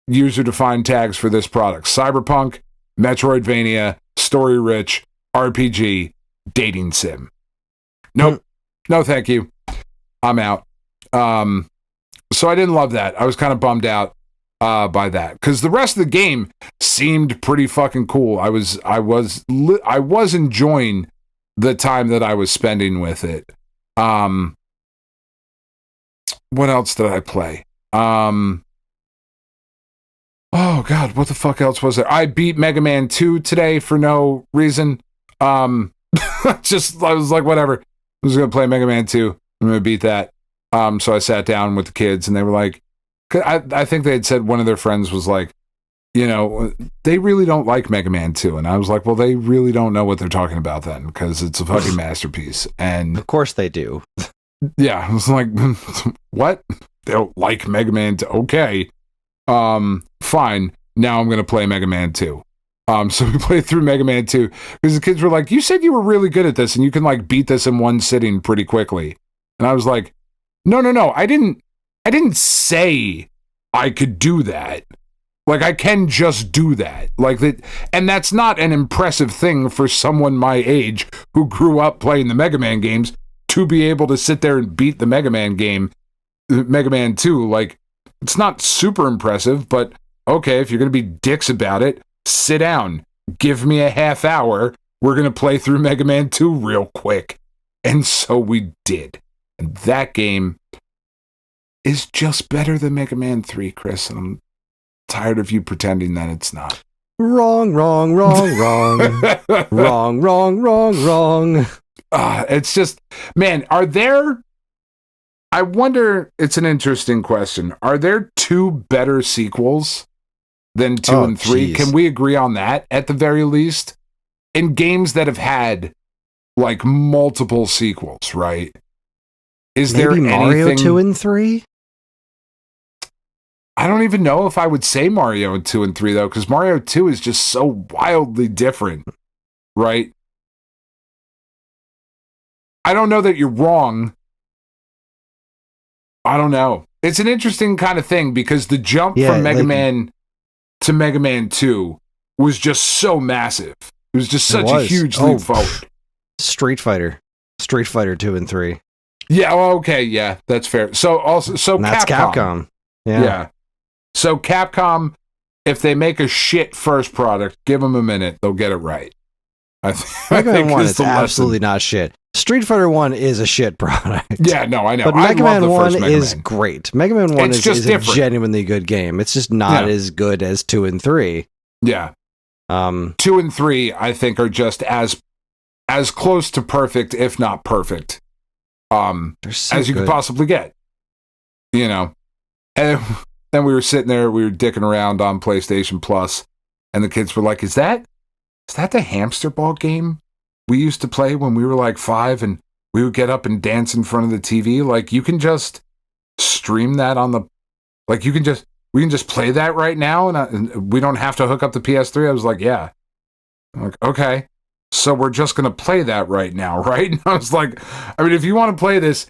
user defined tags for this product: cyberpunk, Metroidvania, story rich, RPG, dating sim. Nope. No thank you, I'm out. So I didn't love that. I was kind of bummed out by that, because the rest of the game seemed pretty fucking cool. I was enjoying the time that I was spending with it. What else did I play? Oh god, what the fuck else was there? I beat Mega Man 2 today for no reason. I was like, whatever. I was gonna play Mega Man 2. I'm gonna beat that. So I sat down with the kids and they were like, I think they had said one of their friends was like, they really don't like Mega Man 2. And I was like, well, they really don't know what they're talking about then, because it's a fucking masterpiece. And of course they do. Yeah, I was like, what? They don't like Mega Man 2. Okay. Fine. Now I'm going to play Mega Man 2. So we played through Mega Man 2 because the kids were like, you said you were really good at this and you can like beat this in one sitting pretty quickly. And I was like, no. I didn't say I could do that. Like, I can just do that. Like that, and that's not an impressive thing for someone my age who grew up playing the Mega Man games to be able to sit there and beat the Mega Man game, Mega Man 2. Like, it's not super impressive, but okay, if you're going to be dicks about it, sit down. Give me a half hour. We're going to play through Mega Man 2 real quick. And so we did. And that game is just better than Mega Man 3, Kris. And tired of you pretending that it's not. Wrong. Wrong. It's just, man, I wonder, it's an interesting question. Are there 2 better sequels than 2 and 3? Geez. Can we agree on that at the very least? In games that have had like multiple sequels, right? Is Maybe there Mario anything... 2 and 3? I don't even know if I would say Mario 2 and 3 though, because Mario 2 is just so wildly different, right? I don't know that you're wrong. I don't know. It's an interesting kind of thing because the jump from Mega Man to Mega Man 2 was just so massive. It was just such a huge leap forward. Street Fighter 2 and 3. Yeah, okay, yeah, that's fair. So that's Capcom. Yeah. So Capcom, if they make a shit first product, give them a minute, they'll get it right. Mega Man 1 is absolutely not shit. Street Fighter 1 is a shit product. Yeah, no, I know. But Mega Man 1 is great. Mega Man 1 is a genuinely good game. It's just not as good as 2 and 3. Yeah. 2 and 3, I think, are just as close to perfect, if not perfect, as you could possibly get. You know? And then we were sitting there, we were dicking around on PlayStation Plus, and the kids were like, is that the hamster ball game we used to play when we were like 5 and we would get up and dance in front of the TV? Like, you can just stream that on the... Like, we can just play that right now and we don't have to hook up the PS3? I was like, yeah. I'm like, okay. So we're just going to play that right now, right? And I was like, I mean, if you want to play this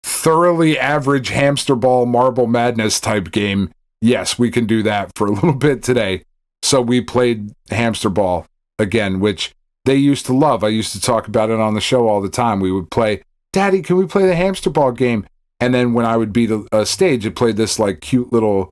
thoroughly average hamster ball Marble Madness type game, yes, we can do that for a little bit today. So we played hamster ball again, which they used to love. I used to talk about it on the show all the time. We would play, Daddy, can we play the hamster ball game? And then when I would beat a stage, it played this like cute little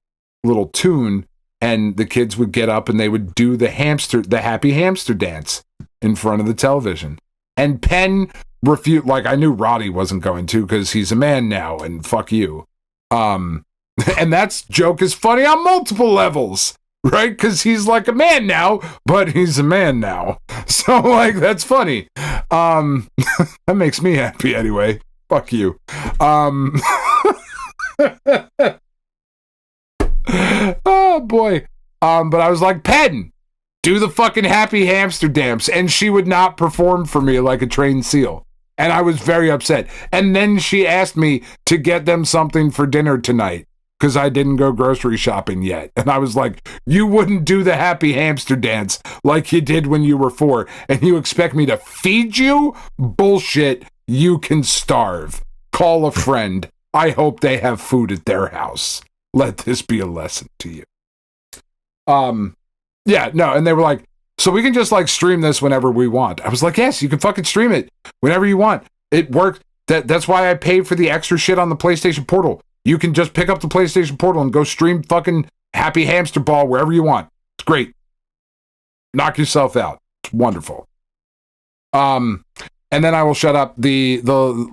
tune, and the kids would get up and they would do the happy hamster dance in front of the television. And Penn refused. Like, I knew Roddy wasn't going to because he's a man now and fuck you. And that joke is funny on multiple levels, right? Because he's like a man now, but he's a man now. So, like, that's funny. That makes me happy anyway. Fuck you. Oh, boy. But I was like, Penn, do the fucking happy hamster dance. And she would not perform for me like a trained seal. And I was very upset. And then she asked me to get them something for dinner tonight because I didn't go grocery shopping yet. And I was like, you wouldn't do the happy hamster dance like you did when you were 4. And you expect me to feed you? Bullshit. You can starve. Call a friend. I hope they have food at their house. Let this be a lesson to you. Yeah, no, and they were like, so we can just like stream this whenever we want. I was like, yes, you can fucking stream it whenever you want. It worked. That's why I paid for the extra shit on the PlayStation Portal. You can just pick up the PlayStation Portal and go stream fucking Happy Hamster Ball wherever you want. It's great. Knock yourself out. It's wonderful. And then I will shut up. The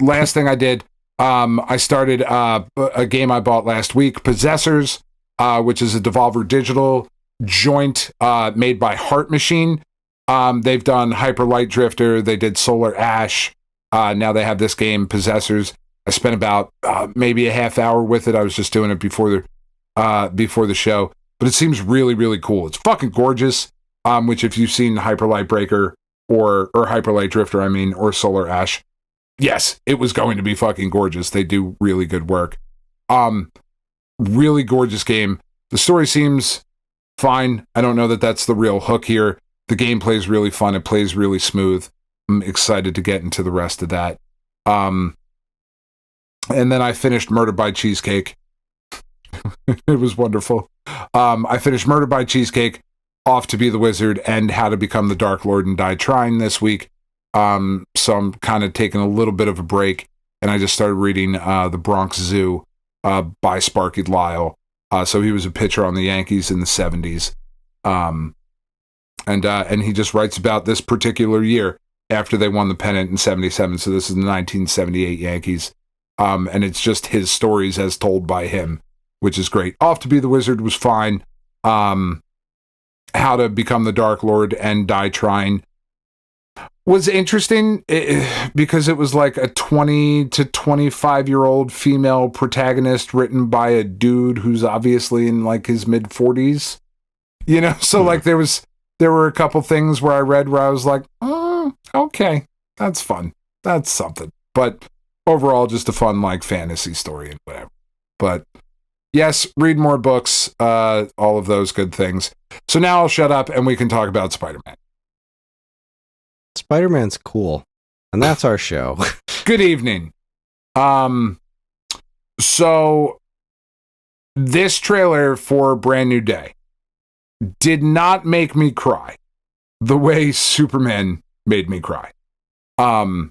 last thing I did, I started a game I bought last week, Possessors, which is a Devolver Digital joint made by Heart Machine. They've done Hyper Light Drifter. They did Solar Ash. Now they have this game, Possessors. I spent about maybe a half hour with it. I was just doing it before the show, but it seems really, really cool. It's fucking gorgeous. Which if you've seen Hyper Light Breaker or Hyper Light Drifter, I mean, or Solar Ash, yes, it was going to be fucking gorgeous. They do really good work. Really gorgeous game. The story seems fine. I don't know that that's the real hook here. The gameplay is really fun. It plays really smooth. I'm excited to get into the rest of that. And then I finished Murder by Cheesecake. It was wonderful. I finished Murder by Cheesecake, Off to Be the Wizard, and How to Become the Dark Lord and Die Trying this week. So I'm kind of taking a little bit of a break, and I just started reading The Bronx Zoo by Sparky Lyle. So he was a pitcher on the Yankees in the 70s. And he just writes about this particular year after they won the pennant in 77. So this is the 1978 Yankees. And it's just his stories as told by him, which is great. Off to Be the Wizard was fine. How to Become the Dark Lord and Die Trying was interesting because it was like a 20 to 25-year-old female protagonist written by a dude who's obviously in like his mid 40s, you know? So like there were a couple things where I read where I was like, oh, okay, that's fun. That's something. But overall, just a fun like fantasy story and whatever. But yes, read more books, all of those good things. So now I'll shut up and we can talk about Spider-Man. Spider-Man's cool. And that's our show. Good evening. So this trailer for Brand New Day did not make me cry the way Superman made me cry. Well,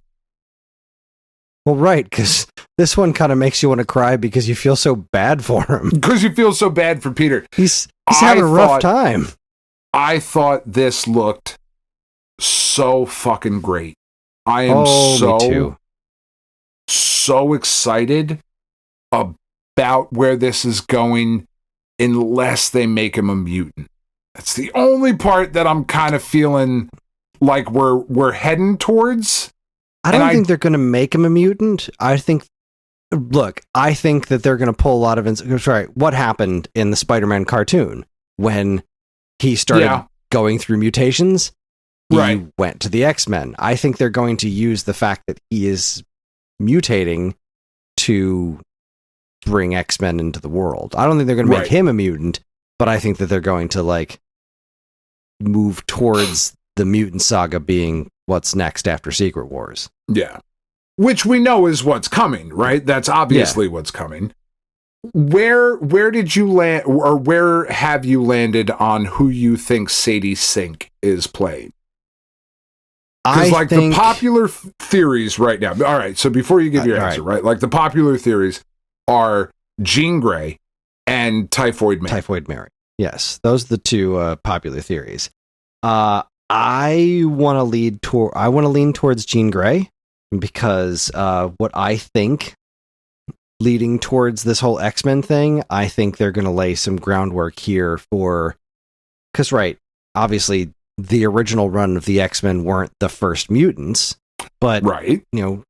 right, because this one kind of makes you want to cry because you feel so bad for him. Because you feel so bad for Peter. He's having a rough time. I thought this looked so fucking great. I am so excited about where this is going unless they make him a mutant. That's the only part that I'm kind of feeling like we're heading towards. I don't think they're going to make him a mutant. I think that they're going to pull a lot of... Right, what happened in the Spider-Man cartoon when he started going through mutations? He went to the X-Men. I think they're going to use the fact that he is mutating to bring X-Men into the world. I don't think they're going to make him a mutant, but I think that they're going to like move towards the mutant saga being what's next after Secret Wars. Yeah. Which we know is what's coming, right? That's obviously what's coming. Where did you land, or where have you landed on who you think Sadie Sink is playing? Because like the popular theories right now. All right, so before you give your answer, right? Like the popular theories are Jean Grey and Typhoid Mary. Typhoid Mary. Yes, those are the two popular theories. I want to lean towards Jean Grey because what I think leading towards this whole X-Men thing, I think they're going to lay some groundwork here for, because obviously the original run of the X-Men weren't the first mutants, but you know,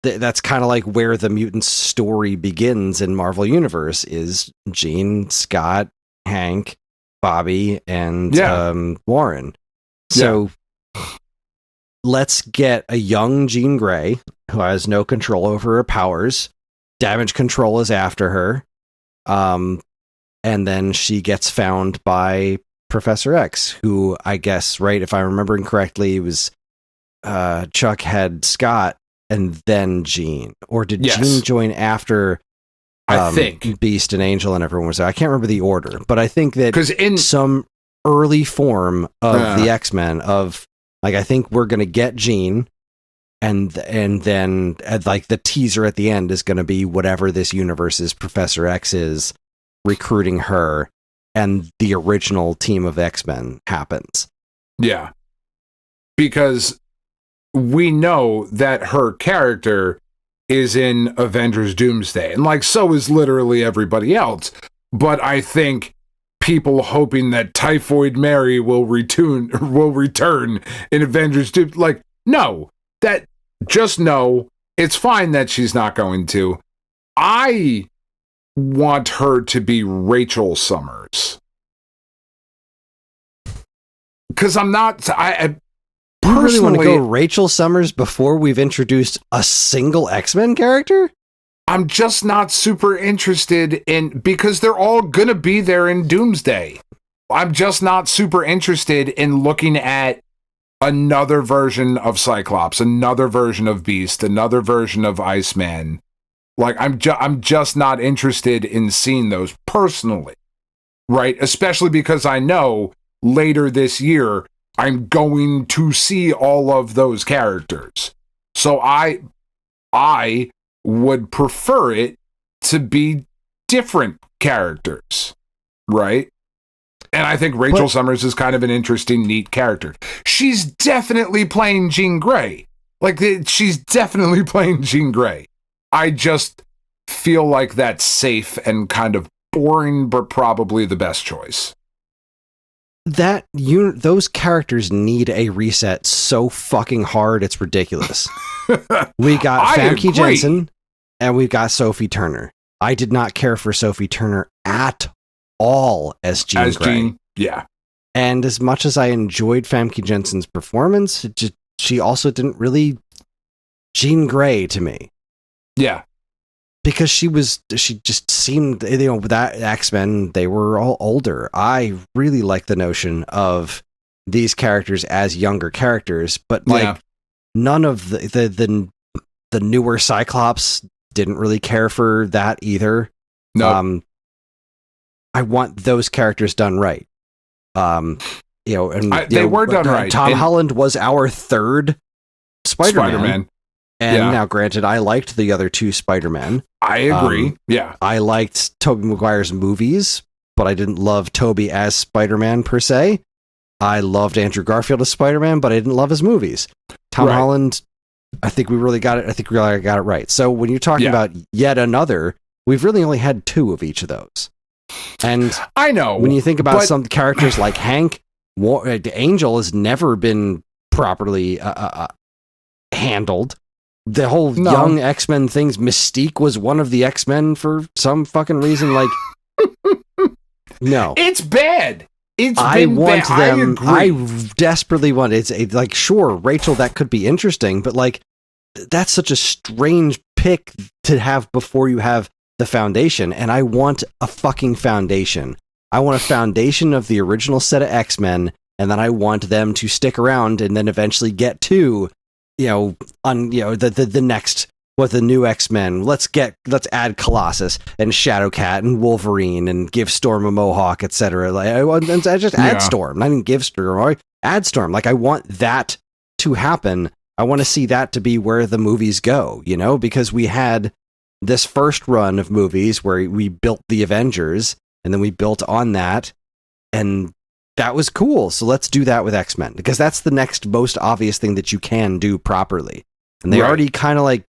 that's kind of like where the mutant story begins in Marvel Universe is Jean, Scott, Hank, Bobby, and Warren. So let's get a young Jean Grey who has no control over her powers. Damage Control is after her. And then she gets found by Professor X, who I guess, if I'm remembering correctly, it was Chuck had Scott and then Jean. Or did Jean join after I think Beast and Angel and everyone was there? I can't remember the order, but I think that in some early form of the X-Men I think we're going to get Jean and then like the teaser at the end is going to be whatever this universe's Professor X is recruiting her, and the original team of X-Men happens. Yeah. Because we know that her character is in Avengers Doomsday, and like so is literally everybody else. But I think people hoping that Typhoid Mary will return in Avengers Doomsday, like, no, that just no, it's fine that she's not going to. I want her to be Rachel Summers. Because I'm not, I personally, really want to go Rachel Summers before we've introduced a single X-Men character? I'm just not super interested in, because they're all gonna be there in Doomsday. I'm just not super interested in looking at another version of Cyclops, another version of Beast, another version of Iceman. Like, I'm just not interested in seeing those personally, right? Especially because I know later this year I'm going to see all of those characters. So I would prefer it to be different characters, right? And I think Rachel Summers is kind of an interesting, neat character. She's definitely playing Jean Grey. She's definitely playing Jean Grey. I just feel like that's safe and kind of boring, but probably the best choice. Those characters need a reset so fucking hard, it's ridiculous. We got Famke Janssen and we've got Sophie Turner. I did not care for Sophie Turner at all as Jean Grey. Yeah. And as much as I enjoyed Famke Jenssen's performance, she also didn't really Jean Grey to me. Yeah. Because she just seemed, that X-Men, they were all older. I really like the notion of these characters as younger characters, but none of the newer Cyclops didn't really care for that either. No. I want those characters done right. They were done right. Tom Holland was our third Spider-Man. And now, granted, I liked the other two Spider-Men. I agree. I liked Tobey Maguire's movies, but I didn't love Tobey as Spider-Man per se. I loved Andrew Garfield as Spider-Man, but I didn't love his movies. Tom Holland, I think we really got it. I think we really got it right. So when you're talking about yet another, we've really only had two of each of those. And I know when you think about some characters like Hank, Angel has never been properly handled. The whole young X-Men things, Mystique was one of the X-Men for some fucking reason. Like, no, it's bad. I want them. I desperately want it. It's like, sure, Rachel, that could be interesting, but like, that's such a strange pick to have before you have the foundation. And I want a fucking foundation. I want a foundation of the original set of X-Men, and then I want them to stick around and then eventually get to, the next, the new X-Men. Let's add Colossus and Shadowcat and Wolverine and give Storm a mohawk, etc. Like, I just add Storm. I didn't give Storm. Add Storm. Like, I want that to happen. I want to see that to be where the movies go, because we had this first run of movies where we built the Avengers and then we built on that, and that was cool. So let's do that with X-Men, because that's the next most obvious thing that you can do properly. And they already kind of like,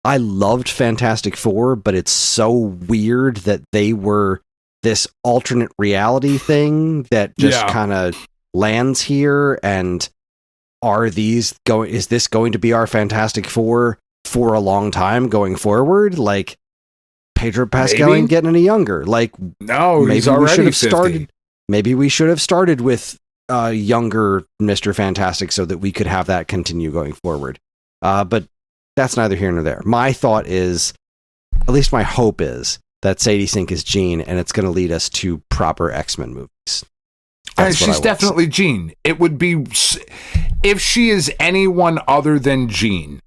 I loved Fantastic Four, but it's so weird that they were this alternate reality thing that just kind of lands here. And is this going to be our Fantastic Four for a long time going forward? Like, Pedro Pascal ain't getting any younger. Like, no, he's already 50. Maybe we should have started with younger Mr. Fantastic so that we could have that continue going forward. But that's neither here nor there. My thought is, at least my hope is, that Sadie Sink is Jean, and it's going to lead us to proper X-Men movies. She's definitely Jean. It would be, if she is anyone other than Jean,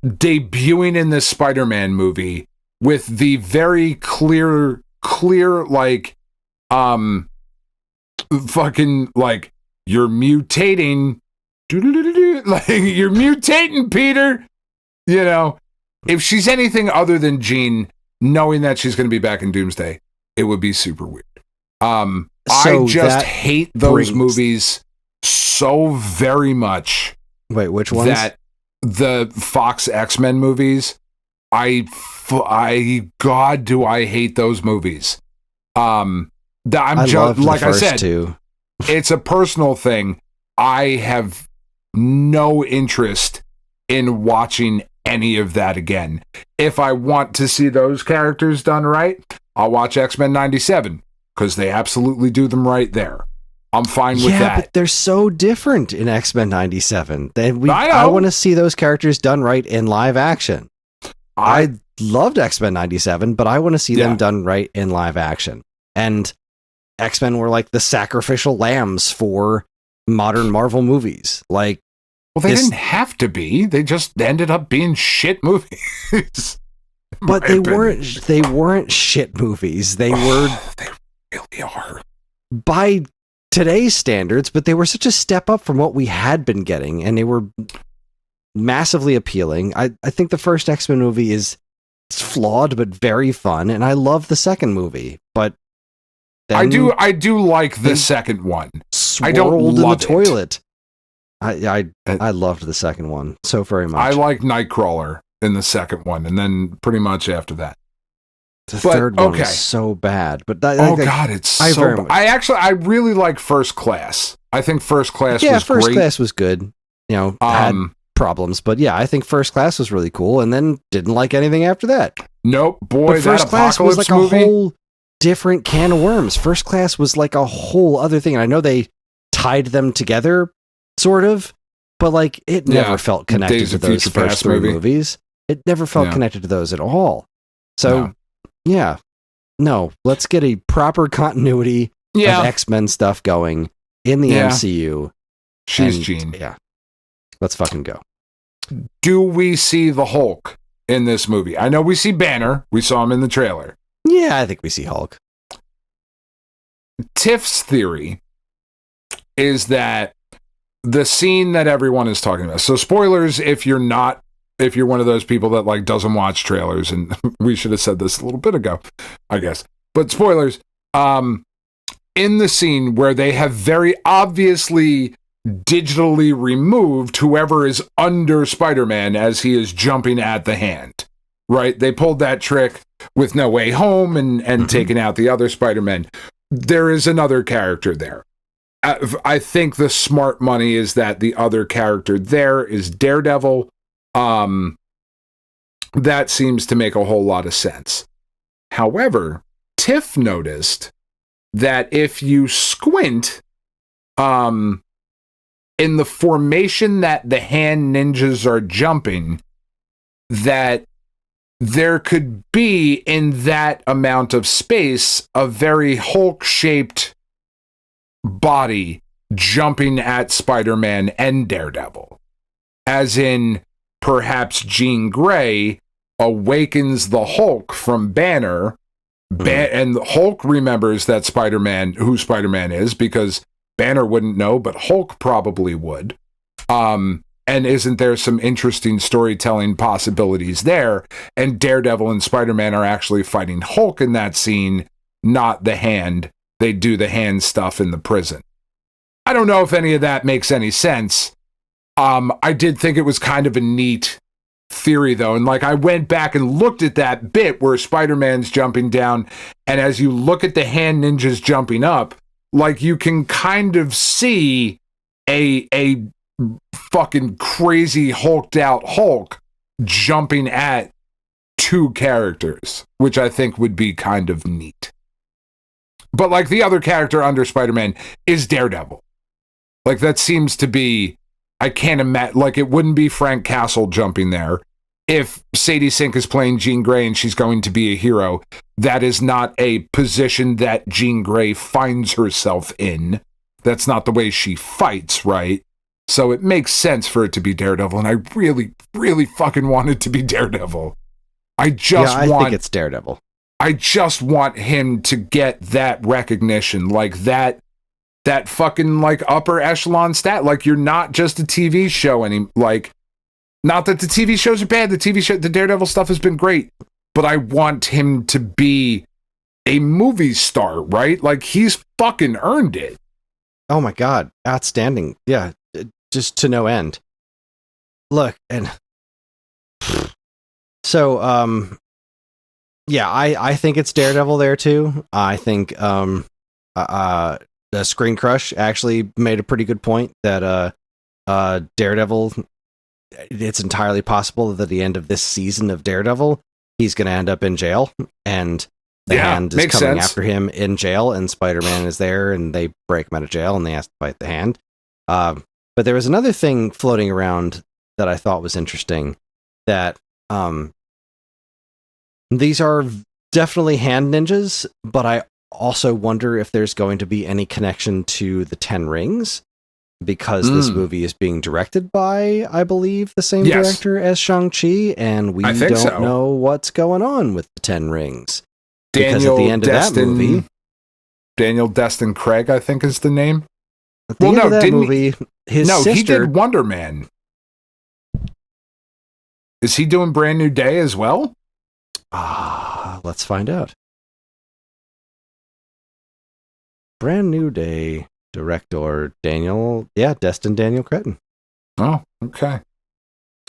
debuting in this Spider-Man movie with the very clear, like, fucking, like, you're mutating, like, you're mutating, Peter. If she's anything other than Jean, knowing that she's going to be back in Doomsday, it would be super weird. I just hate those movies so very much. Wait, which ones? That the Fox X-Men movies, God, do I hate those movies. I'm just, like I said, it's a personal thing. I have no interest in watching any of that again. If I want to see those characters done right, I'll watch X-Men 97, because they absolutely do them right there. I'm fine with that. But they're so different in X-Men 97. I want to see those characters done right in live action. I loved X-Men 97, but I want to see them done right in live action. And X-Men were like the sacrificial lambs for modern Marvel movies. Like, well, they didn't have to be. They just ended up being shit movies. But they weren't shit movies. They were. They really are. By today's standards, but they were such a step up from what we had been getting, and they were massively appealing. I think the first X-Men movie is flawed but very fun, and I love the second movie. But I do like the second one. I don't love in the toilet. I loved the second one so very much. I like Nightcrawler in the second one, and then pretty much after that. The third one was so bad. But God, it's so bad. I really like First Class. I think First Class was First great. Class was good. Had problems, but I think First Class was really cool, and then didn't like anything after that. Nope, boy, but First Class was like movie? A whole different can of worms. First Class was like a whole other thing, and I know they tied them together, sort of, but like it never felt connected to those first three movies. It never felt connected to those at all. So, no, let's get a proper continuity of X-Men stuff going in the MCU. She's Jean. Yeah. Let's fucking go. Do we see the Hulk in this movie? I know we see Banner. We saw him in the trailer. Yeah, I think we see Hulk. Tiff's theory is that the scene that everyone is talking about. So spoilers if you're one of those people that like doesn't watch trailers, and we should have said this a little bit ago, I guess. But spoilers, in the scene where they have very obviously digitally removed whoever is under Spider-Man as he is jumping at the hand, right? They pulled that trick with No Way Home and taking out the other Spider-Man. There is another character there. I think the smart money is that the other character there is Daredevil. That seems to make a whole lot of sense. However, Tiff noticed that if you squint, in the formation that the hand ninjas are jumping, that there could be in that amount of space a very Hulk-shaped body jumping at Spider-Man and Daredevil. As in, perhaps Jean Grey awakens the Hulk from Banner, and Hulk remembers that who Spider-Man is, because Banner wouldn't know, but Hulk probably would. And isn't there some interesting storytelling possibilities there? And Daredevil and Spider-Man are actually fighting Hulk in that scene, not the hand. They do the hand stuff in the prison. I don't know if any of that makes any sense. I did think it was kind of a neat theory, though. And like, I went back and looked at that bit where Spider-Man's jumping down, and as you look at the hand ninjas jumping up, like, you can kind of see a fucking crazy hulked out Hulk jumping at two characters, which I think would be kind of neat. But like, the other character under Spider-Man is Daredevil. Like, that seems to be, I can't imagine, like, it wouldn't be Frank Castle jumping there. If Sadie Sink is playing Jean Grey and she's going to be a hero, that is not a position that Jean Grey finds herself in. That's not the way she fights, right? So it makes sense for it to be Daredevil, and I really, really fucking want it to be Daredevil. I think it's Daredevil. I just want him to get that recognition, like that fucking like upper echelon stat. Like, you're not just a TV show like, not that the TV shows are bad. The Daredevil stuff has been great, but I want him to be a movie star, right? Like, he's fucking earned it. Oh my God. Outstanding. Yeah. Just to no end. Look, and so, I think it's Daredevil there too. I think, the Screen Crush actually made a pretty good point that, Daredevil, it's entirely possible that at the end of this season of Daredevil, he's going to end up in jail, and the hand is coming after him in jail, and Spider-Man is there, and they break him out of jail, and they have to fight the hand. But there was another thing floating around that I thought was interesting, that these are definitely hand ninjas, but I also wonder if there's going to be any connection to the Ten Rings, because this movie is being directed by, I believe, the same director as Shang-Chi, and we don't know what's going on with the Ten Rings. Because at the end of that movie, Daniel Destin Craig, I think is the name. At the end of that movie, his sister... he did Wonder Man. Is he doing Brand New Day as well? Let's find out. Brand New Day, director Destin Daniel Cretton. Oh, okay.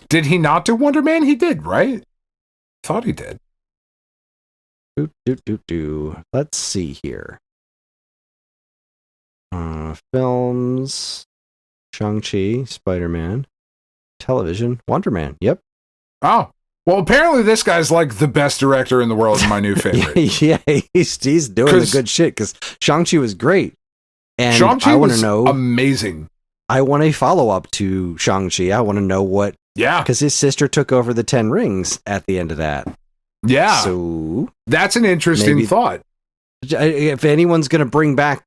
Did he not do Wonder Man? He did, right? Thought he did. Let's see here. Films, Shang-Chi, Spider-Man, television, Wonder Man. Yep. Oh. Well, apparently this guy's like the best director in the world and my new favorite. Yeah, he's doing the good shit because Shang-Chi was great. And Shang-Chi I want to was know amazing. I want a follow-up to Shang-Chi. I want to know what... Yeah. Because his sister took over the 10 Rings at the end of that. Yeah. So... That's an interesting thought. If anyone's going to bring back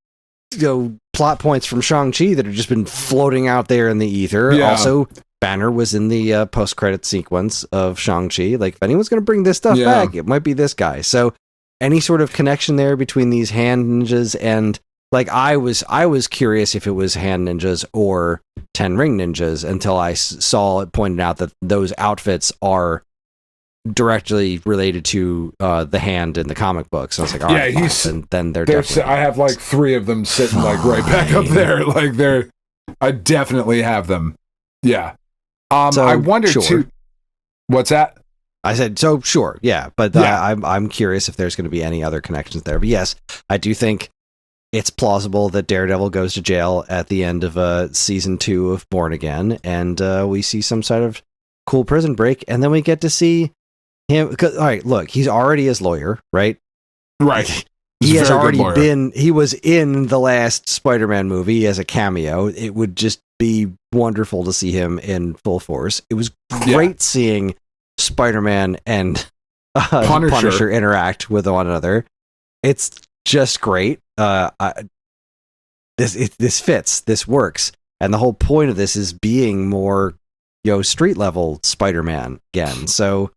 plot points from Shang-Chi that have just been floating out there in the ether. Yeah. Also, Banner was in the post-credit sequence of Shang-Chi. Like, if anyone's going to bring this stuff back, it might be this guy. So, any sort of connection there between these hand ninjas and... Like, I was curious if it was hand ninjas or 10 ring ninjas until I saw it pointed out that those outfits are directly related to the hand in the comic books. So I was like, all right, and then they're definitely... I have like 3 of them sitting like right back up there. Like I definitely have them. Yeah. So, I wonder too. What's that? I said, so sure. Yeah. But I'm curious if there's going to be any other connections there. But yes, I do think it's plausible that Daredevil goes to jail at the end of season 2 of Born Again, and we see some sort of cool prison break, and then we get to see him. All right, look, he's already his lawyer, right? Right. He has already been. He was in the last Spider-Man movie as a cameo. It would just be wonderful to see him in full force. It was great seeing Spider-Man and Punisher interact with one another. It's just great. This fits. This works, and the whole point of this is being more, street level Spider-Man again. So,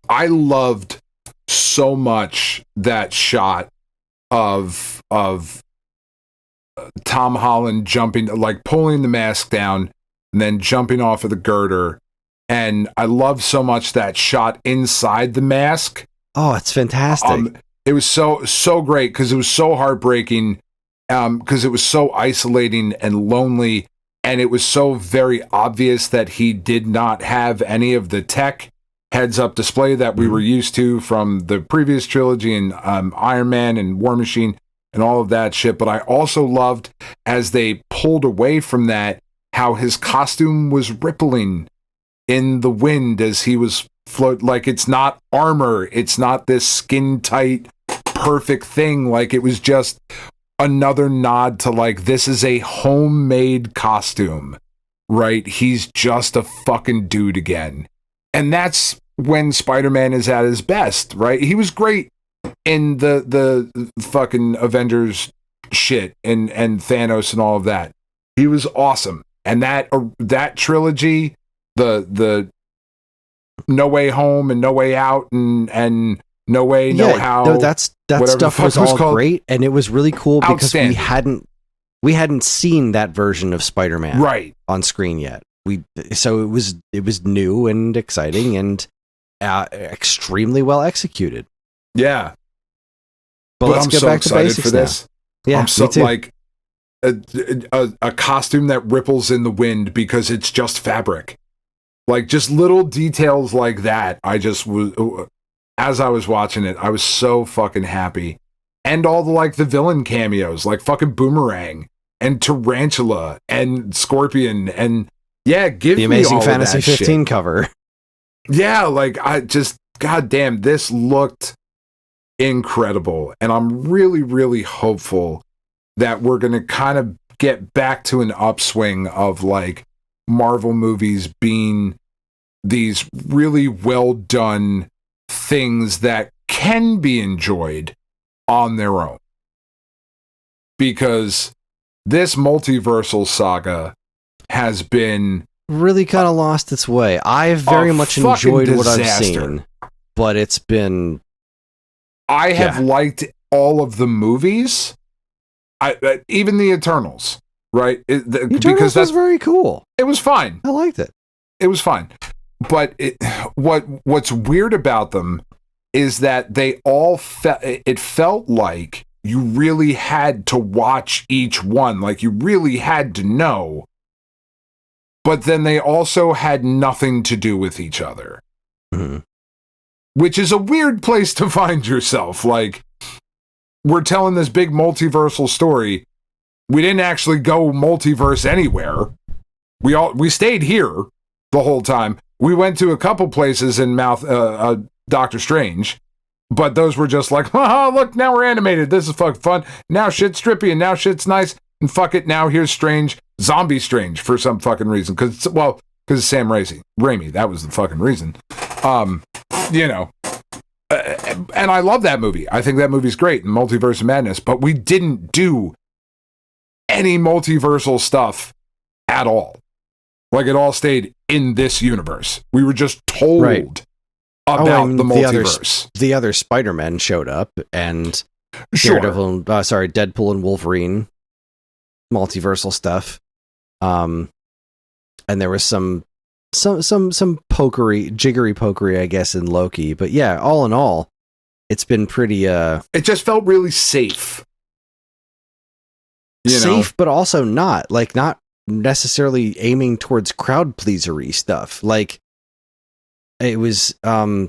I loved so much that shot of Tom Holland jumping, like pulling the mask down and then jumping off of the girder, and I love so much that shot inside the mask. Oh, it's fantastic. It was so great because it was so heartbreaking, because it was so isolating and lonely, and it was so very obvious that he did not have any of the tech heads-up display that we were used to from the previous trilogy and Iron Man and War Machine and all of that shit. But I also loved, as they pulled away from that, how his costume was rippling in the wind as he was like, it's not armor, it's not this skin-tight perfect thing. Like, it was just another nod to, like, this is a homemade costume, right? He's just a fucking dude again. And that's when Spider-Man is at his best, right? He was great in the fucking Avengers shit and Thanos and all of that. He was awesome. And that trilogy, the No Way Home and No Way Out and No Way, No How. No, that stuff was all great, and it was really cool because we hadn't seen that version of Spider-Man on screen yet. So it was new and exciting and extremely well executed. Yeah, but let's get back to basics for this. Now. Yeah, I'm so like a costume that ripples in the wind because it's just fabric. Like, just little details like that. I just was, as I was watching it, I was so fucking happy. And all the villain cameos, like fucking Boomerang and Tarantula and Scorpion and give the Amazing Fantasy 15 cover. Yeah, I just, goddamn, this looked incredible. And I'm really, really hopeful that we're going to kind of get back to an upswing of Marvel movies being these really well done things that can be enjoyed on their own. Because this multiversal saga has been really kind of lost its way. I've very much enjoyed what I've seen, but it's been... I have liked all of the movies, even the Eternals. Right? Because that's very cool. It was fine. I liked it. It was fine. But what's weird about them is that they all it felt like you really had to watch each one, like you really had to know. But then they also had nothing to do with each other. Mm-hmm. which is a weird place to find yourself. Like, we're telling this big multiversal story. We didn't actually go multiverse anywhere. We stayed here the whole time. We went to a couple places in Doctor Strange, but those were just like, oh, look, now we're animated. This is fucking fun. Now shit's strippy and now shit's nice. And fuck it, now here's Strange, Zombie Strange for some fucking reason. Because it's Sam Raimi. That was the fucking reason. You know. And I love that movie. I think that movie's great, Multiverse of Madness, but we didn't do any multiversal stuff at all. Like, it all stayed in this universe. We were just told about the multiverse. The other Spider-Man showed up, and Sure. Deadpool and Wolverine multiversal stuff. And there was some jiggery pokery, I guess, in Loki. But yeah, all in all, it's been pretty it just felt really safe. Safe, but also not necessarily aiming towards crowd pleasery stuff. Like, it was I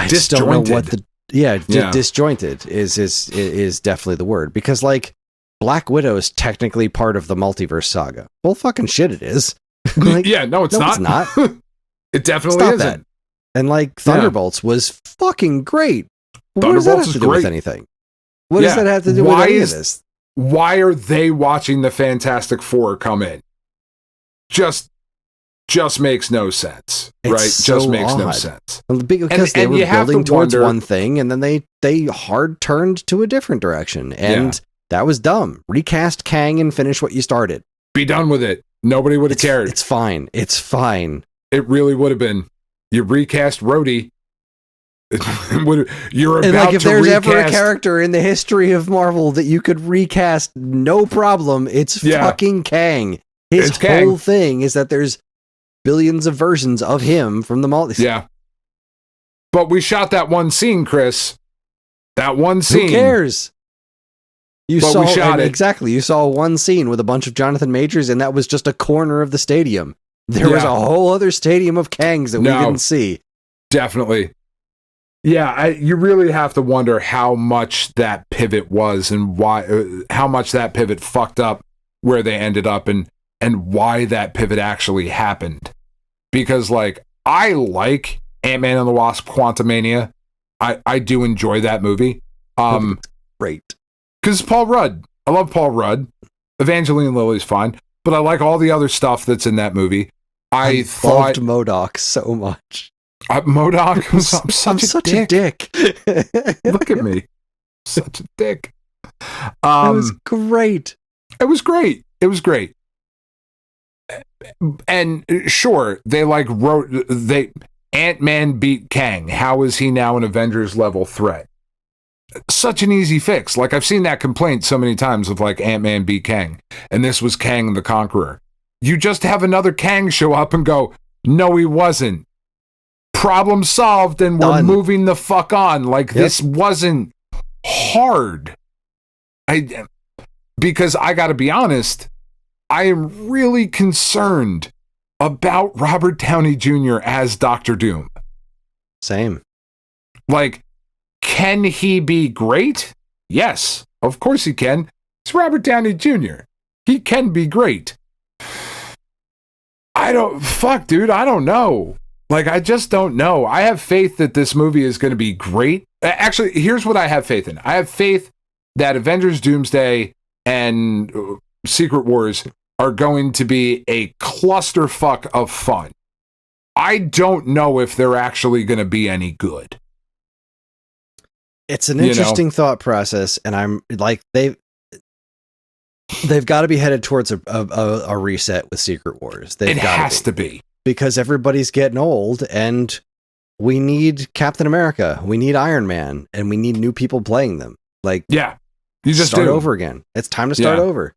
just don't know what disjointed is definitely the word, because like Black Widow is technically part of the multiverse saga. Well, fucking shit, it is. Like, yeah, no, it's not. It's not. It definitely isn't. That. And like Thunderbolts was fucking great. What does that have to do with anything? What does that have to do with any of this? Why are they watching the Fantastic Four come in? Just makes no sense, right? So just makes no odd. sense. Because they were building towards one thing, and then they hard turned to a different direction, and that was dumb. Recast Kang and finish what you started. Be done with it. Nobody would have cared. It's fine. It's fine. It really would have been. You recast Rhodey. You're about and like, if to there's recast... ever a character in the history of Marvel that you could recast, no problem, it's fucking Kang. His whole thing is that there's billions of versions of him from the multiverse. Yeah. But we shot that one scene, Kris. That one scene. Who cares? We shot it. Exactly. You saw one scene with a bunch of Jonathan Majors, and that was just a corner of the stadium. There was a whole other stadium of Kangs that we didn't see. Definitely. Yeah, you really have to wonder how much that pivot was, and why, how much that pivot fucked up where they ended up, and why that pivot actually happened. Because, like, I like Ant-Man and the Wasp: Quantumania. I do enjoy that movie. Great. Because Paul Rudd. I love Paul Rudd. Evangeline Lilly's fine, but I like all the other stuff that's in that movie. I loved MODOK so much. MODOK was such a dick. Look at me. Such a dick. It was great. It was great. And sure, Ant-Man beat Kang. How is he now an Avengers level threat? Such an easy fix. Like, I've seen that complaint so many times of like Ant-Man beat Kang, and this was Kang the Conqueror. You just have another Kang show up and go, no, he wasn't. Problem solved, and we're moving the fuck on. Like, this wasn't hard. Because I gotta be honest, I am really concerned about Robert Downey Jr. as Dr. Doom. Same. Like, can he be great? Yes, of course he can. It's Robert Downey Jr. He can be great. I don't know. Like, I just don't know. I have faith that this movie is going to be great. Actually, here's what I have faith in. I have faith that Avengers Doomsday and Secret Wars are going to be a clusterfuck of fun. I don't know if they're actually going to be any good. It's an interesting thought process, and I'm like, they've got to be headed towards a reset with Secret Wars. It has to be. Because everybody's getting old, and we need Captain America, we need Iron Man, and we need new people playing them. Like, you just start over again. It's time to start over.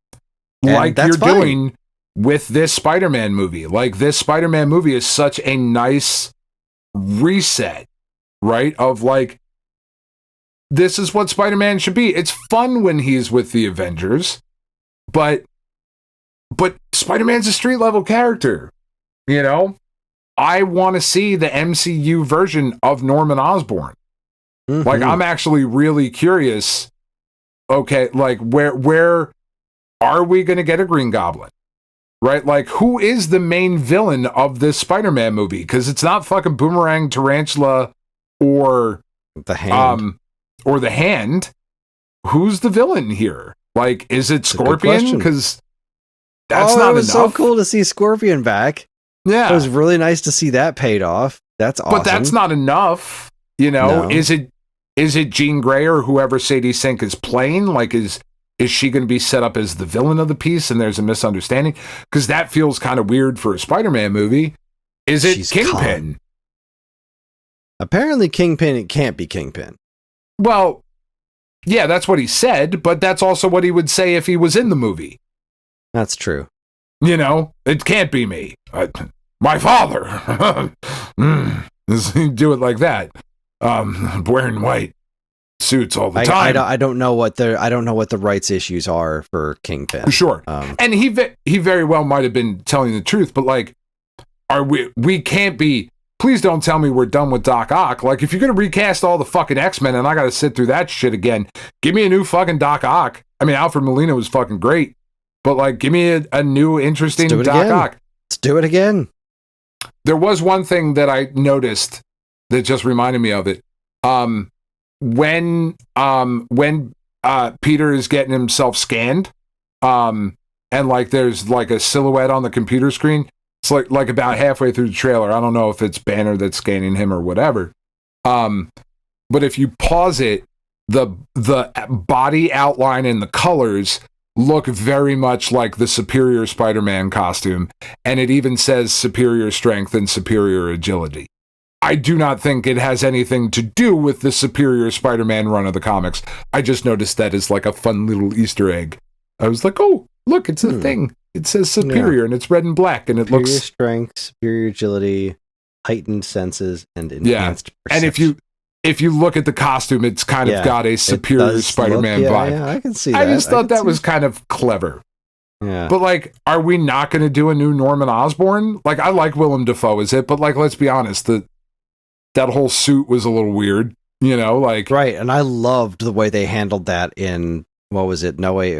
Like you're doing with this Spider-Man movie. Like, this Spider-Man movie is such a nice reset, right? Of like, this is what Spider-Man should be. It's fun when he's with the Avengers, but Spider-Man's a street level character. You know, I want to see the MCU version of Norman Osborn. Mm-hmm. Like, I'm actually really curious. Okay, like, where are we going to get a Green Goblin? Right? Like, who is the main villain of this Spider-Man movie? Because it's not fucking Boomerang, Tarantula, or the Hand. Or the Hand. Who's the villain here? Like, is it Scorpion? Because that's not it was enough. so cool to see Scorpion back. Yeah. It was really nice to see that paid off. That's awesome. But that's not enough. You know, No. Is it Jean Grey or whoever Sadie Sink is playing? Like, is she going to be set up as the villain of the piece and there's a misunderstanding? Because that feels kind of weird for a Spider-Man movie. Is it Kingpin? Apparently Kingpin, it can't be Kingpin. Well, yeah, that's what he said, but that's also what he would say if he was in the movie. That's true. You know, it can't be me. My father. Do it like that. Wearing white suits all the time. I don't know what the rights issues are for Kingpin. Sure. And he very well might have been telling the truth, but like, we can't be, please don't tell me we're done with Doc Ock. Like, if you're going to recast all the fucking X-Men and I got to sit through that shit again, give me a new fucking Doc Ock. I mean, Alfred Molina was fucking great, but like, give me a new, interesting Doc Ock. Let's do it again. There was one thing that I noticed that just reminded me of it. When Peter is getting himself scanned, and like there's like a silhouette on the computer screen. It's like about halfway through the trailer. I don't know if it's Banner that's scanning him or whatever. But if you pause it, the body outline and the colors look very much like the Superior Spider-Man costume, and it even says superior strength and superior agility. I do not think it has anything to do with the Superior Spider-Man run of the comics. I just noticed that as like a fun little Easter egg. I was like, oh, look, it's a thing. It says superior and it's red and black and it superior looks... strength, superior agility, heightened senses, and enhanced perception. And if you look at the costume, it's kind of got a Superior Spider-Man vibe. Yeah, I can see that. I just thought that was kind of clever. Yeah. But like, are we not going to do a new Norman Osborn? Like, I like Willem Dafoe as it, but like, let's be honest, that whole suit was a little weird, you know, like... Right, and I loved the way they handled that in, what was it, No Way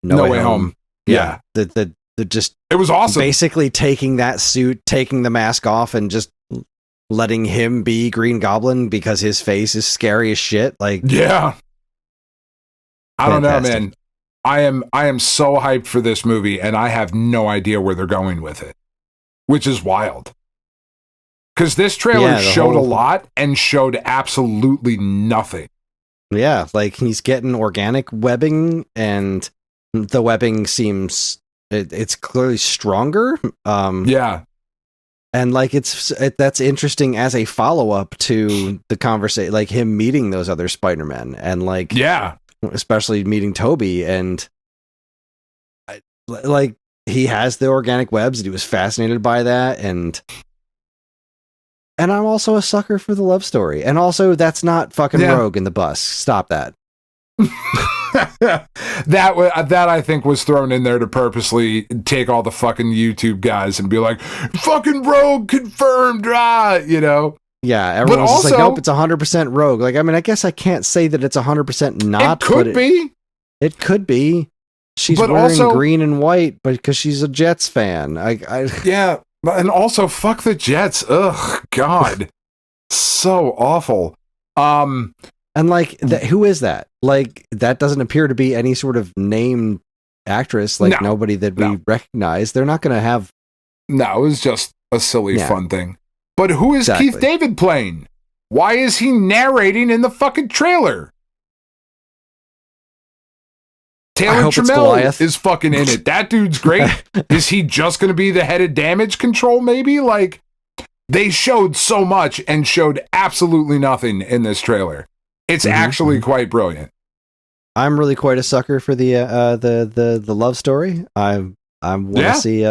Home. Yeah. The just... It was awesome. Basically taking that suit, taking the mask off, and just letting him be Green Goblin because his face is scary as shit. Like... Yeah. I don't know, Fantastic. man. I am so hyped for this movie, and I have no idea where they're going with it, which is wild. Because this trailer showed a lot and showed absolutely nothing. Yeah, like he's getting organic webbing, and the webbing seems it's clearly stronger. Yeah, and like that's interesting as a follow up to the conversation, like him meeting those other Spider-Men, and like especially meeting Toby, and like he has the organic webs, and he was fascinated by that, and I'm also a sucker for the love story. And also, that's not fucking Rogue in the bus. Stop that. that I think was thrown in there to purposely take all the fucking YouTube guys and be like, fucking Rogue confirmed, you know? Yeah, everyone's just like, nope, it's 100% Rogue. Like, I mean, I guess I can't say that it's 100% not. It could be. It could be. She's wearing green and white, but because she's a Jets fan. Yeah. And also, fuck the Jets. Ugh, God. So awful. And like, who is that? Like, that doesn't appear to be any sort of named actress. Like, nobody that we recognize. They're not going to have... No, it was just a silly, fun thing. But who is Keith David playing? Why is he narrating in the fucking trailer? Taylor Trammell is fucking in it. That dude's great. Is he just going to be the head of damage control, maybe? Like, they showed so much and showed absolutely nothing in this trailer. It's actually quite brilliant. I'm really quite a sucker for the love story. I want to see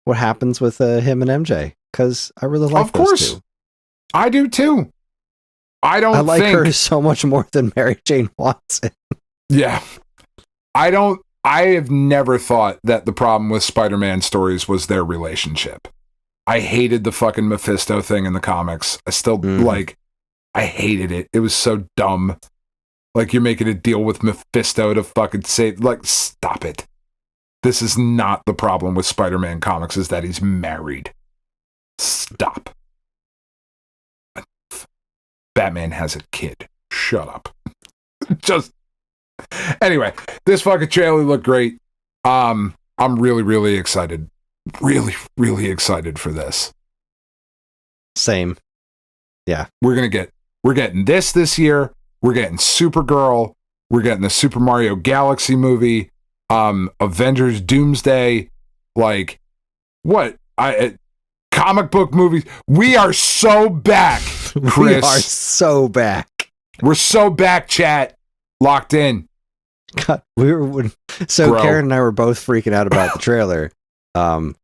what happens with him and MJ, because I really like those two. I do too. I like her so much more than Mary Jane Watson. Yeah. I have never thought that the problem with Spider-Man stories was their relationship. I hated the fucking Mephisto thing in the comics. I still I hated it. It was so dumb. Like, you're making a deal with Mephisto to fucking save, like, stop it. This is not the problem with Spider-Man comics, is that he's married. Stop. Batman has a kid. Shut up. Just, anyway, this fucking trailer looked great. I'm really, really excited. Really, really excited for this. Same. Yeah. We're getting this year. We're getting Supergirl. We're getting the Super Mario Galaxy movie. Avengers Doomsday. Like, what? Comic book movies. We are so back, Kris. We are so back. We're so back, chat. Locked in. God, Karen and I were both freaking out about the trailer. And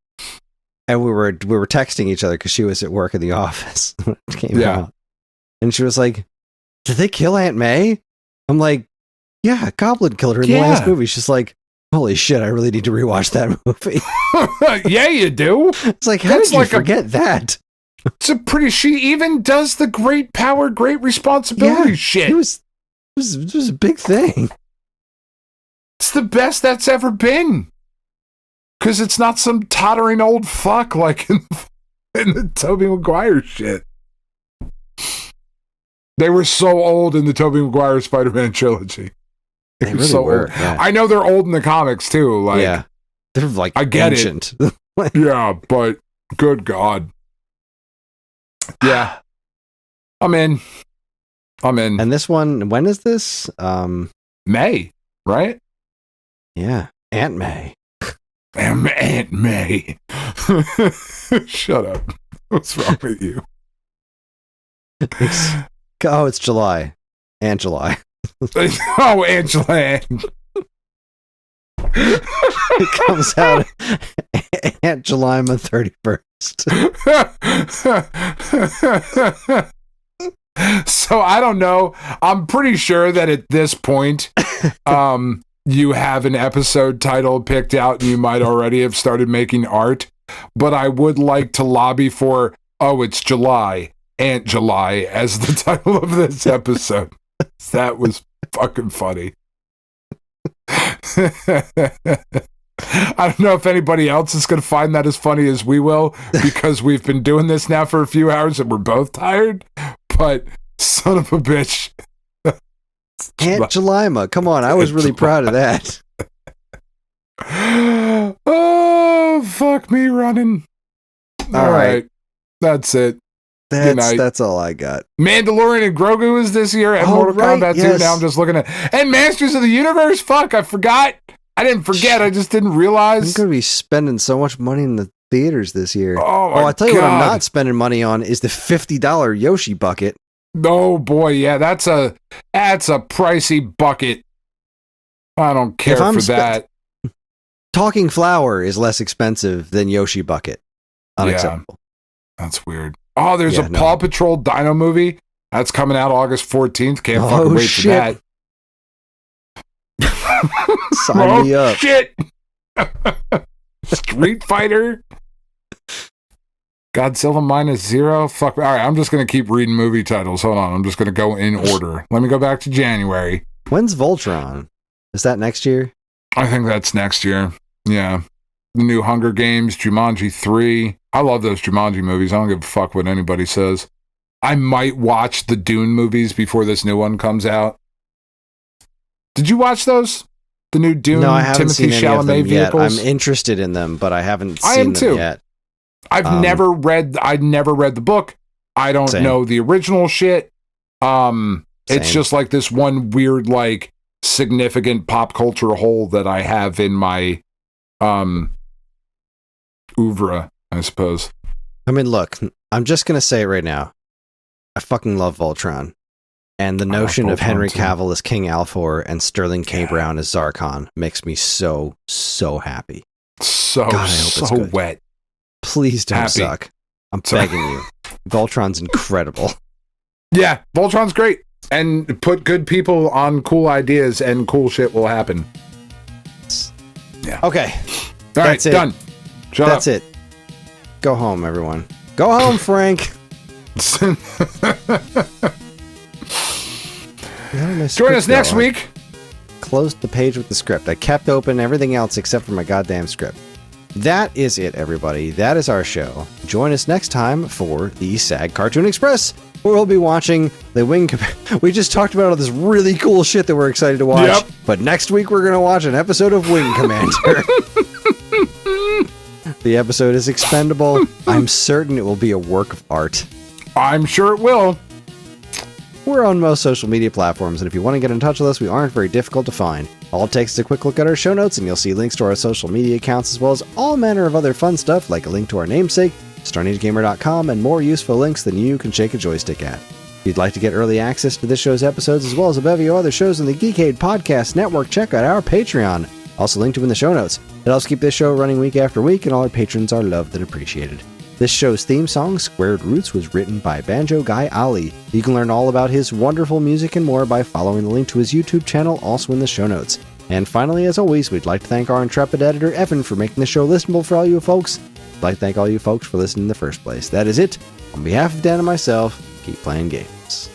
we were texting each other because she was at work in the office when it came out. And she was like, did they kill Aunt May? I'm like, yeah, Goblin killed her in the last movie. She's like, holy shit, I really need to rewatch that movie. Yeah, you do. It's like, how did you forget that? It's a pretty, she even does the great power, great responsibility shit. It was a big thing. It's the best that's ever been. Because it's not some tottering old fuck like in the Tobey Maguire shit. They were so old in the Tobey Maguire Spider-Man trilogy. They really so were. Yeah. I know they're old in the comics too. Like, yeah, they're like I get ancient. It. Yeah, but good God. Yeah, I'm in. And this one, when is this? May, right? Yeah, Aunt May. Aunt May. Shut up. What's wrong with you? It's July. Aunt July. Oh, Aunt July. It comes out Aunt Jemima 31st. So I don't know. I'm pretty sure that at this point, you have an episode title picked out and you might already have started making art. But I would like to lobby for, it's July, Aunt July as the title of this episode. That was fucking funny. I don't know if anybody else is going to find that as funny as we will, because we've been doing this now for a few hours and we're both tired, but son of a bitch. Aunt Jemima, come on, I was really proud of that. Oh, fuck me running. All right. That's it. That's all I got. Mandalorian and Grogu is this year, and Mortal Kombat 2. Now I'm just looking at, and Masters of the Universe. Fuck, I forgot. I didn't forget. I just didn't realize. I'm going to be spending so much money in the theaters this year. Oh, I tell you what I'm not spending money on is the $50 Yoshi bucket. Oh boy, yeah, that's a pricey bucket. I don't care for that. Talking Flower is less expensive than Yoshi bucket. Unacceptable. Yeah, that's weird. Oh, there's a Paw Patrol Dino movie that's coming out August 14th. Can't fucking wait for that. Sign me up. Shit. Street Fighter. Godzilla -0. Fuck. All right, I'm just going to keep reading movie titles. Hold on. I'm just going to go in order. Let me go back to January. When's Voltron? Is that next year? I think that's next year. Yeah. The new Hunger Games, Jumanji 3. I love those Jumanji movies. I don't give a fuck what anybody says. I might watch the Dune movies before this new one comes out. Did you watch those? The new Dune, no, I haven't Timothy seen any Chalamet of them vehicles? Yet. I'm interested in them, but I haven't seen them yet. I'd never read the book. I don't know the original shit. It's just like this one weird, like, significant pop culture hole that I have in my oeuvre, I suppose. I mean, look, I'm just going to say it right now. I fucking love Voltron. And the notion of Henry Cavill as King Alfor and Sterling K. Brown as Zarkon makes me so, so happy. So wet. Please don't suck. I'm begging you. Voltron's incredible. Yeah, Voltron's great. And put good people on cool ideas and cool shit will happen. Yeah. Okay. All right, done. Shut up. That's it. Go home, everyone. Go home, Frank. Join us next week. Closed the page with the script. I kept open everything else except for my goddamn script. That is it, everybody. That is our show. Join us next time for the SAG Cartoon Express, where we'll be watching the Wing Commander. We just talked about all this really cool shit that we're excited to watch. Yep. But next week we're going to watch an episode of Wing Commander. The episode is expendable. I'm certain it will be a work of art. I'm sure it will. We're on most social media platforms, and if you want to get in touch with us, we aren't very difficult to find. All it takes is a quick look at our show notes, and you'll see links to our social media accounts, as well as all manner of other fun stuff, like a link to our namesake, StoneAgeGamer.com, and more useful links than you can shake a joystick at. If you'd like to get early access to this show's episodes, as well as a bevy of other shows in the Geekade Podcast Network, check out our Patreon, also linked to in the show notes. It helps keep this show running week after week, and all our patrons are loved and appreciated. This show's theme song, Squared Roots, was written by Banjo Guy Ali. You can learn all about his wonderful music and more by following the link to his YouTube channel, also in the show notes. And finally, as always, we'd like to thank our intrepid editor, Evan, for making the show listenable for all you folks. I'd like to thank all you folks for listening in the first place. That is it. On behalf of Dan and myself, keep playing games.